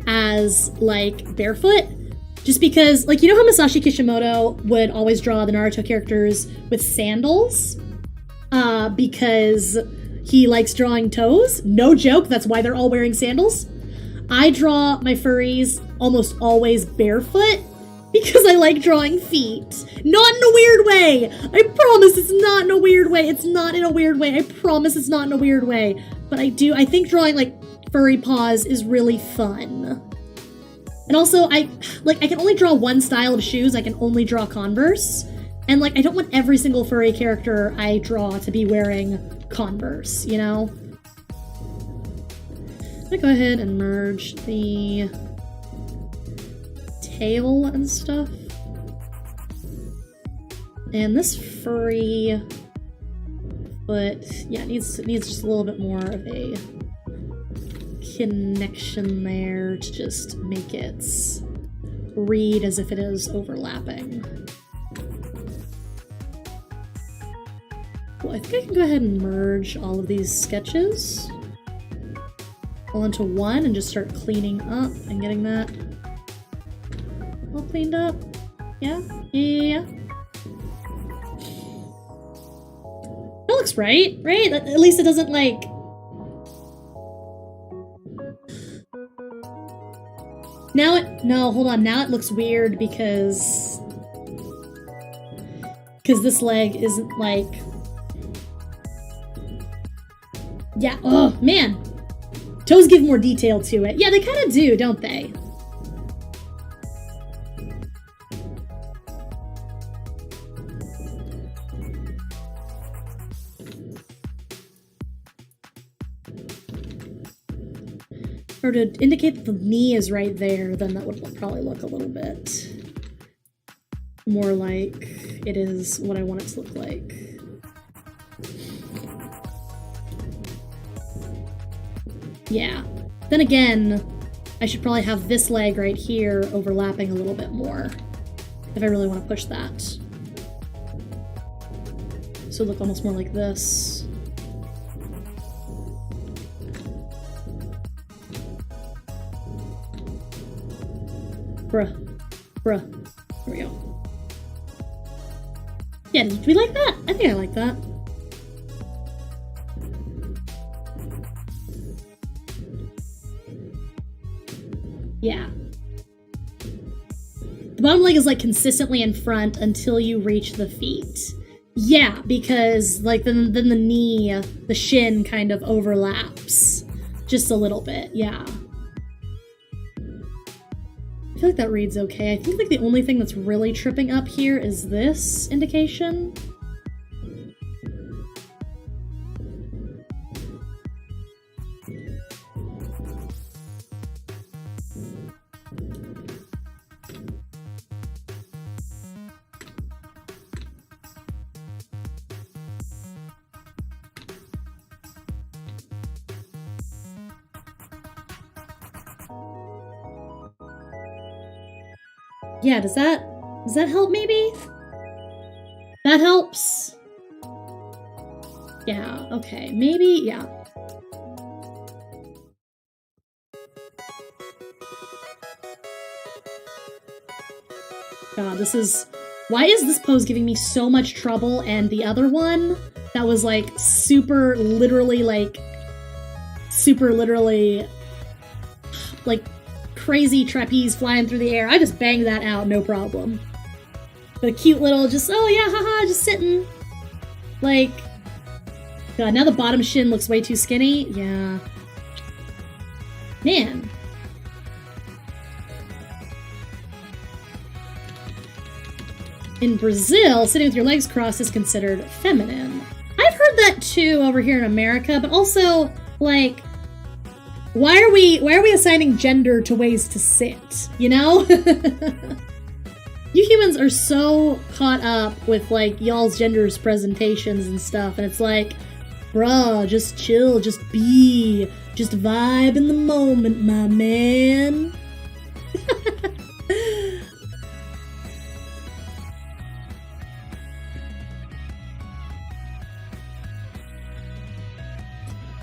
as, like, barefoot. Just because, like, you know how Masashi Kishimoto would always draw the Naruto characters with sandals? Because he likes drawing toes? No joke, that's why they're all wearing sandals. I draw my furries almost always barefoot because I like drawing feet. Not in a weird way! I promise it's not in a weird way. It's not in a weird way. I promise it's not in a weird way. But I think drawing, like, furry paws is really fun. And also, I can only draw one style of shoes. I can only draw Converse. And, like, I don't want every single furry character I draw to be wearing Converse, you know? I'm gonna go ahead and merge the tail and stuff. And this furry foot, yeah, needs just a little bit more of a connection there to just make it read as if it is overlapping. Well, I think I can go ahead and merge all of these sketches all into one and just start cleaning up and getting that all cleaned up. Yeah? Yeah. That looks right? Right? At least it doesn't, like... Now it, no, hold on, now it looks weird because this leg isn't like, yeah, oh man. Toes give more detail to it. Yeah, they kind of do, don't they? Or to indicate that the knee is right there, then that would probably look a little bit more like it is what I want it to look like. Yeah. Then again, I should probably have this leg right here overlapping a little bit more if I really want to push that. So look almost more like this. Bruh. Bruh. There we go. Yeah, do we like that? I think I like that. Yeah. The bottom leg is like consistently in front until you reach the feet. Yeah, because like then the knee, the shin kind of overlaps just a little bit. Yeah. I feel like that reads okay. I think like the only thing that's really tripping up here is this indication. Yeah, does that help maybe? That helps? Yeah, okay, maybe, yeah. God, this is... Why is this pose giving me so much trouble and the other one that was like super literally like crazy trapeze flying through the air. I just banged that out, no problem. But a cute little just, oh yeah, haha, just sitting. Like, God, now the bottom shin looks way too skinny. Yeah. Man. In Brazil, sitting with your legs crossed is considered feminine. I've heard that too over here in America, but also, like, why are we assigning gender to ways to sit, you know? You humans are so caught up with, like, y'all's gender's presentations and stuff, and it's like, bruh, just chill, just be, just vibe in the moment, my man.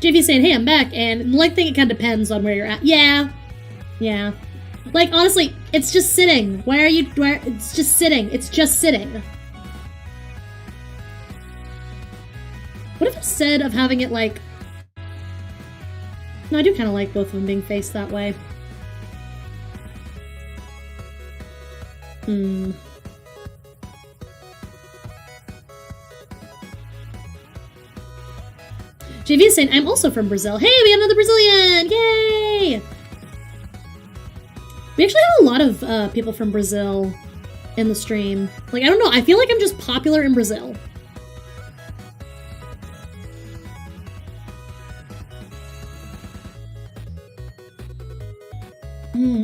JV saying, hey, I'm back, and like, thing, it kind of depends on where you're at. Yeah. Yeah. Like, honestly, it's just sitting. It's just sitting. It's just sitting. What if instead of having it, like... No, I do kind of like both of them being faced that way. JV is saying, I'm also from Brazil. Hey, we got another Brazilian! Yay! We actually have a lot of people from Brazil in the stream. Like, I don't know, I feel like I'm just popular in Brazil.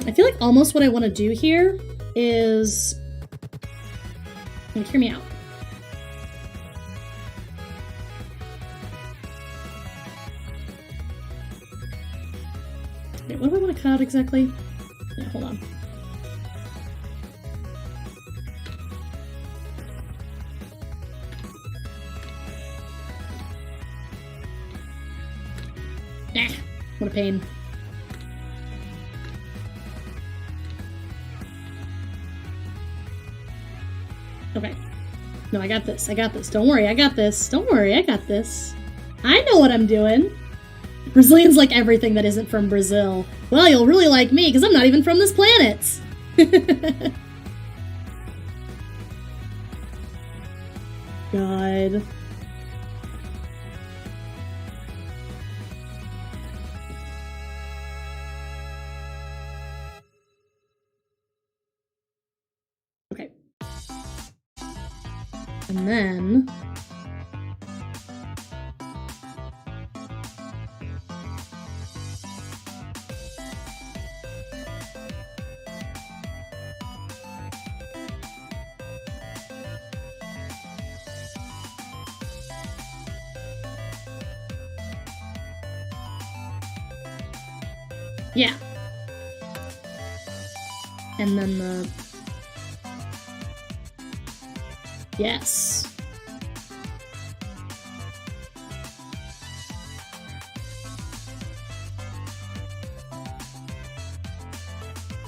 I feel like almost what I want to do here is... Like, hear me out. Wait, what do I want to cut out exactly? Yeah, hold on. What a pain. Okay. No, I got this. I got this. Don't worry, I got this. Don't worry, I got this. I know what I'm doing. Brazilians like everything that isn't from Brazil. Well, you'll really like me, because I'm not even from this planet. God. Okay. And then... yeah. And then the... yes.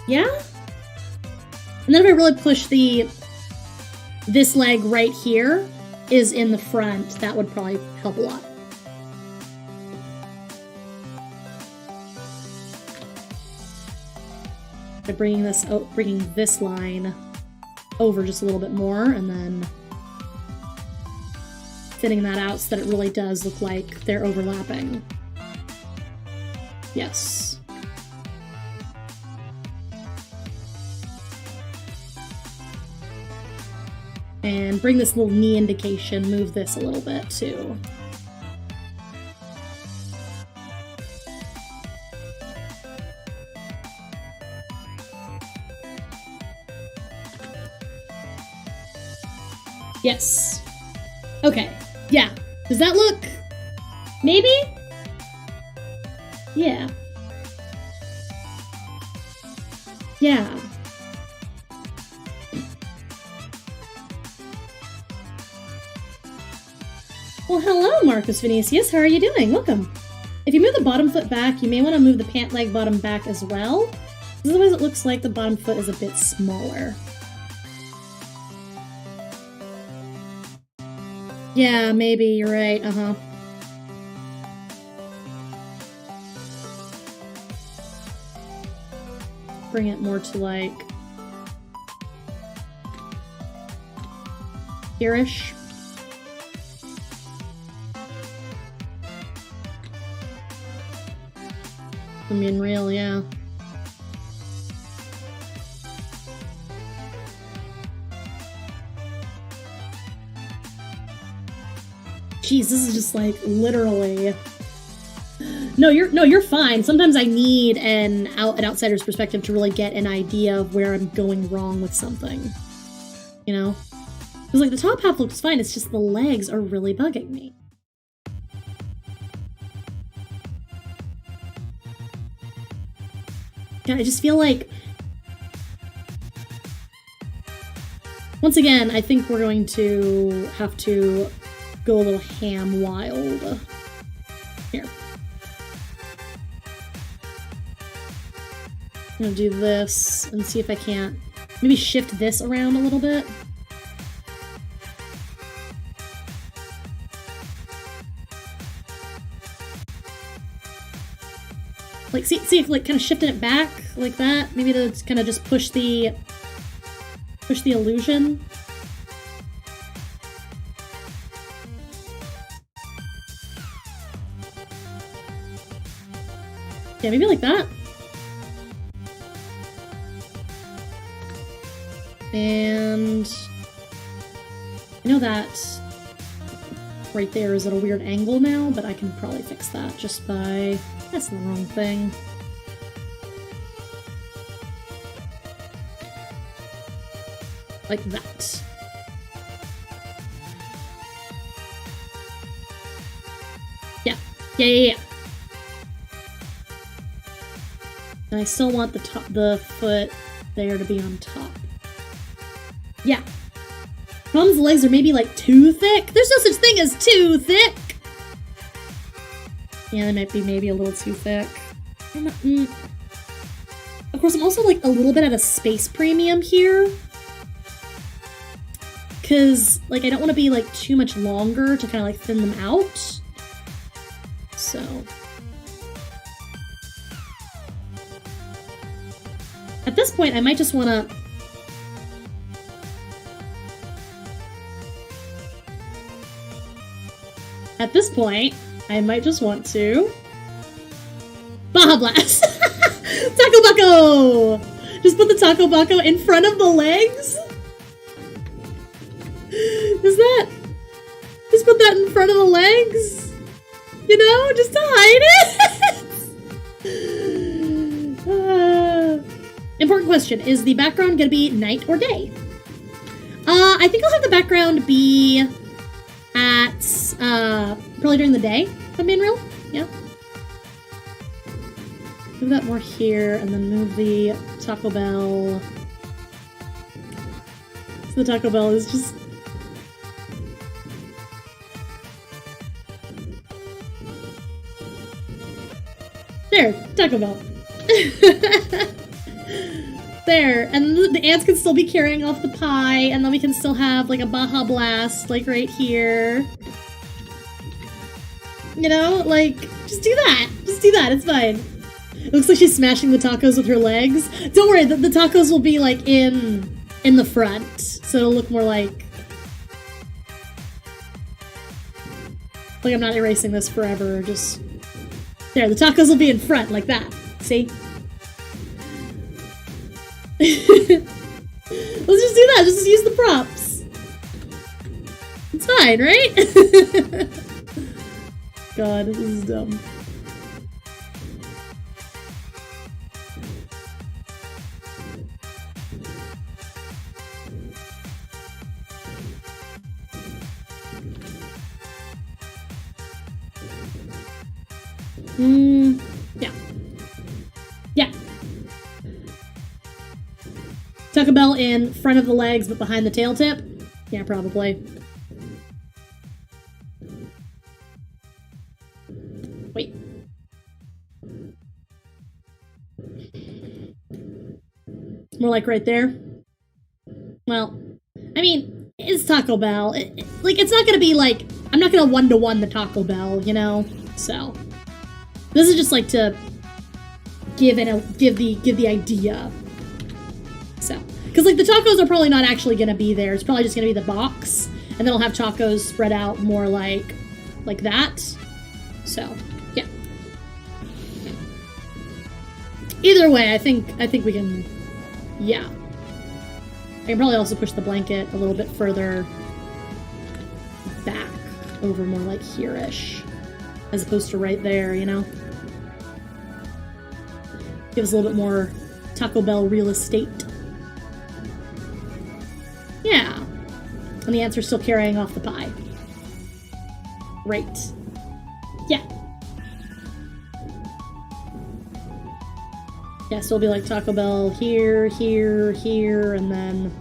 Yeah? And then if I really push this leg right here is in the front, that would probably help a lot. By bringing this line over just a little bit more, and then thinning that out so that it really does look like they're overlapping. Yes. And bring this little knee indication, move this a little bit too. Yes. Okay. Yeah. Does that look... maybe? Yeah. Yeah. Well, hello, Marcus Vinicius. How are you doing? Welcome. If you move the bottom foot back, you may want to move the pant leg bottom back as well. Otherwise, it looks like the bottom foot is a bit smaller. Yeah, maybe. You're right. Uh-huh. Bring it more to, like... here-ish. I mean, real, yeah. Jeez, this is just like literally. No, you're fine. Sometimes I need an outsider's perspective to really get an idea of where I'm going wrong with something. You know? Because like the top half looks fine, it's just the legs are really bugging me. Yeah, I just feel like... once again, I think we're going to have to go a little ham wild. Here. I'm gonna do this and see if I can't maybe shift this around a little bit. Like, see if like kind of shifting it back like that. Maybe to kind of just push the illusion. Yeah, maybe like that. And I know that right there is at a weird angle now, but I can probably fix that just by... that's the wrong thing. Like that. Yeah. Yeah. And I still want the foot there to be on top. Yeah. Problem's the legs are maybe like too thick. There's no such thing as too thick. Yeah, they might be maybe a little too thick. Of course, I'm also like a little bit at a space premium here. Because, like, I don't want to be like too much longer to kind of like thin them out. So, At this point, I might just want to... At this point, I might just want to... Baja Blast! Taco Bucko! Just put the Taco Bucko in front of the legs? Is that... Just put that in front of the legs? You know, just to hide it? Important question. Is the background gonna be night or day? I think I'll have the background be at, probably during the day, if I'm being real. Yeah. Move that more here, and then move the Taco Bell. So the Taco Bell is just... There, Taco Bell. There, and the ants can still be carrying off the pie, and then we can still have, like, a Baja Blast, like, right here. You know, like, just do that. Just do that, it's fine. It looks like she's smashing the tacos with her legs. Don't worry, the tacos will be, like, in the front, so it'll look more like I'm not erasing this forever, just... There, the tacos will be in front, like that. See? Let's just do that, just use the props. It's fine, right? God, this is dumb. Yeah. Yeah. Taco Bell in front of the legs, but behind the tail tip? Yeah, probably. Wait. More like right there? Well, I mean, it's Taco Bell. Like, it's not gonna be like... I'm not gonna one-to-one the Taco Bell, you know? So... This is just like to give the idea. So, because like the tacos are probably not actually gonna be there. It's probably just gonna be the box, and then I'll have tacos spread out more like that. So, yeah. Either way, I think we can. Yeah. I can probably also push the blanket a little bit further back, over more like here-ish, as opposed to right there, you know? Give us a little bit more Taco Bell real estate. Yeah. And the ants are still carrying off the pie. Great. Yeah. Yeah, so it'll be like Taco Bell here, here, here, and then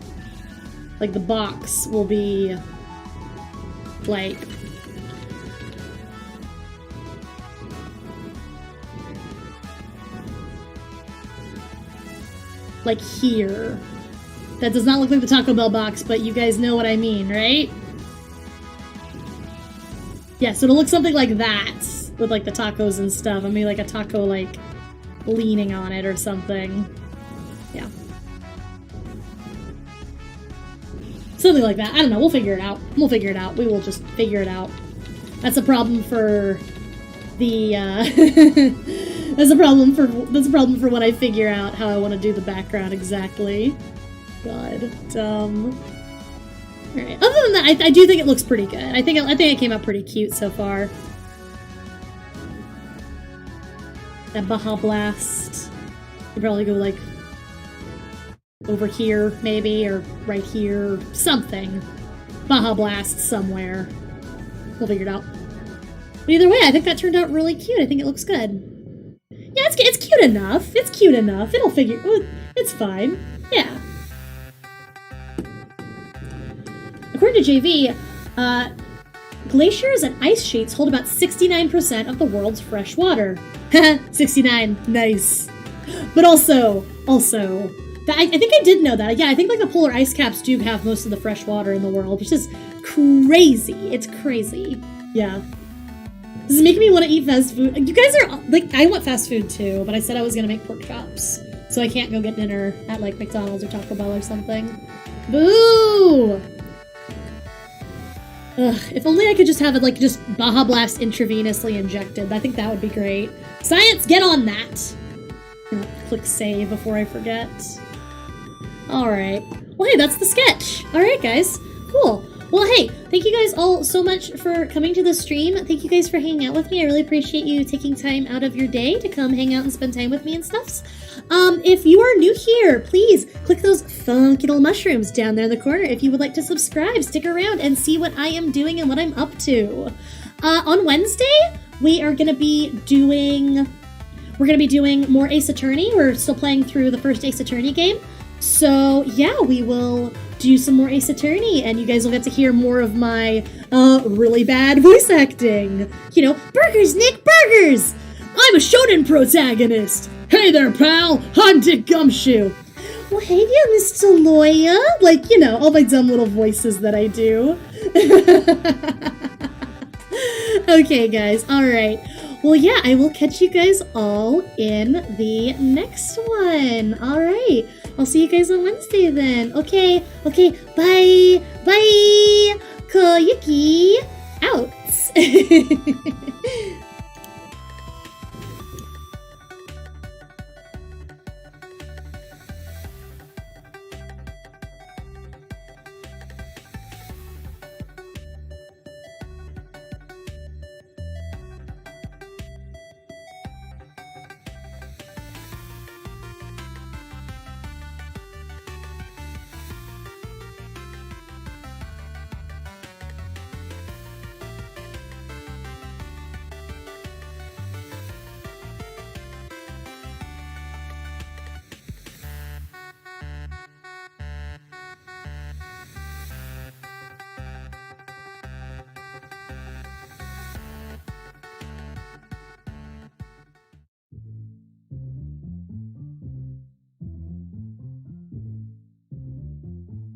like the box will be like here. That does not look like the Taco Bell box, but you guys know what I mean, right? Yeah, so it'll look something like that with like the tacos and stuff. I mean, like a taco like leaning on it or something. Yeah. Something like that. I don't know. We'll figure it out. We'll figure it out. We will just figure it out. That's a problem for the, that's a problem for when I figure out how I want to do the background exactly. God, dumb. Alright. Other than that, I do think it looks pretty good. I think it came out pretty cute so far. That Baja Blast. I'd probably go like over here, maybe, or right here, something. Baja Blast somewhere. We'll figure it out. But either way, I think that turned out really cute. I think it looks good. Yeah, it's cute enough. It's cute enough. It'll figure... It's fine. Yeah. According to JV, glaciers and ice sheets hold about 69% of the world's fresh water. 69. Nice. But also, I think I did know that. Yeah, I think like the polar ice caps do have most of the fresh water in the world, which is crazy. It's crazy. Yeah. This is making me want to eat fast food. You guys are, like, I want fast food too, but I said I was going to make pork chops. so I can't go get dinner at like McDonald's or Taco Bell or something. Boo! Ugh, if only I could just have it like just Baja Blast intravenously injected. I think that would be great. Science, get on that! Click save before I forget. Alright. Well, hey, that's the sketch. Alright, guys. Cool. Well, hey, thank you guys all so much for coming to the stream. Thank you guys for hanging out with me. I really appreciate you taking time out of your day to come hang out and spend time with me and stuff. If you are new here, please click those funky little mushrooms down there in the corner if you would like to subscribe. Stick around and see what I am doing and what I'm up to. On Wednesday, we are going to be doing more Ace Attorney. We're still playing through the first Ace Attorney game. So, yeah, we will do some more Ace Attorney, and you guys will get to hear more of my really bad voice acting. You know, burgers, Nick, burgers! I'm a shonen protagonist! Hey there, pal! I'm Dick Gumshoe! Well, hey there, Mr. Lawyer! Like, you know, all my dumb little voices that I do. Okay, guys, alright. Well, yeah, I will catch you guys all in the next one. Alright. I'll see you guys on Wednesday then. Okay, bye! Bye! Koyuki out!